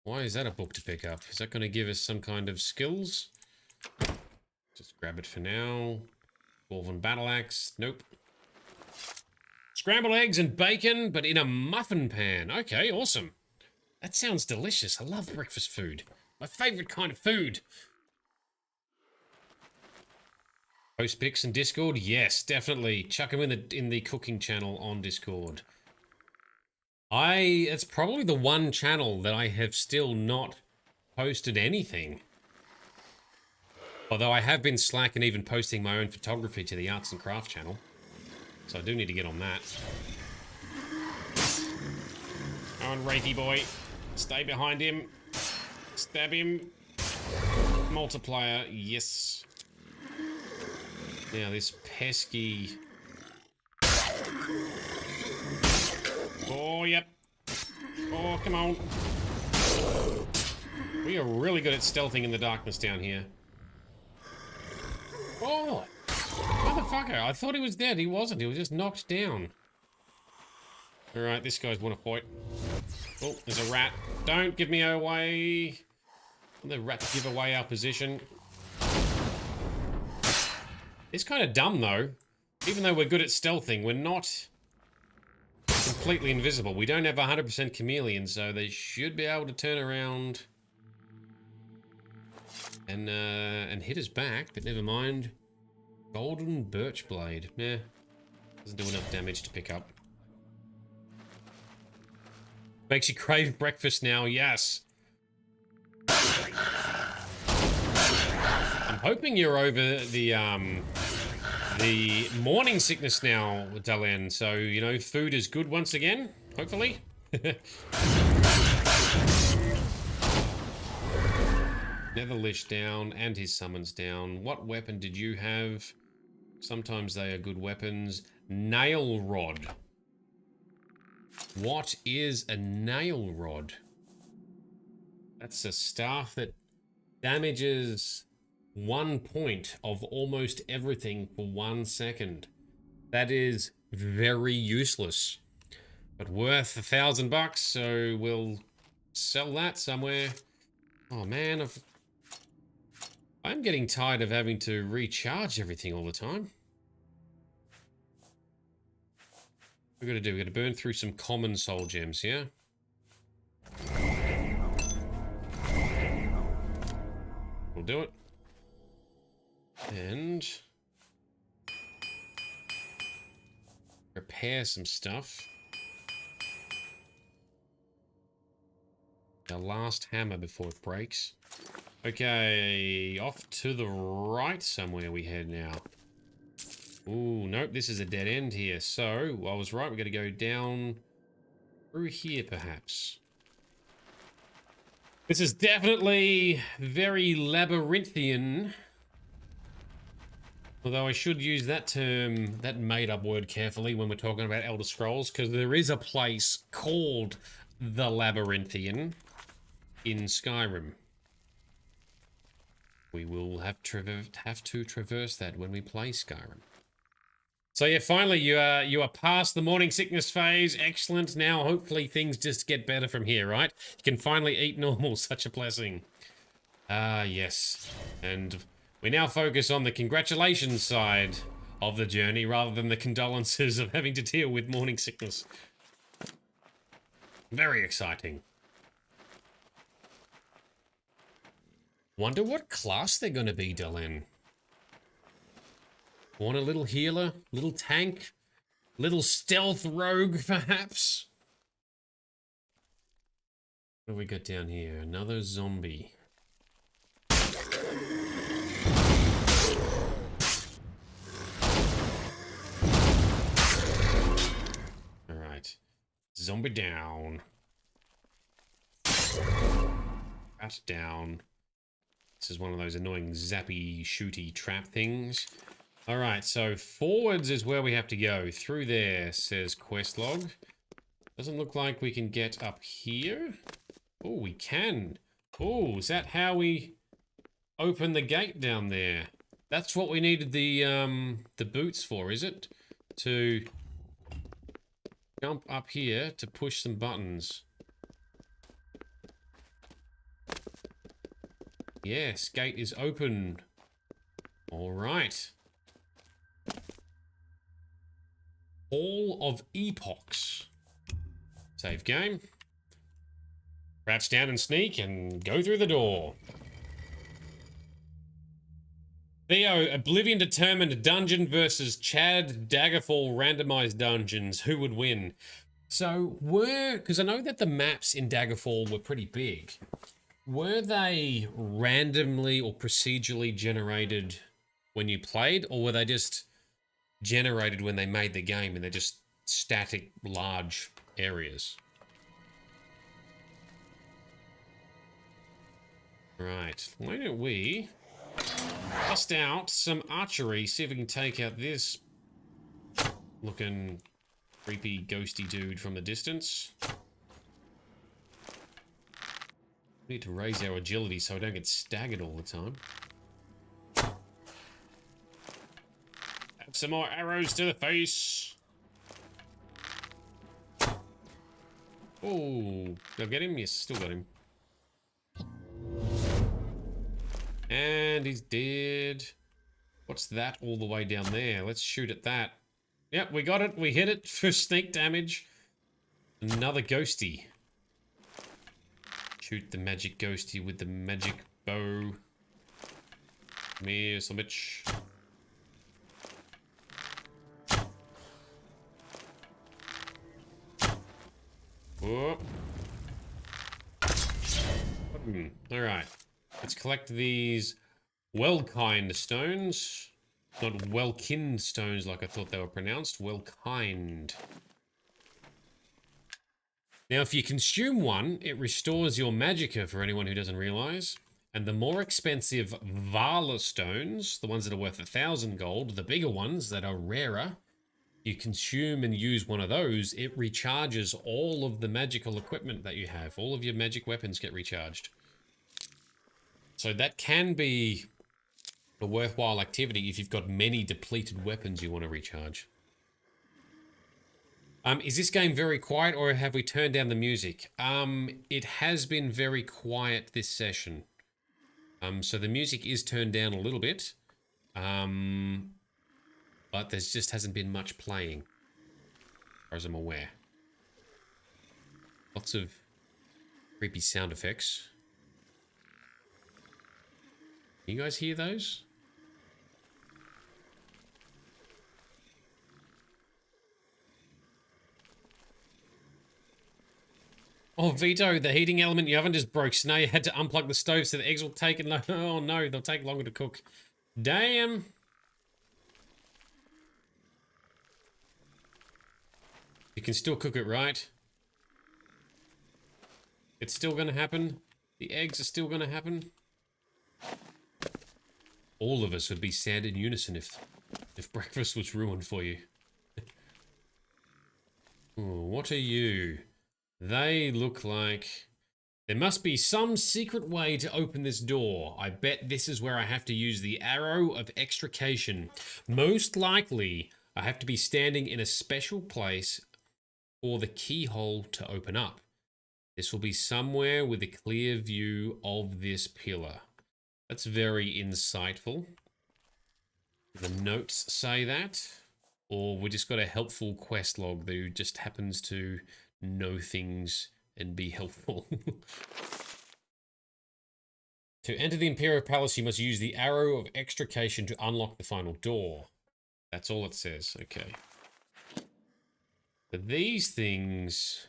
C: Why is that a book to pick up? Is that going to give us some kind of skills? Just grab it for now. Dwarven Battle Axe. Nope. Scrambled eggs and bacon, but in a muffin pan. Okay, awesome. That sounds delicious. I love breakfast food. My favorite kind of food. Post pics in Discord? Yes, definitely. Chuck them in the cooking channel on Discord. It's probably the one channel that I have still not posted anything. Although I have been slack and even posting my own photography to the Arts and Craft channel. So I do need to get on that. Come on, Wraithy boy. Stay behind him. Stab him. Multiplier, yes. Now this pesky... Oh, yep. Oh, come on. We are really good at stealthing in the darkness down here. Oh! Motherfucker, I thought he was dead. He wasn't. He was just knocked down. Alright, this guy's wanna fight. Oh, there's a rat. Don't give me away. The rat give away our position. It's kind of dumb, though. Even though we're good at stealthing, we're not completely invisible. We don't have 100% chameleon, so they should be able to turn around and hit us back, but never mind. Golden birch blade. Meh. Doesn't do enough damage to pick up. Makes you crave breakfast now, yes. I'm hoping you're over the morning sickness now, Dalen. So, you know, food is good once again, hopefully. Netherlish down and his summons down. What weapon did you have? Sometimes they are good weapons. Nail rod. What is a nail rod? That's a staff that damages 1 point of almost everything for 1 second. That is very useless, but worth $1,000, so we'll sell that somewhere. Oh man, I'm getting tired of having to recharge everything all the time. What we're gonna do, we're gonna burn through some common soul gems, yeah? We'll do it. And repair some stuff. Our last hammer before it breaks. Okay, off to the right somewhere we head now. Ooh, nope, this is a dead end here. So, I was right, we're going to go down through here perhaps. This is definitely very labyrinthian. Although I should use that term, that made-up word carefully when we're talking about Elder Scrolls, because there is a place called the Labyrinthian in Skyrim. We will have to traverse that when we play Skyrim. So yeah, finally you are past the morning sickness phase. Excellent. Now hopefully things just get better from here, right? You can finally eat normal. Such a blessing. Ah, yes. And we now focus on the congratulations side of the journey rather than the condolences of having to deal with morning sickness. Very exciting. Wonder what class they're going to be, Dylan. Want a little healer? Little tank? Little stealth rogue, perhaps? What have we got down here? Another zombie. Alright. Zombie down. Rat down. This is one of those annoying zappy, shooty trap things. Alright, so forwards is where we have to go. Through there, says quest log. Doesn't look like we can get up here. Oh, we can. Oh, is that how we open the gate down there? That's what we needed the boots for, is it? To jump up here to push some buttons. Yes, gate is open. All right. Hall of Epochs. Save game. Crouch down and sneak and go through the door. Theo, Oblivion determined dungeon versus Chad Daggerfall randomized dungeons. Who would win? So because I know that the maps in Daggerfall were pretty big. Were they randomly or procedurally generated when you played, or were they just generated when they made the game and they're just static, large areas? Right, why don't we bust out some archery, see if we can take out this looking creepy, ghosty dude from the distance. We need to raise our agility so I don't get staggered all the time. Have some more arrows to the face. Oh, did I get him? Yes, still got him. And he's dead. What's that all the way down there? Let's shoot at that. Yep, we got it. We hit it for sneak damage. Another ghosty. Shoot the magic ghosty with the magic bow. Come here, some bitch. Whoa. Alright. Let's collect these well-kind stones. Not well-kin stones like I thought they were pronounced. Well-kind. Now, if you consume one, it restores your magicka for anyone who doesn't realize. And the more expensive Vala stones, the ones that are worth 1,000 gold, the bigger ones that are rarer, you consume and use one of those, it recharges all of the magical equipment that you have. All of your magic weapons get recharged. So that can be a worthwhile activity if you've got many depleted weapons you want to recharge. Is this game very quiet, or have we turned down the music? It has been very quiet this session. So the music is turned down a little bit. But there just hasn't been much playing, as far as I'm aware. Lots of creepy sound effects. You guys hear those? Oh, Vito, the heating element in the oven just broke. So now you had to unplug the stove so the eggs will take it. Oh no, they'll take longer to cook. Damn. You can still cook it, right? It's still gonna happen. The eggs are still gonna happen. All of us would be sad in unison if breakfast was ruined for you. Ooh, what are you? They look like... There must be some secret way to open this door. I bet this is where I have to use the arrow of extrication. Most likely, I have to be standing in a special place for the keyhole to open up. This will be somewhere with a clear view of this pillar. That's very insightful. The notes say that. Or we just got a helpful quest log who just happens to know things and be helpful. To enter the Imperial Palace, you must use the arrow of extrication to unlock the final door. That's all it says. Okay. But these things...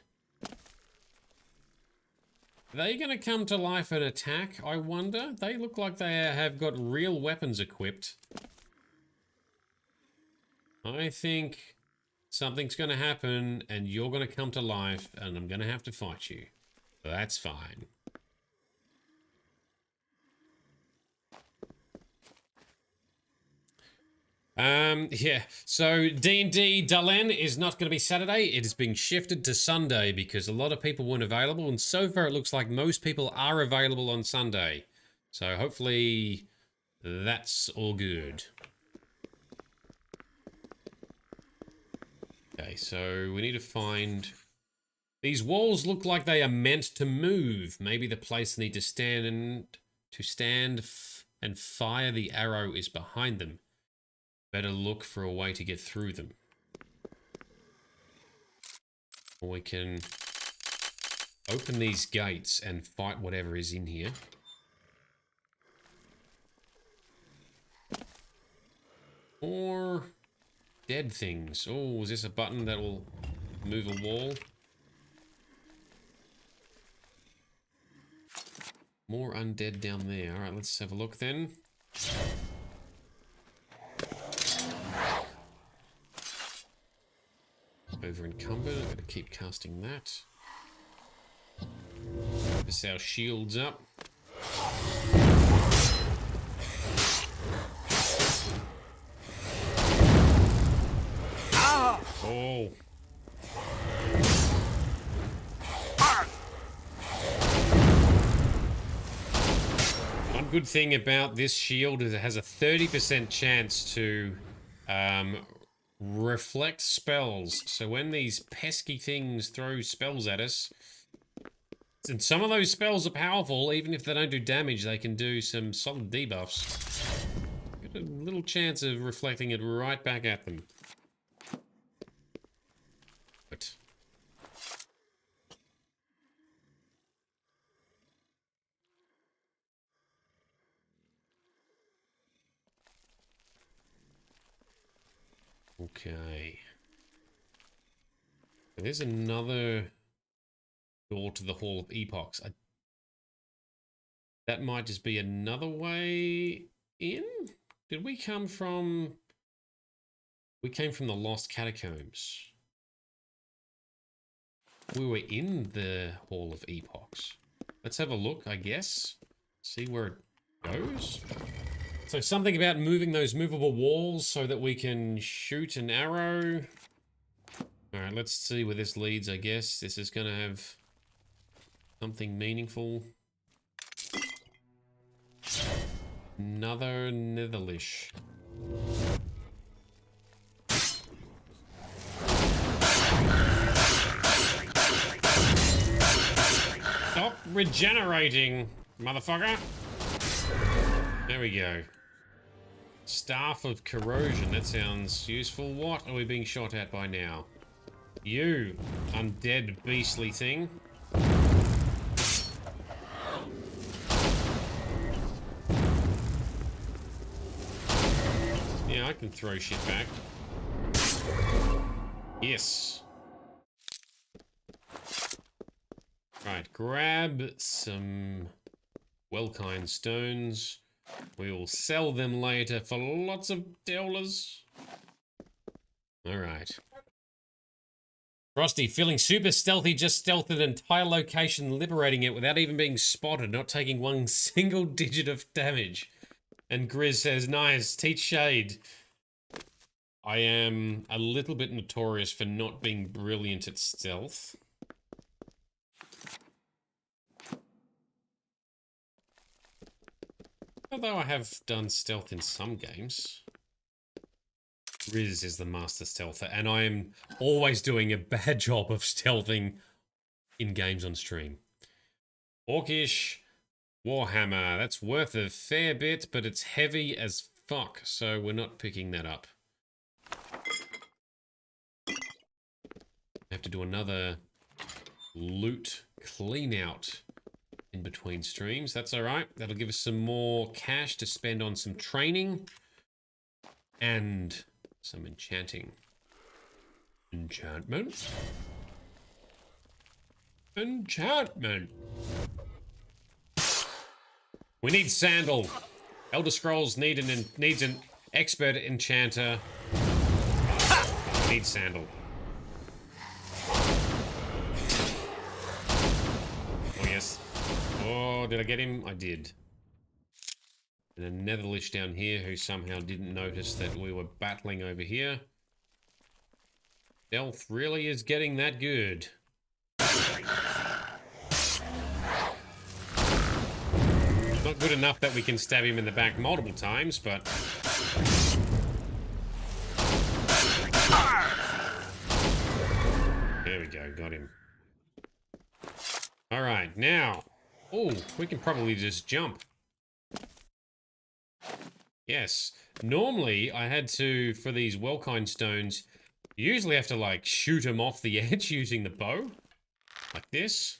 C: Are they going to come to life and attack, I wonder? They look like they have got real weapons equipped. I think something's going to happen and you're going to come to life and I'm going to have to fight you. That's fine. Yeah, so D&D Dalen is not going to be Saturday. It is being shifted to Sunday because a lot of people weren't available, and so far it looks like most people are available on Sunday. So hopefully that's all good. Okay, so we need to find... These walls look like they are meant to move. Maybe the place they need to stand and fire the arrow is behind them. Better look for a way to get through them. Or we can open these gates and fight whatever is in here. Or dead things. Oh, is this a button that will move a wall? More undead down there. Alright, let's have a look then. Over encumbered. I'm going to keep casting that. Focus our shields up. Oh. One good thing about this shield is it has a 30% chance to reflect spells. So when these pesky things throw spells at us, and some of those spells are powerful, even if they don't do damage, they can do some solid debuffs. Got a little chance of reflecting it right back at them. But okay. There's another door to the Hall of Epochs. That might just be another way in? Did we come from... We came from the Lost Catacombs. We were in the Hall of Epochs. Let's have a look, I guess. See where it goes. So something about moving those movable walls so that we can shoot an arrow. Alright, let's see where this leads, I guess. This is going to have something meaningful. Another Netherlish. Stop regenerating, motherfucker. There we go. Staff of Corrosion. That sounds useful. What are we being shot at by now? You, undead beastly thing. Yeah, I can throw shit back. Yes. Right, grab some Welkind stones. We will sell them later for lots of dollars. Alright. Frosty, feeling super stealthy, just stealthed an entire location, liberating it without even being spotted, not taking one single digit of damage. And Grizz says, nice, teach Shade. I am a little bit notorious for not being brilliant at stealth. Although I have done stealth in some games. Riz is the master stealther, and I am always doing a bad job of stealthing in games on stream. Orcish, Warhammer. That's worth a fair bit, but it's heavy as fuck, so we're not picking that up. I have to do another loot clean out in between streams. That's alright. That'll give us some more cash to spend on some training and some enchanting. Enchantment? Enchantment! We need Sandal. Elder Scrolls needs an expert enchanter. We need Sandal. Oh, yes. Oh, did I get him? I did. And a Netherlich down here who somehow didn't notice that we were battling over here. Stealth really is getting that good. Not good enough that we can stab him in the back multiple times, but... There we go, got him. Alright, now... Oh, we can probably just jump. Yes. Normally, I had to, for these Welkind stones, you usually have to, like, shoot them off the edge using the bow. Like this.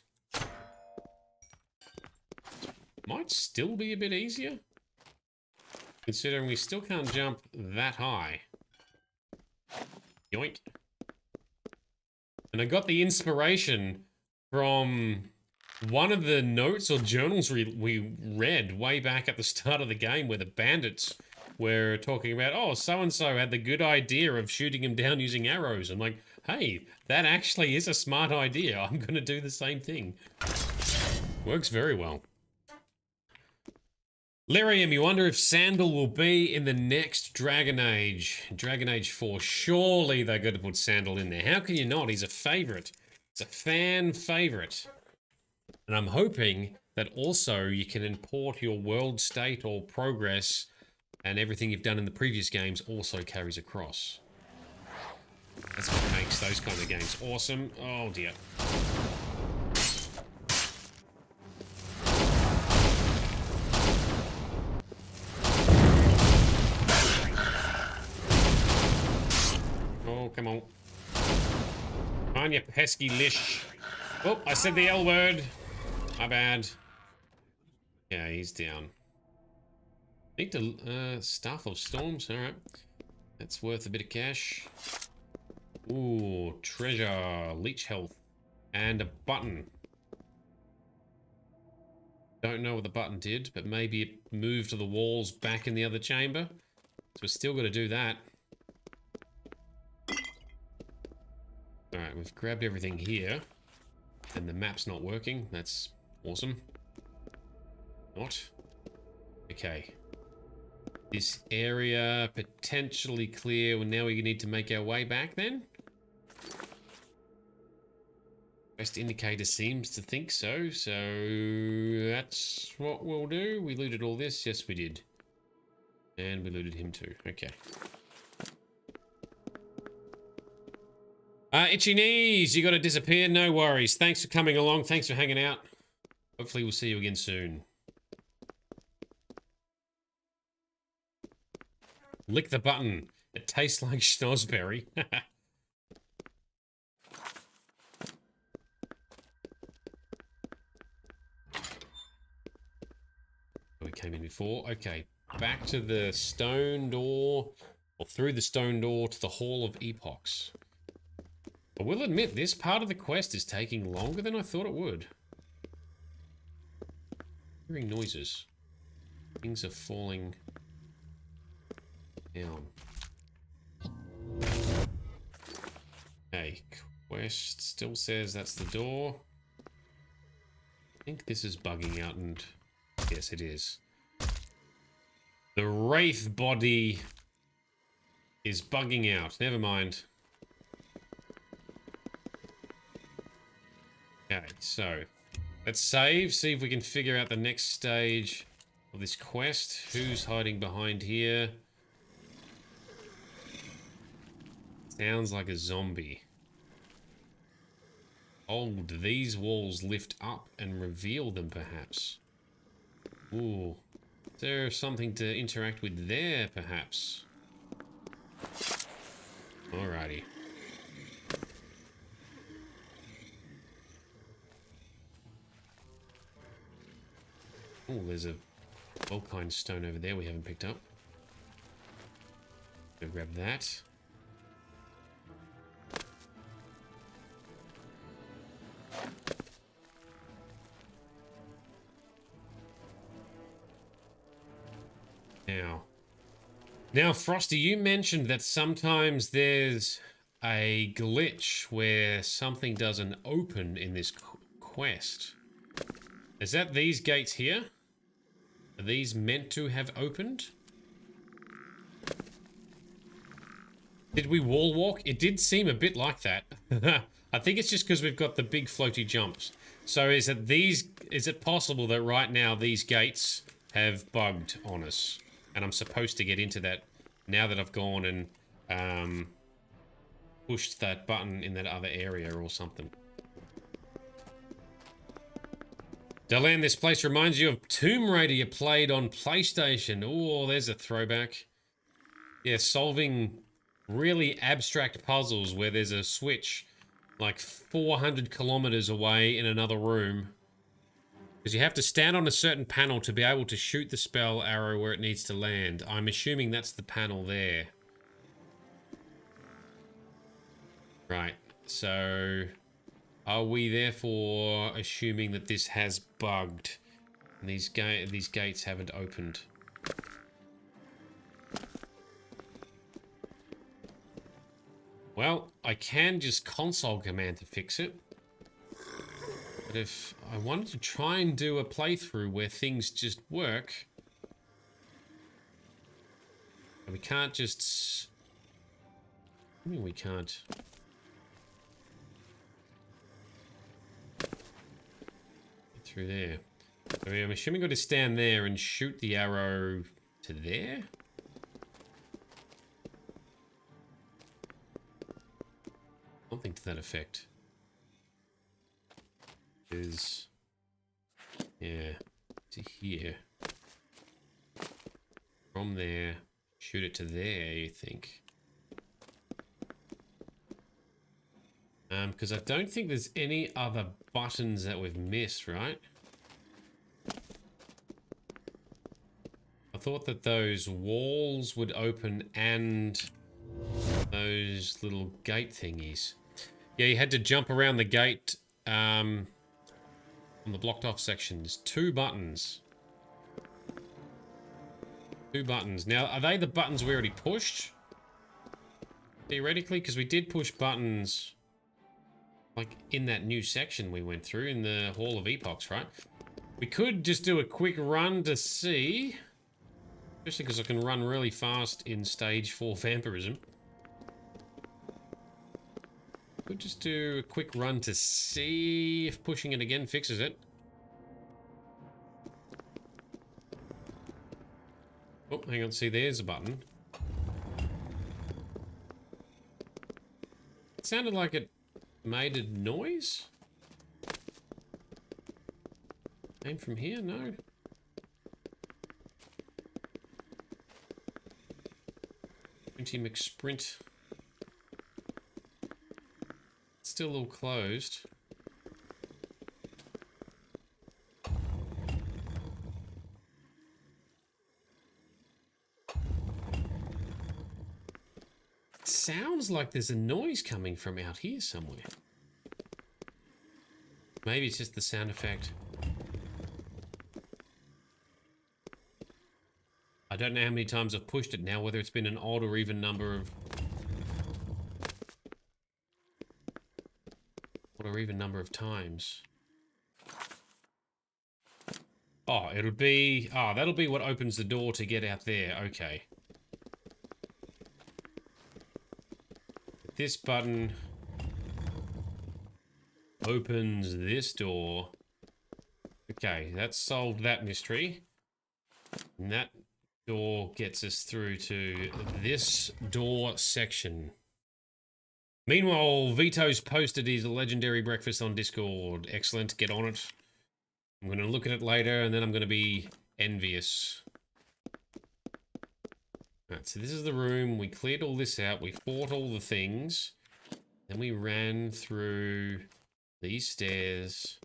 C: Might still be a bit easier. Considering we still can't jump that high. Yoink. And I got the inspiration from one of the notes or journals we read way back at the start of the game where the bandits were talking about, oh, so-and-so had the good idea of shooting him down using arrows. I'm like, hey, that actually is a smart idea. I'm going to do the same thing. Works very well. Lyrium, you wonder if Sandal will be in the next Dragon Age. Dragon Age 4. Surely they're going to put Sandal in there. How can you not? He's a favourite. It's a fan favourite. And I'm hoping that also you can import your world state or progress and everything you've done in the previous games also carries across. That's what makes those kind of games awesome. Oh dear. Oh, come on. Come on, you pesky lish. Oh, I said the L word. My bad. Yeah, he's down. Need to, Staff of Storms, alright. That's worth a bit of cash. Ooh, treasure, leech health, and a button. Don't know what the button did, but maybe it moved the walls back in the other chamber. So we're still got to do that. Alright, we've grabbed everything here. And the map's not working. That's awesome. Not. Okay. This area potentially clear. Well, now we need to make our way back then? Best indicator seems to think so. So that's what we'll do. We looted all this. Yes, we did. And we looted him too. Okay. Itchy knees, you gotta disappear. No worries. Thanks for coming along. Thanks for hanging out. Hopefully we'll see you again soon. Lick the button. It tastes like schnozberry. We came in before. Okay, back to the stone door, or through the stone door to the Hall of Epochs. I will admit, this part of the quest is taking longer than I thought it would. Hearing noises. Things are falling down. Okay, quest still says that's the door. I think this is bugging out, and yes, it is. The Wraith body is bugging out. Never mind. Okay, so let's save, see if we can figure out the next stage of this quest. Who's hiding behind here? Sounds like a zombie. Oh, do these walls lift up and reveal them, perhaps? Ooh. Is there something to interact with there, perhaps? Alrighty. Oh, there's a Volkine stone over there we haven't picked up. Go grab that. Now, Frosty, you mentioned that sometimes there's a glitch where something doesn't open in this quest. Is that these gates here? Are these meant to have opened? Did we wall walk? It did seem a bit like that. I think it's just because we've got the big floaty jumps. So is it possible that right now these gates have bugged on us? And I'm supposed to get into that now that I've gone and pushed that button in that other area or something. Delan, this place reminds you of Tomb Raider you played on PlayStation. Oh, there's a throwback. Yeah, solving really abstract puzzles where there's a switch like 400 kilometers away in another room. Because you have to stand on a certain panel to be able to shoot the spell arrow where it needs to land. I'm assuming that's the panel there. Right, so are we therefore assuming that this has bugged and these gates haven't opened? Well, I can just console command to fix it. But if I wanted to try and do a playthrough where things just work, we can't just... I mean, we can't... Get through there. I mean, I'm assuming I've got to stand there and shoot the arrow to there? Something to that effect. Is... yeah, to here. From there, shoot it to there, you think? Because I don't think there's any other buttons that we've missed, right? I thought that those walls would open and those little gate thingies. Yeah, you had to jump around the gate on the blocked off sections. 2 buttons. 2 buttons. Now, are they the buttons we already pushed? Theoretically, because we did push buttons like in that new section we went through in the Hall of Epochs, right? We could just do a quick run to see. Especially because I can run really fast in stage 4 vampirism. Could just do a quick run to see if pushing it again fixes it. Oh, hang on, see, there's a button. It sounded like it made a noise. Came from here? No. Twenty McSprint. Still all closed. It sounds like there's a noise coming from out here somewhere. Maybe it's just the sound effect. I don't know how many times I've pushed it now, whether it's been an odd or even number of... or even number of times. Oh, it'll be... oh, that'll be what opens the door to get out there. Okay. This button opens this door. Okay, that solved that mystery. And that door gets us through to this door section. Meanwhile, Vito's posted his legendary breakfast on Discord. Excellent, get on it. I'm going to look at it later, and then I'm going to be envious. Alright, so this is the room. We cleared all this out. We fought all the things. Then we ran through these stairs.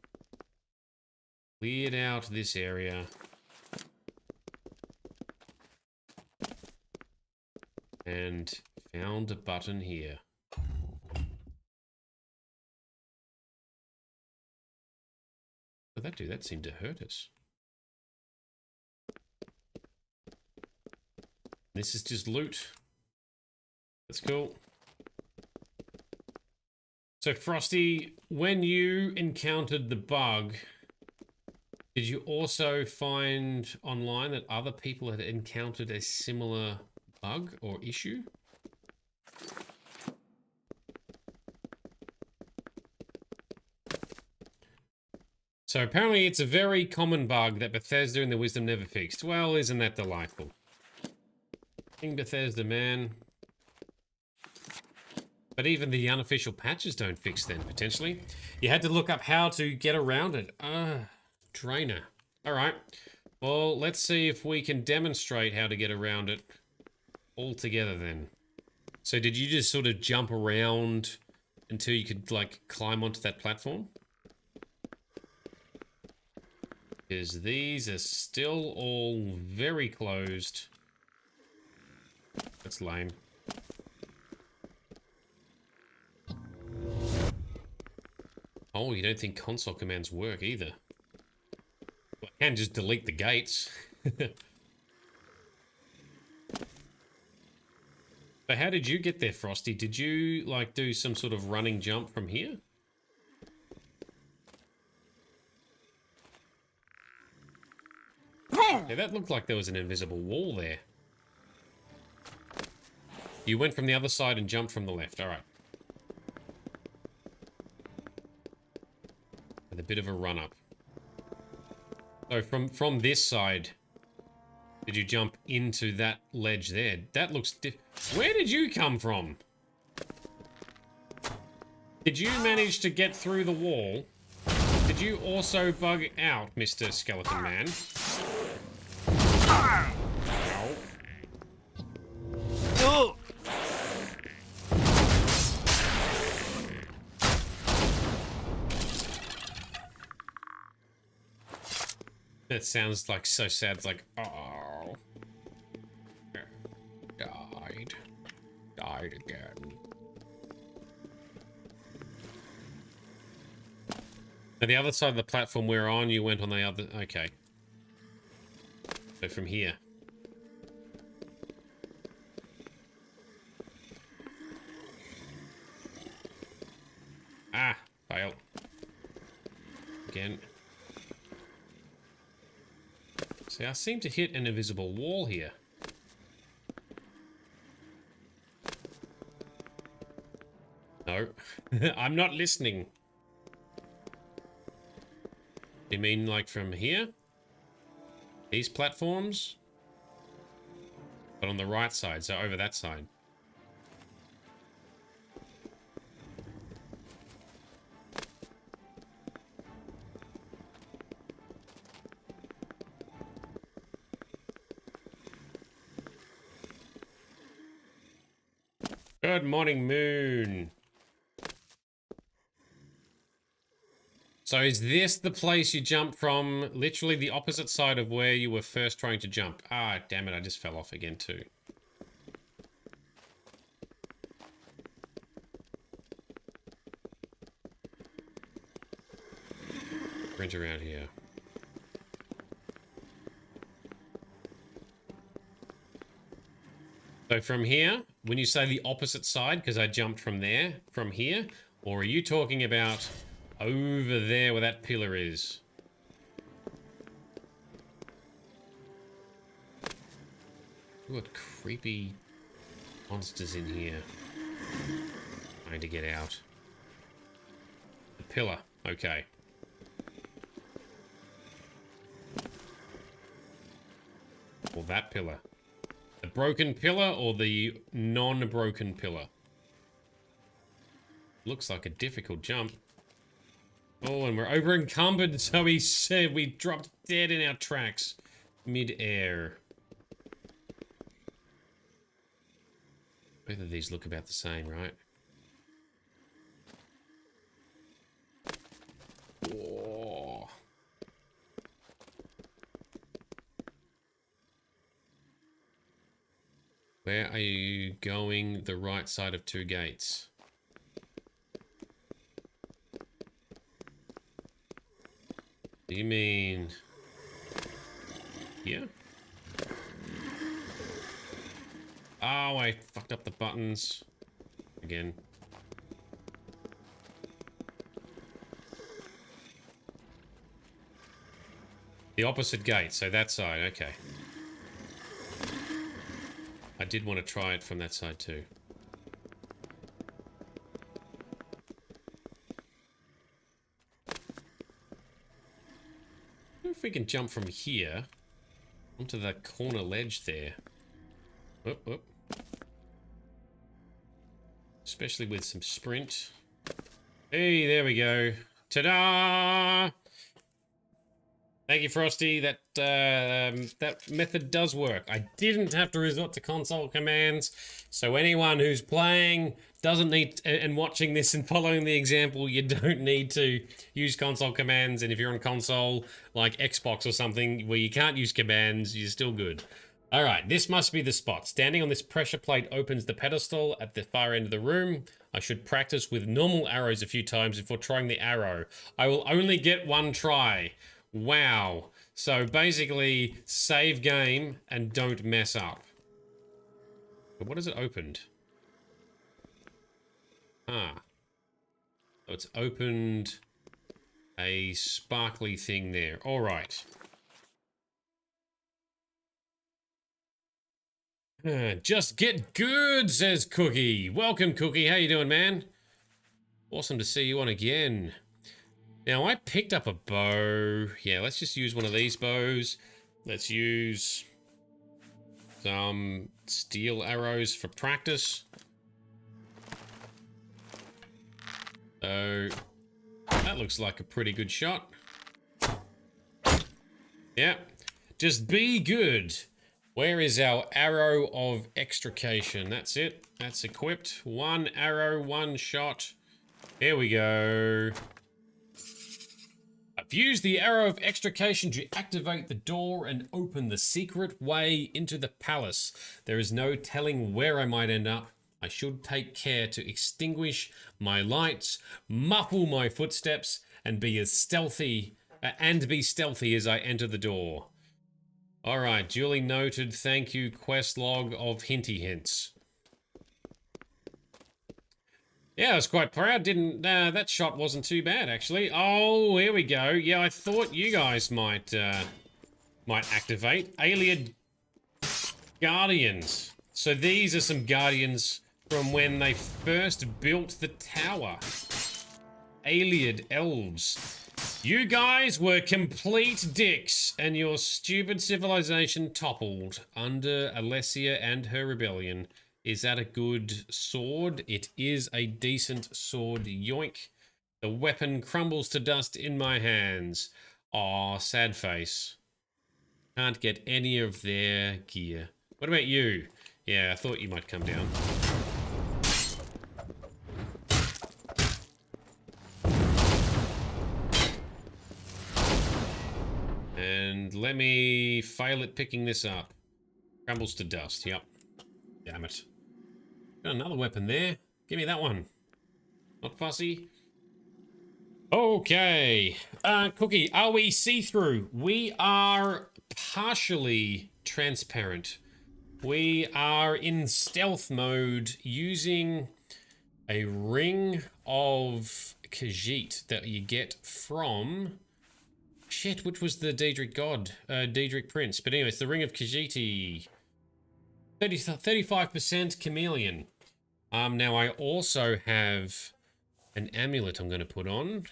C: Cleared out this area. And found a button here. What did that do? That seemed to hurt us. This is just loot. That's cool. So Frosty, when you encountered the bug, did you also find online that other people had encountered a similar bug or issue? So apparently it's a very common bug that Bethesda and the Wisdom never fixed. Well, isn't that delightful? King Bethesda, man. But even the unofficial patches don't fix them, potentially. You had to look up how to get around it. Drainer. Alright. Well, let's see if we can demonstrate how to get around it all together then. So did you just sort of jump around until you could, like, climb onto that platform? Because these are still all very closed. That's lame. Oh, you don't think console commands work either? Well, I can just delete the gates. So how did you get there, Frosty? Did you, like, do some sort of running jump from here? Yeah, that looked like there was an invisible wall there. You went from the other side and jumped from the left. Alright. With a bit of a run up. So from this side, did you jump into that ledge there? That looks Where did you come from? Did you manage to get through the wall? Did you also bug out, Mr. Skeleton Man?
I: No.
C: That sounds like so sad. It's like, oh, died again. Now the other side of the platform we're on, you went on the other. Okay. So from here. Ah, fail. Again. See, I seem to hit an invisible wall here. No. I'm not listening. You mean like from here? These platforms? But on the right side, so over that side. Good morning, Moon. So is this the place you jumped from? Literally the opposite side of where you were first trying to jump. Ah, damn it, I just fell off again too. Sprint around here. So from here, when you say the opposite side, because I jumped from there, from here, or are you talking about over there where that pillar is? What creepy monsters in here. Trying to get out. The pillar, okay. Or that pillar. The broken pillar or the non-broken pillar? Looks like a difficult jump. Oh, and we're over encumbered, so we said we dropped dead in our tracks. mid-air. Both of these look about the same, right? Oh. Where are you going? The right side of 2 gates. Do you mean here? Oh, I fucked up the buttons again. The opposite gate, so that side, okay. I did want to try it from that side too. I wonder if we can jump from here onto the corner ledge there. Whoop, whoop. Especially with some sprint. Hey, there we go. Ta-da! Thank you, Frosty. That method does work. I didn't have to resort to console commands, so anyone who's playing doesn't need and watching this and following the example, you don't need to use console commands. And if you're on console like Xbox or something where you can't use commands, you're still good. All right, this must be the spot. Standing on this pressure plate opens the pedestal at the far end of the room. I should practice with normal arrows a few times before trying the arrow. I will only get 1 try. Wow. So basically, save game and don't mess up. But what has it opened? Ah. So it's opened a sparkly thing there. All right. Just get good, says Cookie. Welcome, Cookie. How you doing, man? Awesome to see you on again. Now, I picked up a bow. Yeah, let's just use one of these bows. Let's use some steel arrows for practice. So, that looks like a pretty good shot. Yeah, just be good. Where is our arrow of extrication? That's it. That's equipped. 1 arrow, 1 shot. There we go. I've used the arrow of extrication to activate the door and open the secret way into the palace. There is no telling where I might end up. I should take care to extinguish my lights, muffle my footsteps, and be stealthy as I enter the door. All right, duly noted. Thank you, quest log of hinty hints. Yeah, I was quite proud. That shot wasn't too bad, actually. Oh, here we go. Yeah, I thought you guys might activate. Alien Guardians. So these are some Guardians from when they first built the tower. Alien Elves. You guys were complete dicks, and your stupid civilization toppled under Alessia and her rebellion. Is that a good sword? It is a decent sword, yoink. The weapon crumbles to dust in my hands. Aw, sad face. Can't get any of their gear. What about you? Yeah, I thought you might come down. And let me fail at picking this up. Crumbles to dust, yep. Damn it. Got another weapon there. Give me that one. Not fussy. Okay. Cookie, are we see-through? We are partially transparent. We are in stealth mode using a ring of Khajiit that you get from... Shit, which was the Daedric god? Daedric prince. But anyway, it's the ring of Khajiit. 35% chameleon. Now I also have an amulet I'm going to put on.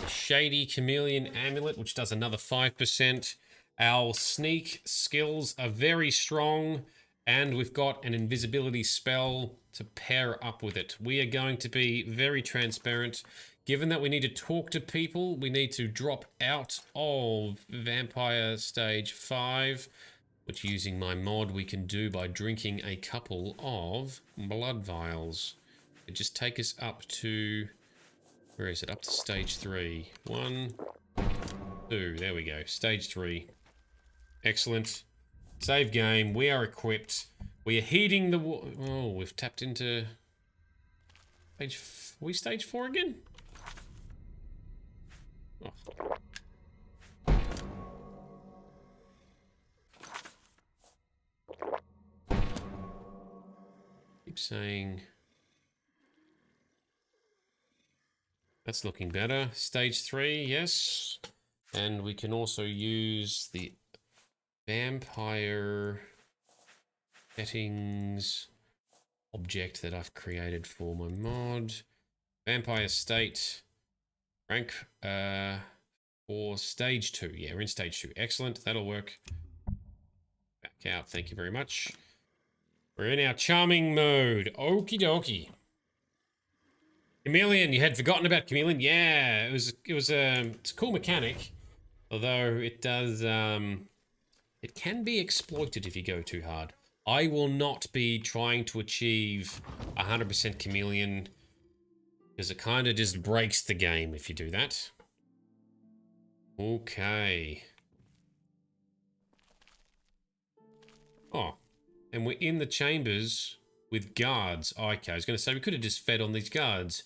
C: A shady chameleon amulet, which does another 5%. Our sneak skills are very strong, and we've got an invisibility spell to pair up with it. We are going to be very transparent. given that we need to talk to people, we need to drop out of Vampire Stage 5, which using my mod we can do by drinking a couple of blood vials. It just take us up to, where is it? Up to Stage 3. 1, 2, there we go. Stage 3. Excellent. Save game. We are equipped. We are heating the oh, we've tapped into stage. Are we stage 4 again? Oh. Keep saying that's looking better. Stage 3, yes. And we can also use the vampire settings object that I've created for my mod. Vampire state rank for stage 2. Yeah, we're in stage 2. Excellent, that'll work. Back out, thank you very much. We're in our charming mode. Okie dokie. Chameleon, you had forgotten about Chameleon? Yeah, it's a cool mechanic. Although it does it can be exploited if you go too hard. I will not be trying to achieve 100% Chameleon because it kind of just breaks the game if you do that. Okay. Oh, and we're in the chambers with guards. Oh, okay, I was going to say we could have just fed on these guards.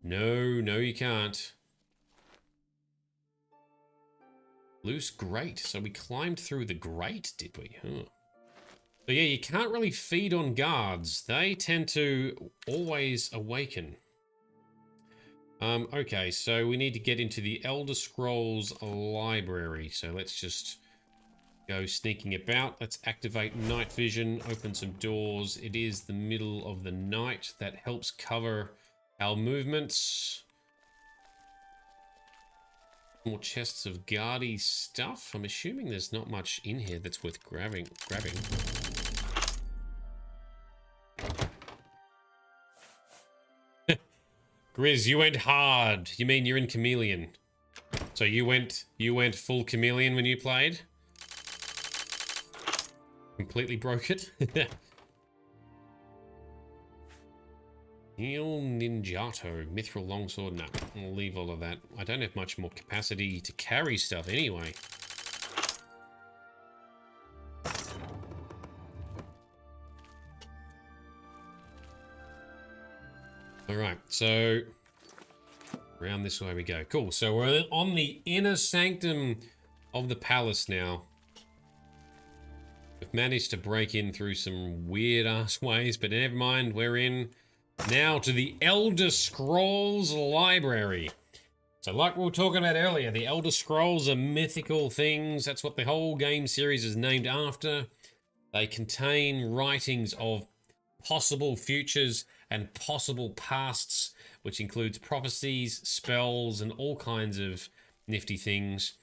C: No, you can't. Loose grate. So we climbed through the grate, did we? Huh. But yeah, you can't really feed on guards. They tend to always awaken. Okay, so we need to get into the Elder Scrolls library. So let's just go sneaking about. Let's activate night vision, open some doors. It is the middle of the night. That helps cover our movements. More chests of guardy stuff. I'm assuming there's not much in here that's worth grabbing. Grizz, you went hard. You mean you're in Chameleon? So you went full Chameleon when you played? Completely broke it? Heal Ninjato, Mithril Longsword. No, I'll leave all of that. I don't have much more capacity to carry stuff anyway. Alright, so around this way we go. Cool, so we're on the inner sanctum of the palace now. We've managed to break in through some weird ass ways, but never mind, we're in now to the Elder Scrolls library. So like we were talking about earlier, the Elder Scrolls are mythical things. That's what the whole game series is named after. They contain writings of possible futures and possible pasts, which includes prophecies, spells, and all kinds of nifty things.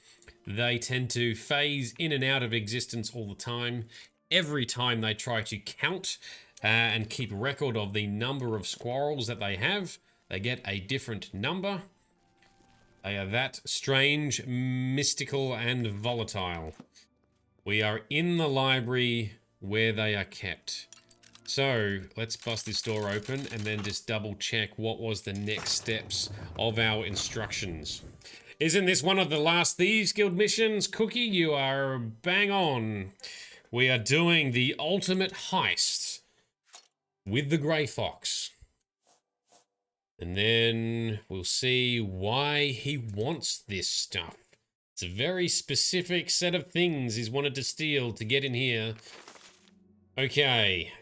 C: They tend to phase in and out of existence all the time. Every time they try to count and keep record of the number of squirrels that they have, they get a different number. They are that strange, mystical, and volatile. We are in the library where they are kept. So let's bust this door open and then just double check what was the next steps of our instructions. Isn't this one of the last Thieves Guild missions? Cookie, you are bang on. We are doing the ultimate heist with the Grey Fox. And then we'll see why he wants this stuff. It's a very specific set of things he's wanted to steal to get in here. Okay.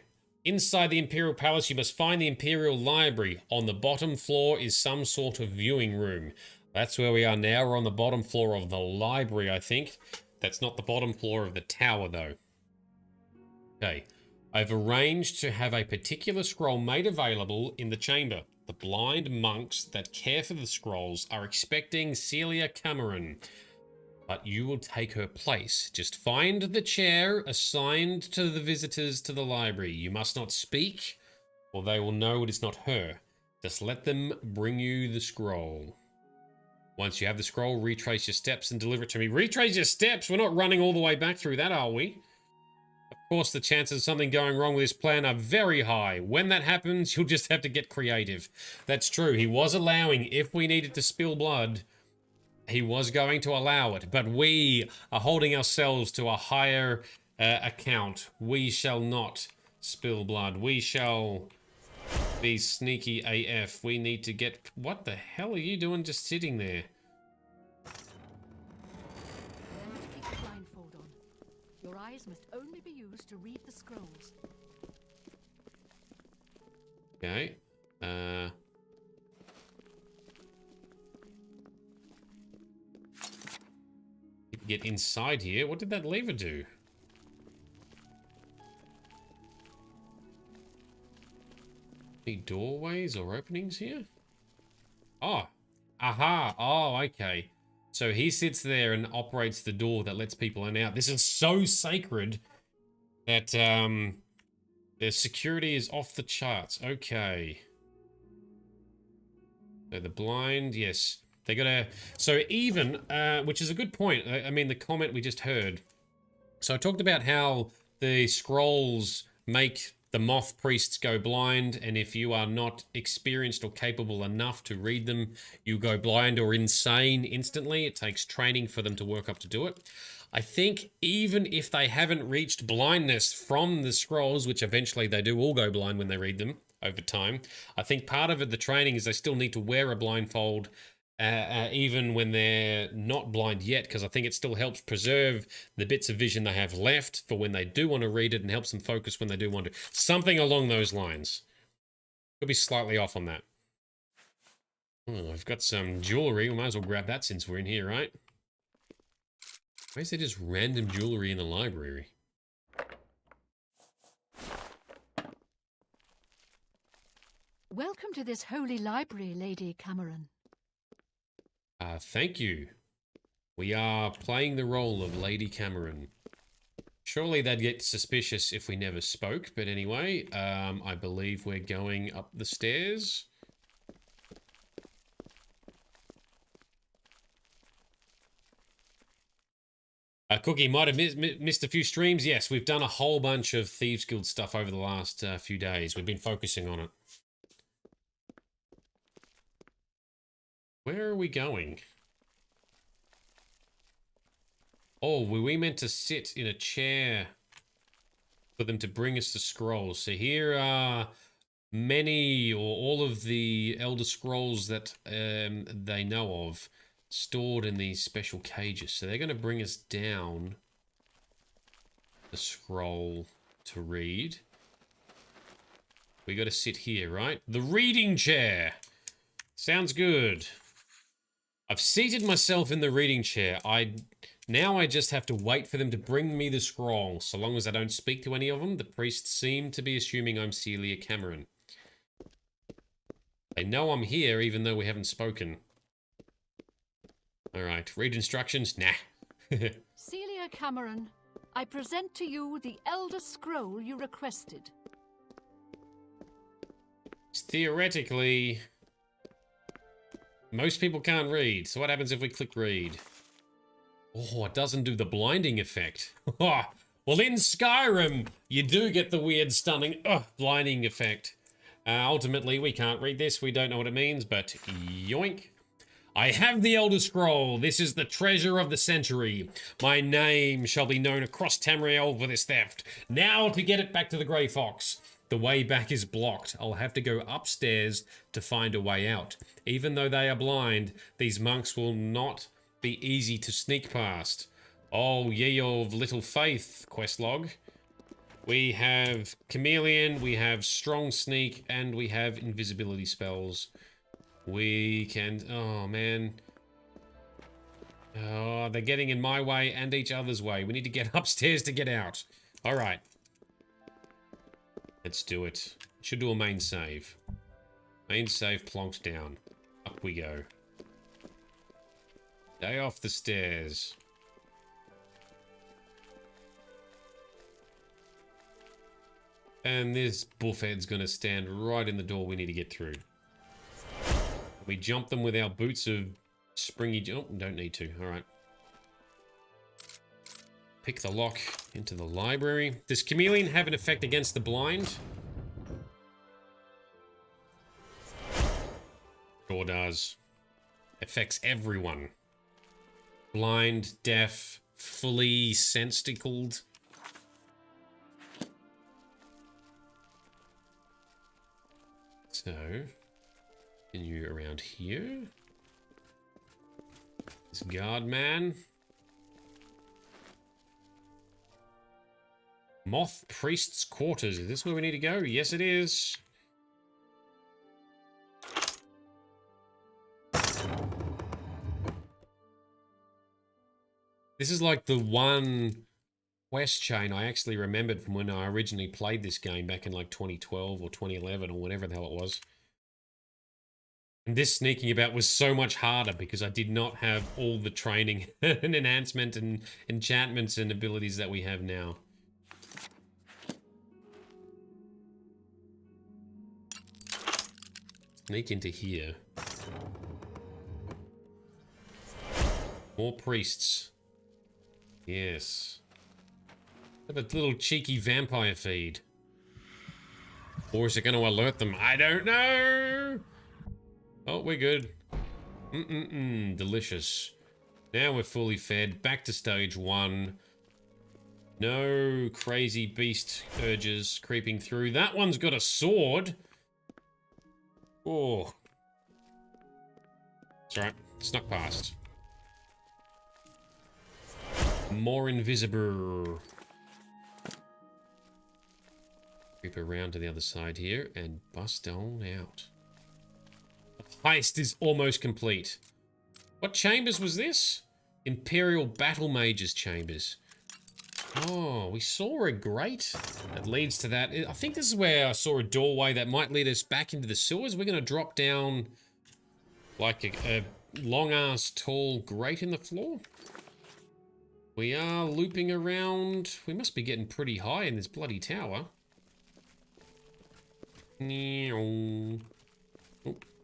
C: Inside the Imperial Palace, you must find the Imperial Library. On the bottom floor is some sort of viewing room. That's where we are now. We're on the bottom floor of the library, I think. That's not the bottom floor of the tower, though. Okay. I've arranged to have a particular scroll made available in the chamber. The blind monks that care for the scrolls are expecting Celia Cameron, but you will take her place. Just find the chair assigned to the visitors to the library. You must not speak, or they will know it is not her. Just let them bring you the scroll. Once you have the scroll, retrace your steps and deliver it to me. Retrace your steps? We're not running all the way back through that, are we? Of course, the chances of something going wrong with this plan are very high. When that happens, you'll just have to get creative. That's true. He was allowing, if we needed to spill blood, he was going to allow it. But we are holding ourselves to a higher account. We shall not spill blood. We shall be sneaky AF. We need to get... What the hell are you doing just sitting there?
R: Keep the blindfold on. Your eyes must only be used to read the scrolls.
C: Okay. Get inside here. What did that lever do? Any doorways or openings here? Oh. Aha. Oh, okay. So he sits there and operates the door that lets people in and out. This is so sacred that the security is off the charts. Okay. So the blind, yes. They gotta... So even, which is a good point. I mean, the comment we just heard. So I talked about how the scrolls make the moth priests go blind, and if you are not experienced or capable enough to read them, you go blind or insane instantly. It takes training for them to work up to do it. I think even if they haven't reached blindness from the scrolls, which eventually they do all go blind when they read them over time, I think part of it, the training, is they still need to wear a blindfold even when they're not blind yet, because I think it still helps preserve the bits of vision they have left for when they do want to read it, and helps them focus when they do want to. Something along those lines. Could be slightly off on that. Oh, I've got some jewelry. We might as well grab that since we're in here, right? Why is there just random jewelry in the library?
R: Welcome to this holy library, Lady Cameron.
C: Thank you. We are playing the role of Lady Cameron. Surely they'd get suspicious if we never spoke, but anyway, I believe we're going up the stairs. Cookie might have missed a few streams. Yes, we've done a whole bunch of Thieves Guild stuff over the last few days. We've been focusing on it. Where are we going? Oh, were we meant to sit in a chair for them to bring us the scrolls? So here are many or all of the Elder Scrolls that they know of, stored in these special cages. So they're going to bring us down the scroll to read. We got to sit here, right? The reading chair. Sounds good. I've seated myself in the reading chair. Now I just have to wait for them to bring me the scroll. So long as I don't speak to any of them, the priests seem to be assuming I'm Celia Cameron. They know I'm here, even though we haven't spoken. Alright, read instructions? Nah.
R: Celia Cameron, I present to you the Elder Scroll you requested.
C: Theoretically, most people can't read. So what happens if we click read? Oh, it doesn't do the blinding effect. Well, in Skyrim, you do get the weird, stunning blinding effect. Ultimately, we can't read this. We don't know what it means, but yoink. I have the Elder Scroll. This is the treasure of the century. My name shall be known across Tamriel for this theft. Now to get it back to the Grey Fox. The way back is blocked. I'll have to go upstairs to find a way out. Even though they are blind, these monks will not be easy to sneak past. Oh, ye of little faith, quest log. We have Chameleon, we have Strong Sneak, and we have invisibility spells. We can... Oh, man. Oh, they're getting in my way and each other's way. We need to get upstairs to get out. All right. Let's do it. Should do a main save. Main save plonked down. Up we go. Day off the stairs. And this buffhead's gonna stand right in the door we need to get through. We jump them with our boots of springy... Oh, don't need to. All right. Pick the lock into the library. Does chameleon have an effect against the blind? Sure does. Affects everyone. Blind, deaf, fully sensticled. So, continue around here. This guard man. Moth Priest's Quarters. Is this where we need to go? Yes, it is. This is like the one quest chain I actually remembered from when I originally played this game back in like 2012 or 2011 or whatever the hell it was. And this sneaking about was so much harder because I did not have all the training and enhancement and enchantments and abilities that we have now. Sneak into here. More priests. Yes. Have a little cheeky vampire feed. Or is it going to alert them? I don't know. Oh, we're good. Delicious. Now we're fully fed. Back to stage 1. No crazy beast urges creeping through. That one's got a sword. Oh. It's alright. Snuck past. More invisible. Creep around to the other side here and bust on out. The heist is almost complete. What chambers was this? Imperial Battle Mage's chambers. Oh, we saw a grate that leads to that. I think this is where I saw a doorway that might lead us back into the sewers. We're going to drop down like a long-ass tall grate in the floor. We are looping around. We must be getting pretty high in this bloody tower. Oh,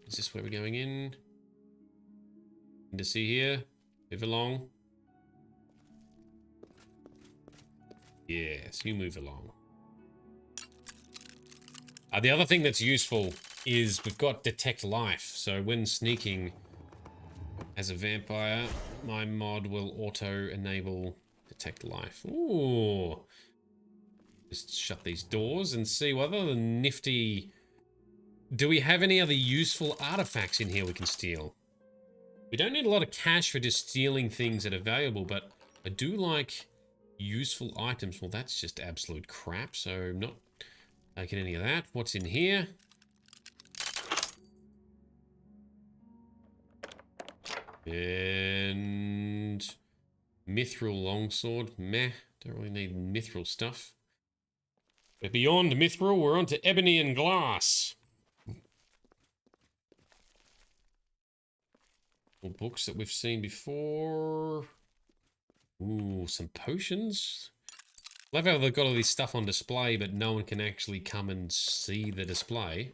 C: is this where we're going in? To see here. Move along. Yes, you move along. The other thing that's useful is we've got Detect Life. So when sneaking as a vampire, my mod will auto-enable Detect Life. Ooh. Just shut these doors and see what other nifty... Do we have any other useful artifacts in here we can steal? We don't need a lot of cash for just stealing things that are valuable, but I do like useful items. Well, that's just absolute crap, so I'm not taking any of that. What's in here? And mithril longsword. Meh. Don't really need mithril stuff. But beyond mithril, we're onto ebony and glass. More books that we've seen before. Ooh, some potions. Love how they've got all this stuff on display, but no one can actually come and see the display.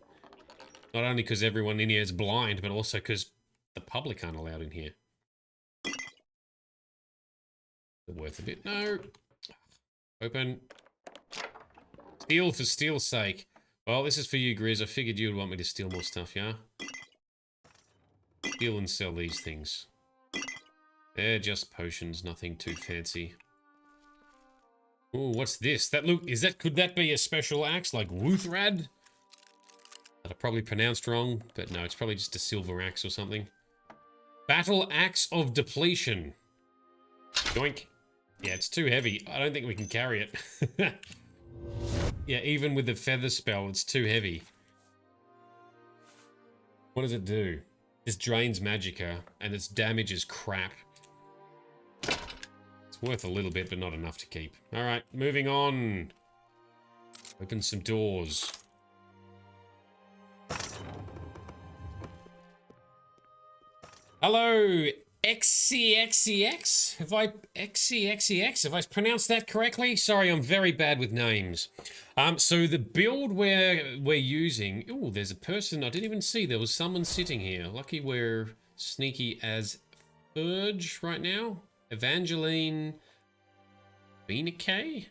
C: Not only because everyone in here is blind, but also because the public aren't allowed in here. They're worth a bit. No. Open. Steal for steal's sake. Well, this is for you, Grizz. I figured you would want me to steal more stuff, yeah? Steal and sell these things. They're just potions, nothing too fancy. Ooh, what's this? Could that be a special axe like Wuthrad? That I probably pronounced wrong, but no, it's probably just a silver axe or something. Battle Axe of Depletion. Yoink. Yeah, it's too heavy. I don't think we can carry it. Yeah, even with the feather spell, it's too heavy. What does it do? This drains magicka, and its damage is crap. It's worth a little bit, but not enough to keep. Alright, moving on. Open some doors. Hello, XCXCX? XCXCX? Have I pronounced that correctly? Sorry, I'm very bad with names. So the build we're using... Oh, there's a person I didn't even see. There was someone sitting here. Lucky we're sneaky as Urge right now. Evangeline Benike?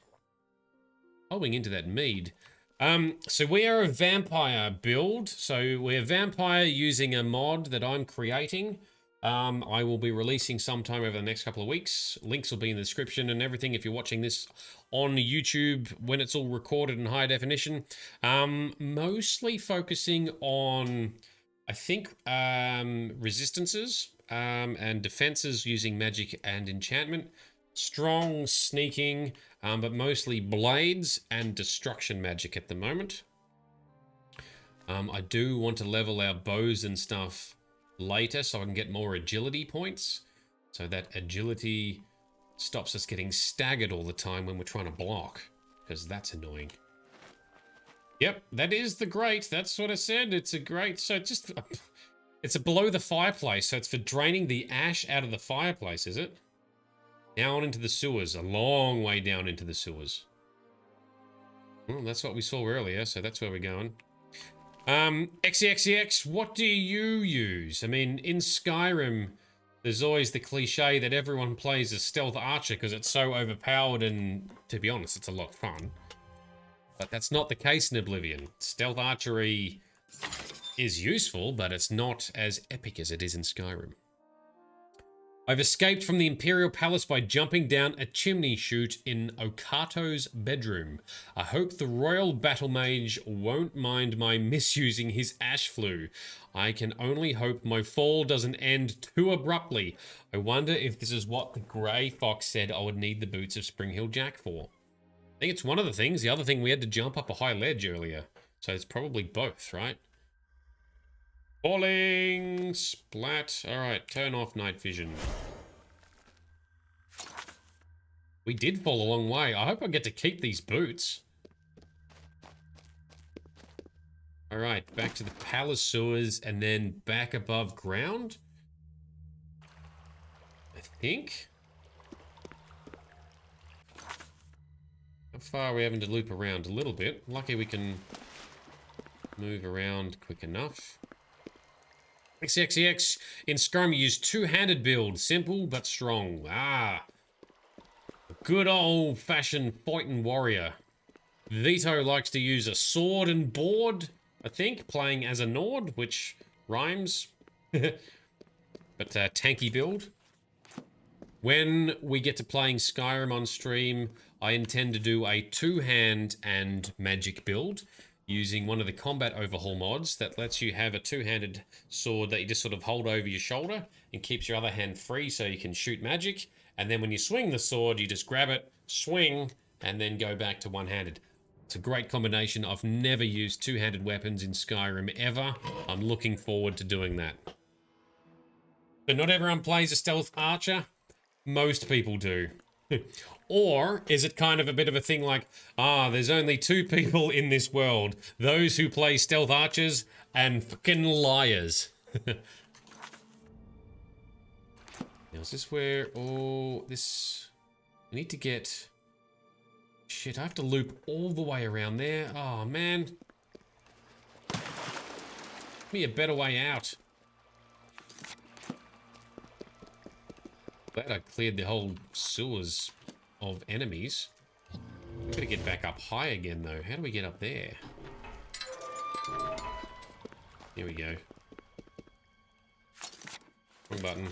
C: Owing into that mead. So we are a vampire build. So we're vampire using a mod that I'm creating. I will be releasing sometime over the next couple of weeks. Links will be in the description and everything if you're watching this on YouTube when it's all recorded in high definition. Mostly focusing on, I think, resistances and defenses using magic and enchantment. Strong sneaking, but mostly blades and destruction magic at the moment. I do want to level our bows and stuff later so I can get more agility points. So that agility stops us getting staggered all the time when we're trying to block, because that's annoying. Yep, that is the grate. That's what I said. It's a grate. So just, it's a below the fireplace. So it's for draining the ash out of the fireplace, is it? Down into the sewers, a long way down into the sewers. Well, that's what we saw earlier, so that's where we're going. XCXCX, what do you use? I mean, in Skyrim, there's always the cliche that everyone plays a stealth archer because it's so overpowered and, to be honest, it's a lot of fun. But that's not the case in Oblivion. Stealth archery is useful, but it's not as epic as it is in Skyrim. I've escaped from the Imperial Palace by jumping down a chimney chute in Okato's bedroom. I hope the Royal Battle Mage won't mind my misusing his ash flue. I can only hope my fall doesn't end too abruptly. I wonder if this is what the Grey Fox said I would need the boots of Spring-Heeled Jack for. I think it's one of the things. The other thing, we had to jump up a high ledge earlier. So it's probably both, right? Falling! Splat. Alright, turn off night vision. We did fall a long way. I hope I get to keep these boots. Alright, back to the palace sewers and then back above ground. I think. How far are we having to loop around? A little bit. Lucky we can move around quick enough. XXX, in Skyrim you use two-handed build. Simple but strong. Ah. Good old-fashioned fighting warrior. Vito likes to use a sword and board, I think, playing as a Nord, which rhymes. But tanky build. When we get to playing Skyrim on stream, I intend to do a two-hand and magic build using one of the combat overhaul mods that lets you have a two-handed sword that you just sort of hold over your shoulder and keeps your other hand free so you can shoot magic. And then when you swing the sword, you just grab it, swing, and then go back to one-handed. It's a great combination. I've never used two-handed weapons in Skyrim ever. I'm looking forward to doing that. But not everyone plays a stealth archer. Most people do. Or is it kind of a bit of a thing like, there's only two people in this world. Those who play stealth archers and fucking liars. Now is this where, this, I need to get, shit, I have to loop all the way around there. Oh man. Give me a better way out. Glad I cleared the whole sewers of enemies. I'm gonna get back up high again though. How do we get up there? Here we go. Wrong button.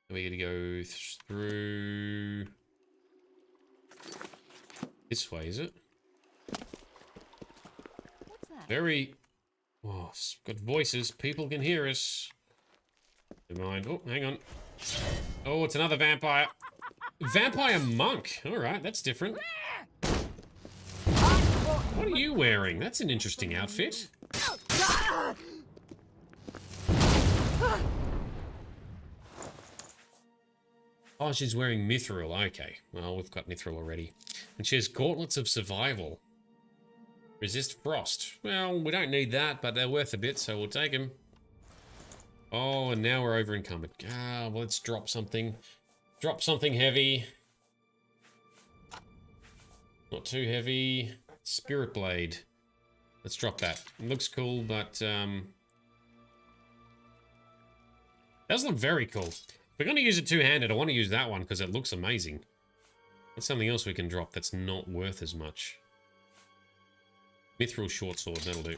C: We're gonna go through this way, is it?
K: What's that?
C: Very, oh, it's got voices. People can hear us. Never mind. Oh, hang on. Oh, it's another vampire. Vampire monk. All right, that's different. What are you wearing? That's an interesting outfit. Oh, she's wearing mithril. Okay. Well, we've got mithril already. And she has gauntlets of survival. Resist frost. Well, we don't need that, but they're worth a bit, so we'll take them. Oh, and now we're over encumbered. Ah, well, let's drop something. Drop something heavy. Not too heavy. Spirit Blade. Let's drop that. It looks cool, but does look very cool. If we're going to use it two-handed, I want to use that one because it looks amazing. What's something else we can drop that's not worth as much? Mithril short sword, that'll do.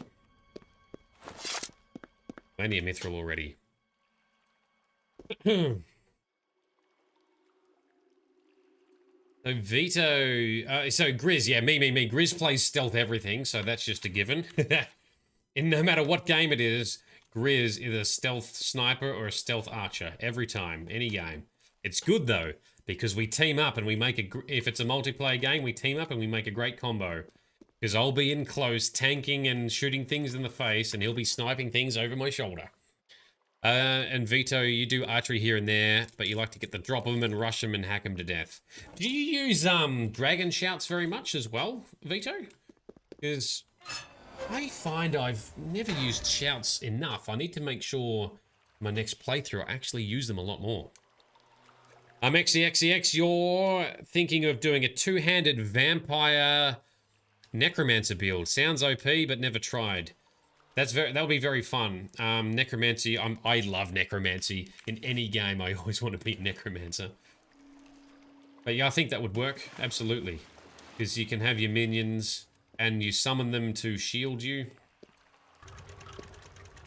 C: Plenty of mithril already. So Vito, so Grizz, yeah, me. Grizz plays stealth everything, so that's just a given. And no matter what game it is, Grizz is a stealth sniper or a stealth archer every time, any game. It's good though, because we team up and we make a, if it's a multiplayer game, we team up and we make a great combo. Because I'll be in close, tanking and shooting things in the face, and he'll be sniping things over my shoulder. And Vito, you do archery here and there, but you like to get the drop of them and rush them and hack them to death. Do you use dragon shouts very much as well, Vito? Because I find I've never used shouts enough. I need to make sure my next playthrough I actually use them a lot more. XEXEX, you're thinking of doing a two-handed vampire necromancer build. Sounds OP, but never tried. That'll be very fun. Necromancy, I love necromancy. In any game, I always want to be a necromancer. But yeah, I think that would work, absolutely. Because you can have your minions, and you summon them to shield you.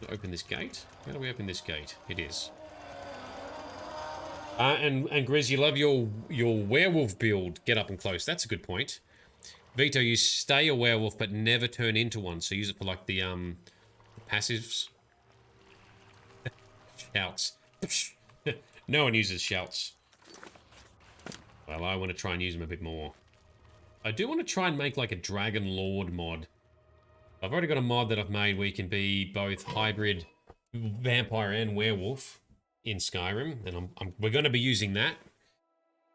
C: Open this gate? How do we open this gate? It is. And Grizz, you love your werewolf build. Get up and close. That's a good point. Vito, you stay a werewolf, but never turn into one. So use it for like the passives. Shouts. No one uses shouts. Well, I want to try and use them a bit more. I do want to try and make like a Dragon Lord mod. I've already got a mod that I've made where you can be both hybrid vampire and werewolf in Skyrim, and we're going to be using that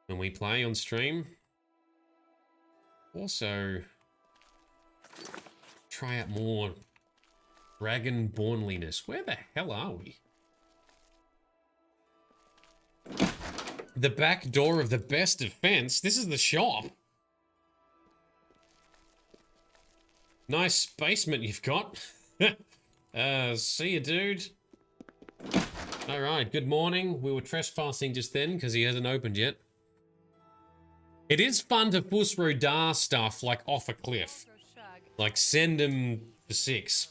C: when we play on stream. Also, try out more Dragonbornliness. Where the hell are we? The back door of the best defense. This is the shop. Nice basement you've got. See you, dude. Alright, good morning. We were trespassing just then because he hasn't opened yet. It is fun to Fusrodar stuff like off a cliff. Like send him for 6.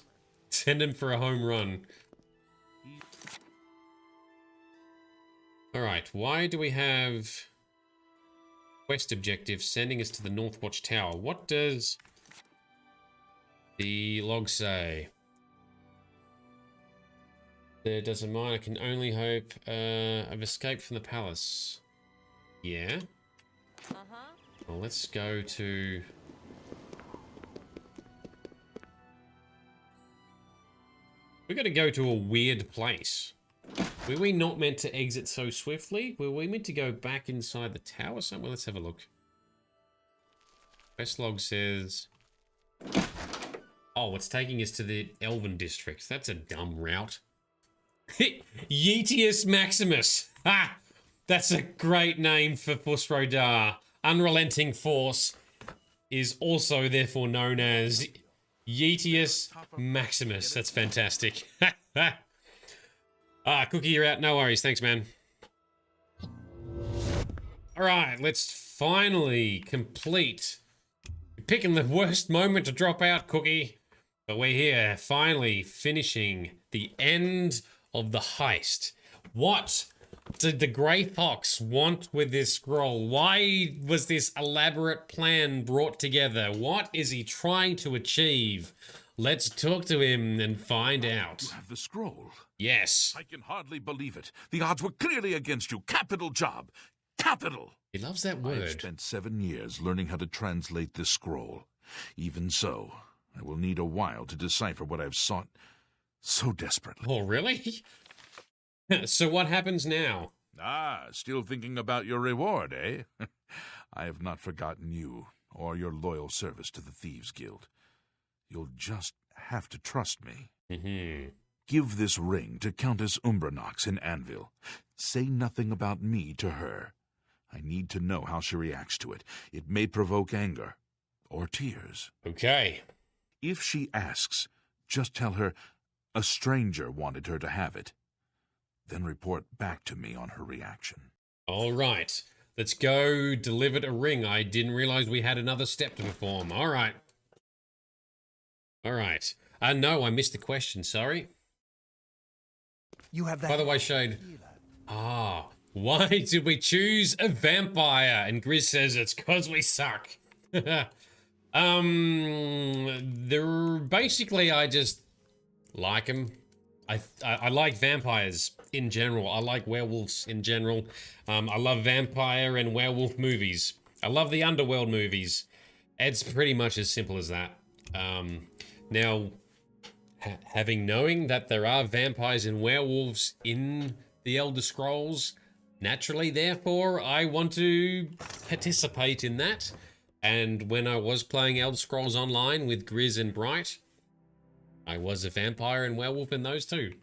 C: Send him for a home run. Alright, why do we have quest objective sending us to the Northwatch Tower? What does the log say? There doesn't mind, I can only hope I've escaped from the palace. Yeah? Well, let's go to... We gotta go to a weird place. Were we not meant to exit so swiftly? Were we meant to go back inside the tower somewhere? Let's have a look. Quest log says... Oh, it's taking us to the Elven district. That's a dumb route. Yetius Maximus. Ha! That's a great name for Fusrodar. Unrelenting Force is also therefore known as Yetius Maximus. That's fantastic. Cookie, you're out. No worries. Thanks, man. Alright, let's finally complete. You're picking the worst moment to drop out, Cookie. But we're here, finally finishing the end of the heist. What did the Grey Fox want with this scroll? Why was this elaborate plan brought together? What is he trying to achieve? Let's talk to him and find out.
D: You have the scroll?
C: Yes.
D: I can hardly believe it. The odds were clearly against you. Capital job. Capital.
C: He loves that word.
D: I've spent 7 years learning how to translate this scroll. Even so, I will need a while to decipher what I've sought so desperately.
C: Oh, really? So what happens now?
D: Still thinking about your reward, eh? I have not forgotten you or your loyal service to the Thieves Guild. You'll just have to trust me. Give this ring to Countess Umbranox in Anvil. Say nothing about me to her. I need to know how she reacts to it. It may provoke anger or tears.
C: Okay.
D: If she asks, just tell her a stranger wanted her to have it. Then report back to me on her reaction.
C: All right. Let's go deliver a ring. I didn't realize we had another step to perform. All right. All right. No, I missed the question. Sorry.
V: You have that.
C: By the way, Shade. Why did we choose a vampire? And Grizz says it's because we suck. Basically, I just like them. I like vampires in general. I like werewolves in general. I love vampire and werewolf movies. I love the underworld movies. It's pretty much as simple as that. Now, knowing that there are vampires and werewolves in the Elder Scrolls, naturally, therefore, I want to participate in that. And when I was playing Elder Scrolls Online with Grizz and Bright, I was a vampire and werewolf in those too.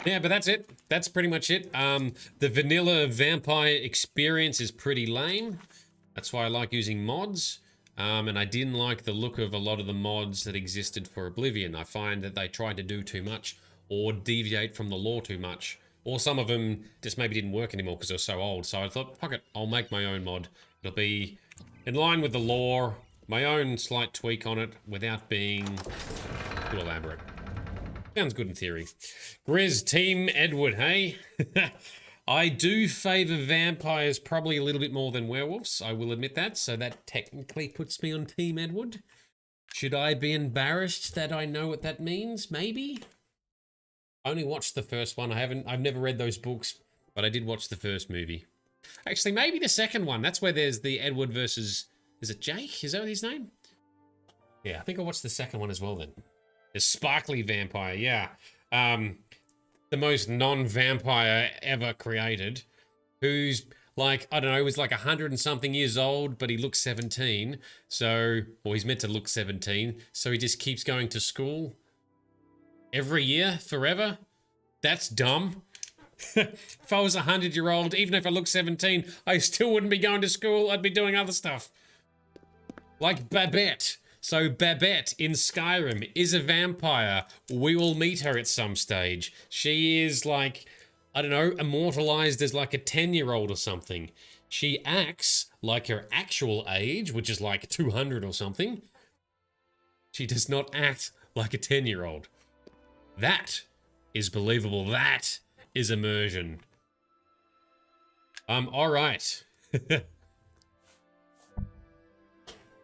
C: Yeah, but that's it. That's pretty much it. The vanilla vampire experience is pretty lame. That's why I like using mods. And I didn't like the look of a lot of the mods that existed for Oblivion. I find that they tried to do too much or deviate from the lore too much. Or some of them just maybe didn't work anymore because they're so old. So I thought, fuck it, I'll make my own mod. It'll be in line with the lore, my own slight tweak on it without being too elaborate. Sounds good in theory. Grizz, Team Edward, hey? I do favour vampires probably a little bit more than werewolves, I will admit that, so that technically puts me on Team Edward. Should I be embarrassed that I know what that means? Maybe? I only watched the first one. I've never read those books, but I did watch the first movie. Actually, maybe the second one. That's where there's the Edward versus... Is it Jake? Is that his name? Yeah, I think I watched the second one as well then. The sparkly vampire, yeah. The most non-vampire ever created, who's like, I don't know, was like 100 and something years old, but he looks 17. So, or he's meant to look 17. So he just keeps going to school every year, forever. That's dumb. If I was a 100-year-old, even if I looked 17, I still wouldn't be going to school. I'd be doing other stuff. Like Babette. So Babette in Skyrim is a vampire. We will meet her at some stage. She is like, I don't know, immortalized as like a 10-year-old or something. She acts like her actual age, which is like 200 or something. She does not act like a 10-year-old. That is believable. That is immersion. All right.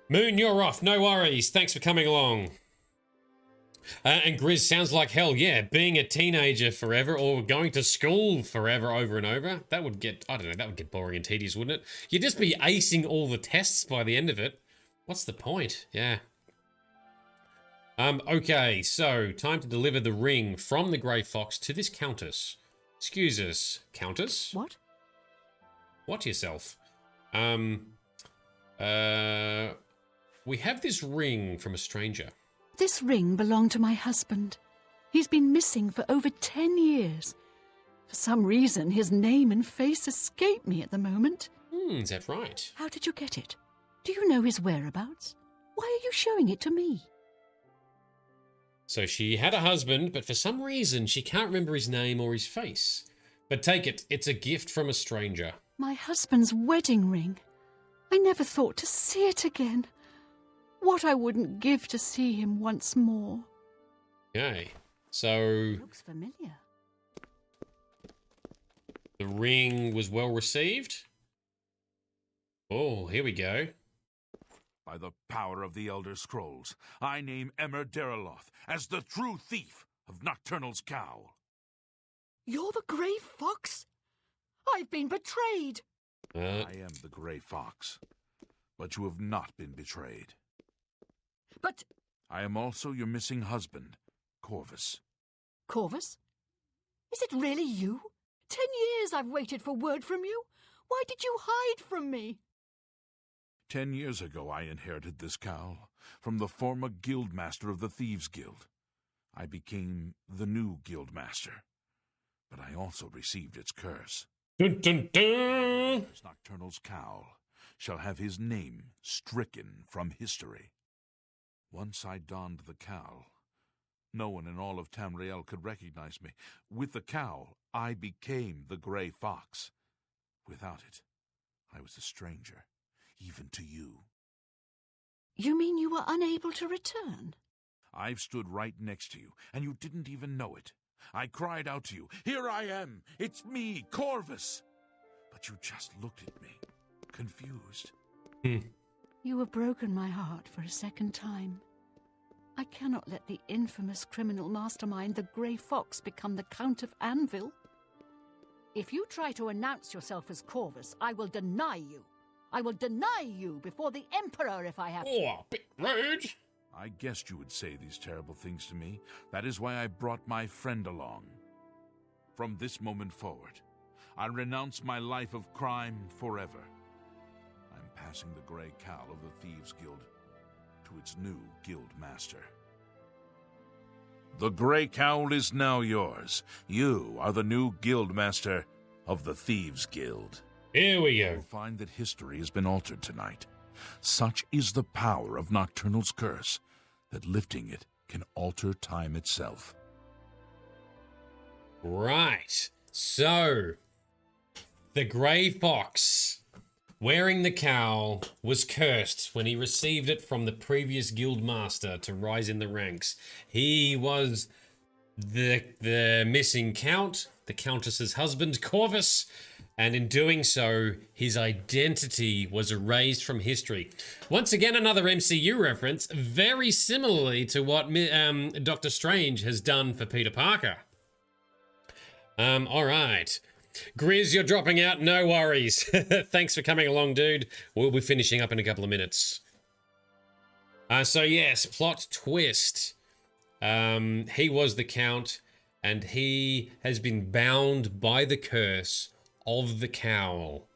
C: Moon, you're off. No worries. Thanks for coming along. And Grizz, sounds like hell, yeah. Being a teenager forever or going to school forever over and over. That would get, I don't know, that would get boring and tedious, wouldn't it? You'd just be acing all the tests by the end of it. What's the point? Yeah. Okay, so time to deliver the ring from the Grey Fox to this Countess. Excuse us, Countess?
R: What?
C: What yourself? We have this ring from a stranger.
R: This ring belonged to my husband. He's been missing for over 10 years. For some reason, his name and face escape me at the moment.
C: Is that right?
R: How did you get it? Do you know his whereabouts? Why are you showing it to me?
C: So she had a husband, but for some reason she can't remember his name or his face. But take it, it's a gift from a stranger.
R: My husband's wedding ring. I never thought to see it again. What I wouldn't give to see him once more.
C: Okay, so...
R: Looks familiar.
C: The ring was well received. Oh, here we go.
D: By the power of the Elder Scrolls, I name Emmer Deriloth as the true thief of Nocturnal's cowl.
R: You're the Grey Fox? I've been betrayed.
D: I am the Grey Fox, but you have not been betrayed.
R: But...
D: I am also your missing husband, Corvus.
R: Corvus? Is it really you? 10 years I've waited for word from you. Why did you hide from me?
D: 10 years ago I inherited this cowl from the former guildmaster of the Thieves Guild. I became the new guildmaster, but I also received its curse.
C: Dun, dun, dun.
D: Nocturnal's cowl shall have his name stricken from history. Once I donned the cowl, no one in all of Tamriel could recognize me. With the cowl, I became the Grey Fox. Without it, I was a stranger, even to you.
R: You mean you were unable to return?
D: I've stood right next to you, and you didn't even know it. I cried out to you, "Here I am! It's me, Corvus!" But you just looked at me, confused.
R: You have broken my heart for a second time. I cannot let the infamous criminal mastermind, the Grey Fox, become the Count of Anvil.
U: If you try to announce yourself as Corvus, I will deny you. I will deny you before the Emperor if I have to.
C: Oh, a bit rude.
D: I guessed you would say these terrible things to me. That is why I brought my friend along. From this moment forward, I renounce my life of crime forever. I'm passing the Grey Cowl of the Thieves Guild to its new guild master. The Grey Cowl is now yours. You are the new guild master of the Thieves Guild.
C: Here we go.
D: You'll find that history has been altered tonight. Such is the power of Nocturnal's curse that lifting it can alter time itself.
C: Right. So, the Grey Fox, wearing the cowl, was cursed when he received it from the previous guild master to rise in the ranks. He was the missing count, the countess's husband, Corvus, and in doing so, his identity was erased from history. Once again, another MCU reference, very similarly to what Doctor Strange has done for Peter Parker. All right. Grizz, you're dropping out. No worries. Thanks for coming along, dude. We'll be finishing up in a couple of minutes. So yes, plot twist. He was the Count, and he has been bound by the curse of the cowl.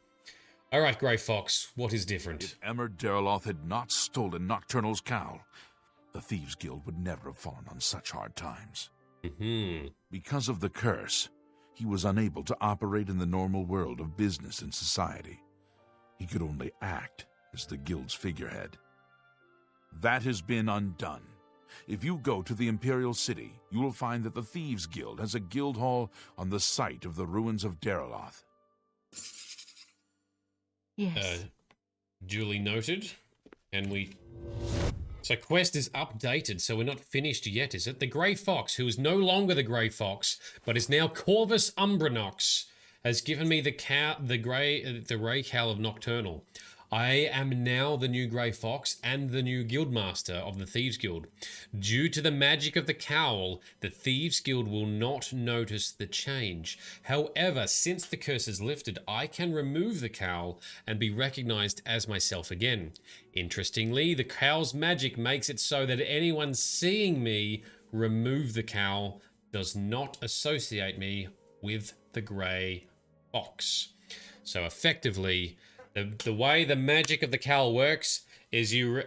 C: All right, Grey Fox, what is different?
D: If Emmer Derloth had not stolen Nocturnal's cowl, the Thieves Guild would never have fallen on such hard times. Because of the curse, he was unable to operate in the normal world of business and society. He could only act as the Guild's figurehead. That has been undone. If you go to the Imperial City, you will find that the Thieves Guild has a guild hall on the site of the ruins of Derloth.
R: Yes.
C: Duly noted. And so quest is updated, so we're not finished yet, is it? The Grey Fox, who is no longer the Grey Fox, but is now Corvus Umbranox, has given me the Grey Cowl of Nocturnal. I am now the new Grey Fox and the new Guildmaster of the Thieves Guild. Due to the magic of the cowl, the Thieves Guild will not notice the change. However, since the curse is lifted, I can remove the cowl and be recognized as myself again. Interestingly, the cowl's magic makes it so that anyone seeing me remove the cowl does not associate me with the Grey Fox. So effectively, the way the magic of the cowl works is you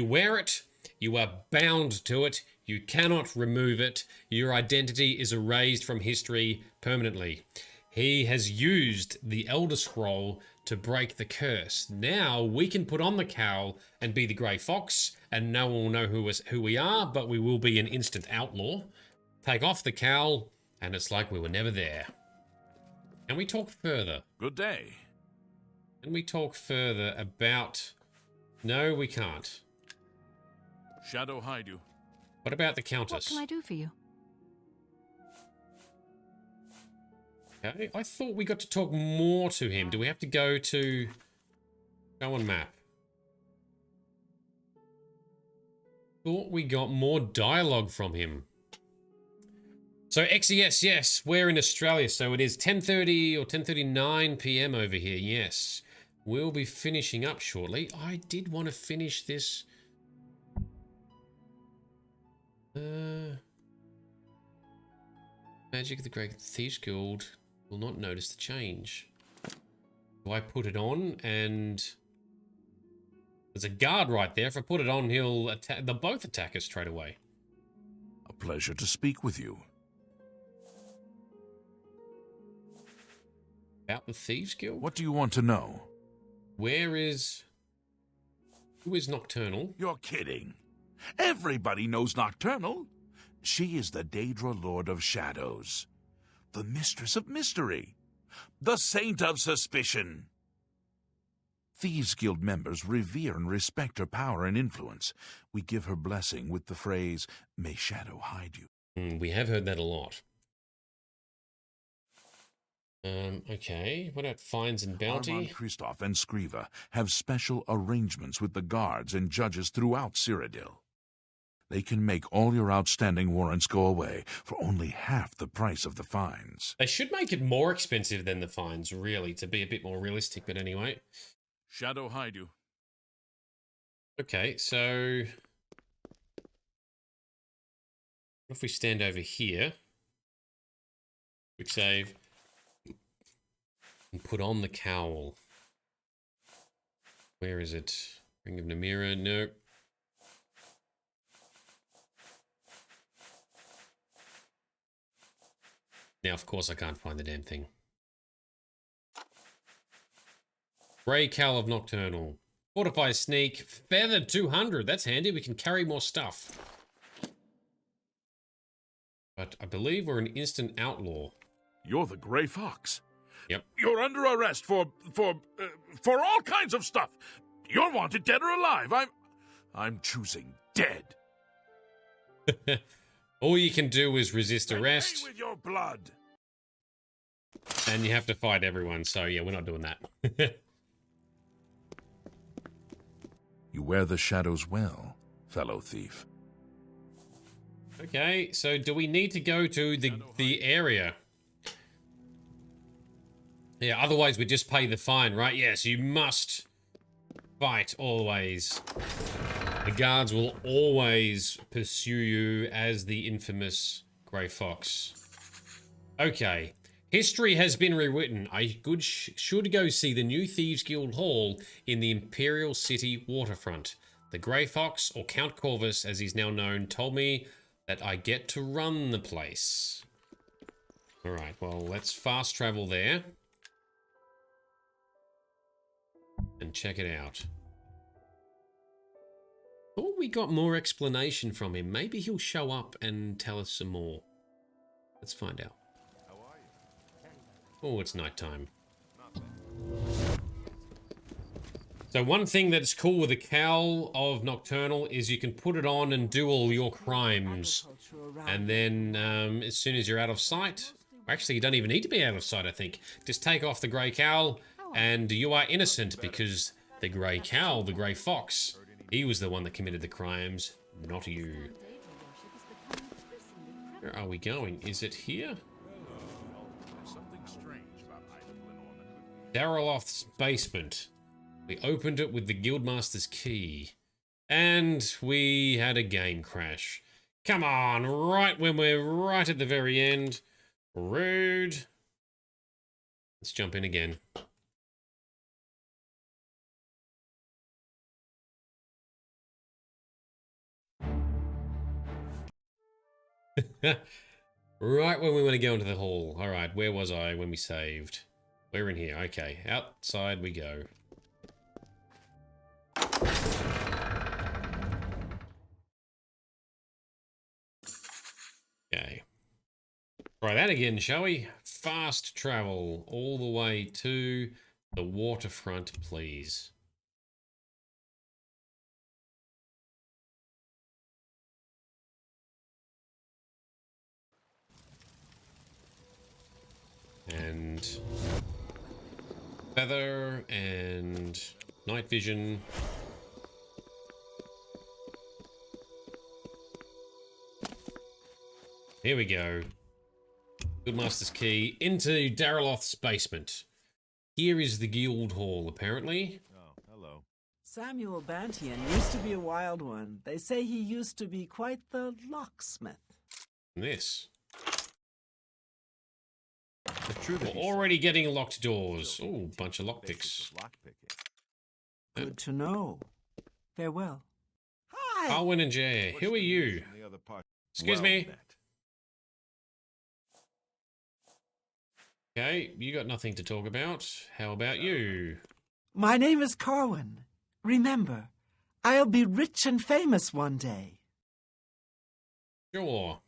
C: wear it, you are bound to it, you cannot remove it, your identity is erased from history permanently. He has used the Elder Scroll to break the curse. Now we can put on the cowl and be the Grey Fox, and no one will know who we are, but we will be an instant outlaw. Take off the cowl, and it's like we were never there. Can we talk further?
D: Good day.
C: Can we talk further about... No, we can't.
D: Shadow hide you.
C: What about the Countess?
R: What can I do for you?
C: Okay, I thought we got to talk more to him. Do we have to go on map? Thought we got more dialogue from him. So XES, yes, we're in Australia, so it is 10:30 or 10:39 p.m. over here, yes. We'll be finishing up shortly. I did want to finish this. Magic of the Great Thieves Guild will not notice the change. Do I put it on and... There's a guard right there. If I put it on, he'll attack. They'll both attack us straight away.
D: A pleasure to speak with you.
C: About the Thieves Guild?
D: What do you want to know?
C: Who is Nocturnal?
D: You're kidding. Everybody knows Nocturnal. She is the Daedra Lord of Shadows, the Mistress of Mystery, the Saint of Suspicion. Thieves Guild members revere and respect her power and influence. We give her blessing with the phrase, "May shadow hide you."
C: We have heard that a lot. Okay, what about fines and bounty?
D: Armand Christoph and Scriva have special arrangements with the guards and judges throughout Cyrodiil. They can make all your outstanding warrants go away for only half the price of the fines.
C: They should make it more expensive than the fines, really, to be a bit more realistic, but anyway.
D: Shadow hide you.
C: Okay, so if we stand over here, quick save, and put on the cowl. Where is it? Ring of Namira? No. Now, of course, I can't find the damn thing. Grey Cowl of Nocturnal. Fortify Sneak. Feathered 200. That's handy. We can carry more stuff. But I believe we're an instant outlaw.
D: You're the Grey Fox.
C: Yep.
D: You're under arrest for all kinds of stuff. You're wanted dead or alive. I'm choosing dead.
C: All you can do is resist arrest.
D: Pay with your blood.
C: And you have to fight everyone, so yeah, we're not doing that.
D: You wear the shadows well, fellow thief.
C: Okay, so do we need to go to the area? Yeah, otherwise we just pay the fine, right? Yes, you must fight always. The guards will always pursue you as the infamous Grey Fox. Okay. History has been rewritten. I should go see the new Thieves Guild Hall in the Imperial City waterfront. The Grey Fox, or Count Corvus as he's now known, told me that I get to run the place. Alright, well, let's fast travel there. And check it out. Thought we got more explanation from him. Maybe he'll show up and tell us some more. Let's find out. Oh, it's nighttime. So one thing that's cool with the Cowl of Nocturnal is you can put it on and do all your crimes. And then as soon as you're out of sight, actually you don't even need to be out of sight, I think. Just take off the Grey Cowl and you are innocent because the Grey Cowl, the Grey Fox, he was the one that committed the crimes, not you. Where are we going? Is it here? Daraloth's basement. We opened it with the Guildmaster's key. And we had a game crash. Come on, right when we're right at the very end. Rude. Let's jump in again. Right when we want to go into the hall. Alright, where was I when we saved? We're in here. Okay, outside we go. Okay. Try that again, shall we? Fast travel all the way to the waterfront, please. And feather and night vision. Here we go. Guildmaster's key into Daraloth's basement. Here is the guild hall, apparently.
T: Oh, hello.
S: Samuel Bantian used to be a wild one. They say he used to be quite the locksmith.
C: This. We're already getting locked doors. Oh, bunch of lockpicks.
S: Good to know. Farewell.
A: Arwen and Jay, who are you? Excuse me. Okay, you got nothing to talk about. How about you?
S: My name is Corwin. Remember, I'll be rich and famous one day.
A: Sure.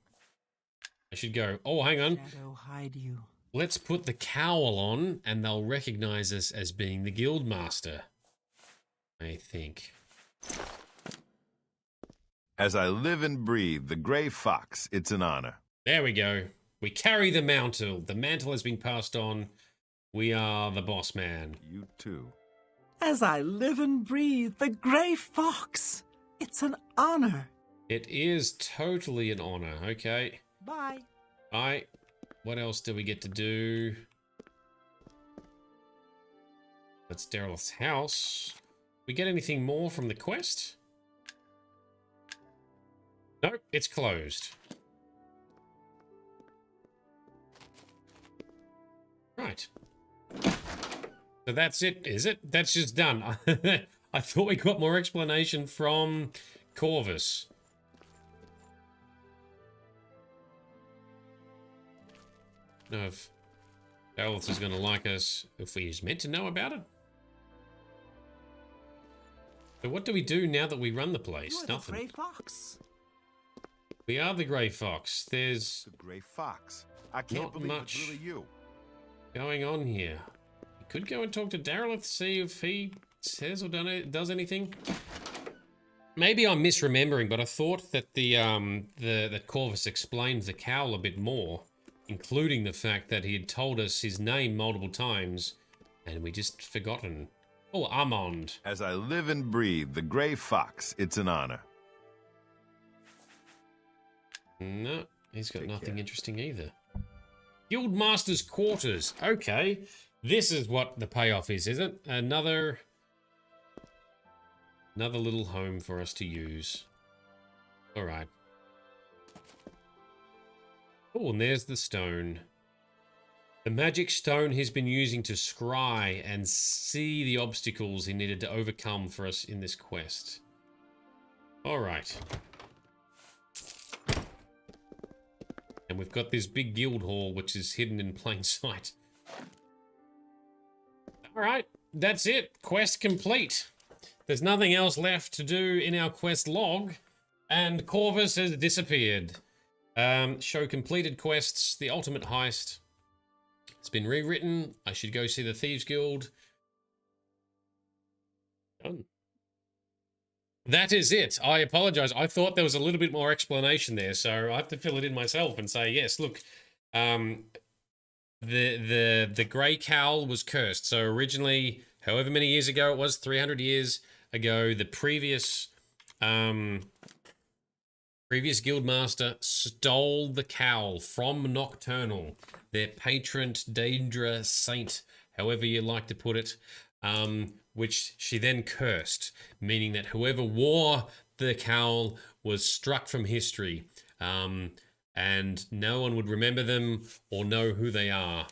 A: I should go. Oh, hang on.
S: Shadow hide you.
A: Let's put the cowl on and they'll recognize us as being the guild master. I think.
F: As I live and breathe, the Grey Fox, it's an honor.
A: There we go. We carry the mantle. The mantle has been passed on. We are the boss man.
F: You too.
S: As I live and breathe, the Grey Fox. It's an honor.
A: It is totally an honor. Okay.
S: Bye.
A: Bye. What else do we get to do? That's Daryl's house. We get anything more from the quest? Nope, it's closed. Right. So that's it, is it? That's just done. I thought we got more explanation from Corvus. No, if Daryl's is going to like us, if he's meant to know about it. So what do we do now that we run the place?
S: You're
A: Nothing.
S: The Grey Fox.
A: We are the Grey Fox. There's
F: the Grey Fox. I can't believe
A: much
F: it's really you.
A: Going on here. We could go and talk to Daryl to see if he says or does anything. Maybe I'm misremembering, but I thought that that Corvus explained the cowl a bit more, including the fact that he had told us his name multiple times, and we just forgotten. Oh, Armand.
F: As I live and breathe, the Grey Fox, it's an honor.
A: No, he's got nothing interesting either. Guildmaster's quarters. Okay, this is what the payoff is it? Another little home for us to use. All right. Oh, and there's the stone. The magic stone he's been using to scry and see the obstacles he needed to overcome for us in this quest. All right. And we've got this big guild hall, which is hidden in plain sight. All right, that's it. Quest complete. There's nothing else left to do in our quest log, and Corvus has disappeared. Show completed quests, the ultimate heist. It's been rewritten. I should go see the Thieves Guild. Done. That is it. I apologize. I thought there was a little bit more explanation there, so I have to fill it in myself and say, yes, look, the grey cowl was cursed. So originally, however many years ago it was, 300 years ago, the previous guildmaster stole the cowl from Nocturnal, their patron, Daedra saint, however you like to put it, which she then cursed, meaning that whoever wore the cowl was struck from history, and no one would remember them or know who they are.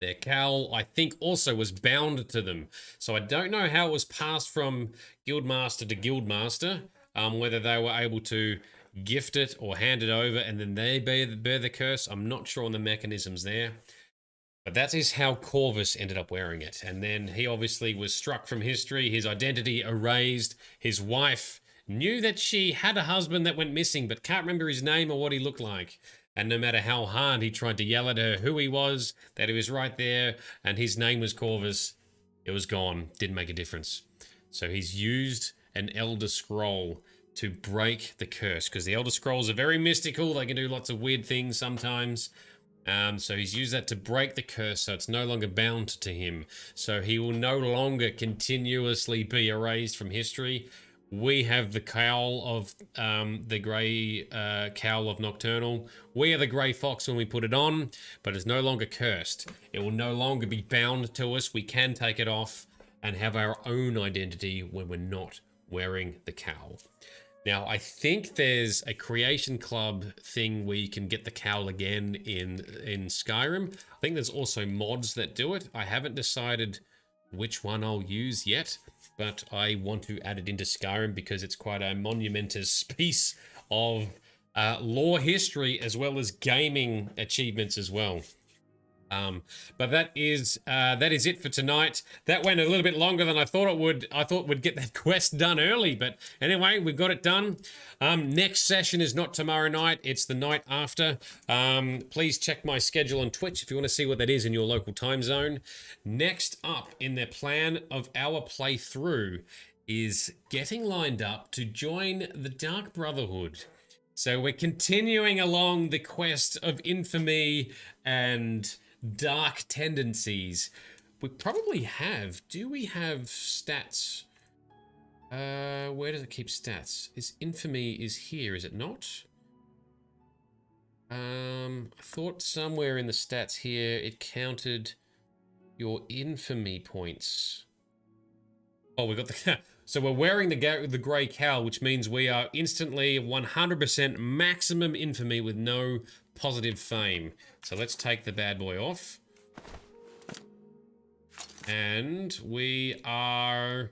A: Their cowl, I think, also was bound to them. So I don't know how it was passed from guildmaster to guildmaster, whether they were able to gift it or hand it over and then they bear the curse. I'm not sure on the mechanisms there. But that is how Corvus ended up wearing it. And then he obviously was struck from history, his identity erased. His wife knew that she had a husband that went missing, but can't remember his name or what he looked like. And no matter how hard he tried to yell at her who he was, that he was right there, and his name was Corvus, it was gone. Didn't make a difference. So he's used an Elder Scroll to break the curse, because the Elder Scrolls are very mystical. They can do lots of weird things sometimes. So he's used that to break the curse, so it's no longer bound to him. So he will no longer continuously be erased from history. We have the cowl of the grey cowl of Nocturnal. We are the Grey Fox when we put it on, but it's no longer cursed. It will no longer be bound to us. We can take it off and have our own identity when we're not wearing the cowl. Now, I think there's a Creation Club thing where you can get the cowl again in Skyrim. I think there's also mods that do it. I haven't decided
C: which one I'll use yet, but I want to add it into Skyrim because it's quite a monumentous piece of lore history as well as gaming achievements as well. But that is it for tonight. That went a little bit longer than I thought it would. I thought we'd get that quest done early, but anyway, we've got it done. Next session is not tomorrow night, it's the night after. Please check my schedule on Twitch if you want to see what that is in your local time zone. Next up in the plan of our playthrough is getting lined up to join the Dark Brotherhood. So we're continuing along the quest of infamy and dark tendencies. We probably have. Do we have stats? Where does it keep stats? Infamy is here, is it not? I thought somewhere in the stats here it counted your infamy points. Oh, we got the... So we're wearing the grey cowl, which means we are instantly 100% maximum infamy with no positive fame. So let's take the bad boy off. And we are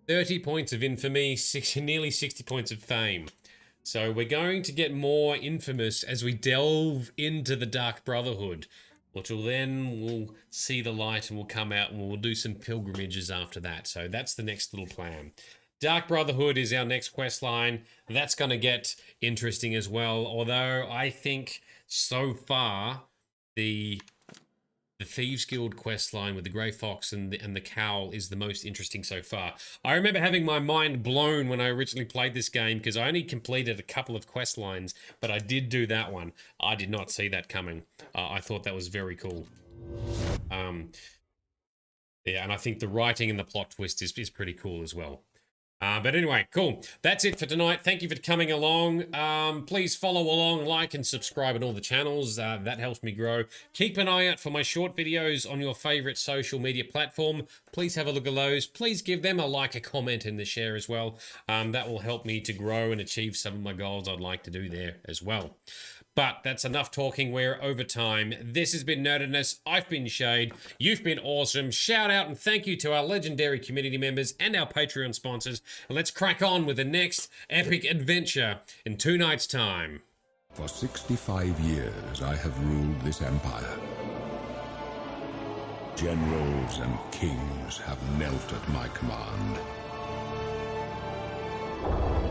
C: 30 points of infamy, nearly 60 points of fame. So we're going to get more infamous as we delve into the Dark Brotherhood, which we'll see the light and we'll come out and we'll do some pilgrimages after that. So that's the next little plan. Dark Brotherhood is our next quest line. That's going to get interesting as well. Although I think so far the Thieves Guild quest line with the Grey Fox and the Cowl is the most interesting so far. I remember having my mind blown when I originally played this game because I only completed a couple of quest lines, but I did do that one. I did not see that coming. I thought that was very cool. Yeah, and I think the writing and the plot twist is pretty cool as well. But anyway, cool. That's it for tonight. Thank you for coming along. Please follow along, like, and subscribe on all the channels. That helps me grow. Keep an eye out for my short videos on your favorite social media platform. Please have a look at those. Please give them a like, a comment, and a share as well. That will help me to grow and achieve some of my goals I'd like to do there as well. But that's enough talking. We're over time. This has been Nerdedness. I've been Shade. You've been awesome. Shout out and thank you to our legendary community members and our Patreon sponsors. And let's crack on with the next epic adventure in 2 nights' time.
P: For 65 years, I have ruled this empire. Generals and kings have knelt at my command.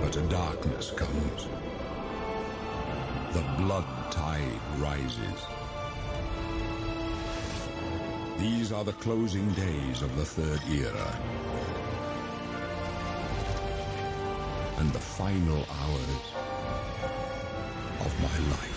P: But a darkness comes. The blood tide rises. These are the closing days of the Third Era. And the final hours of my life.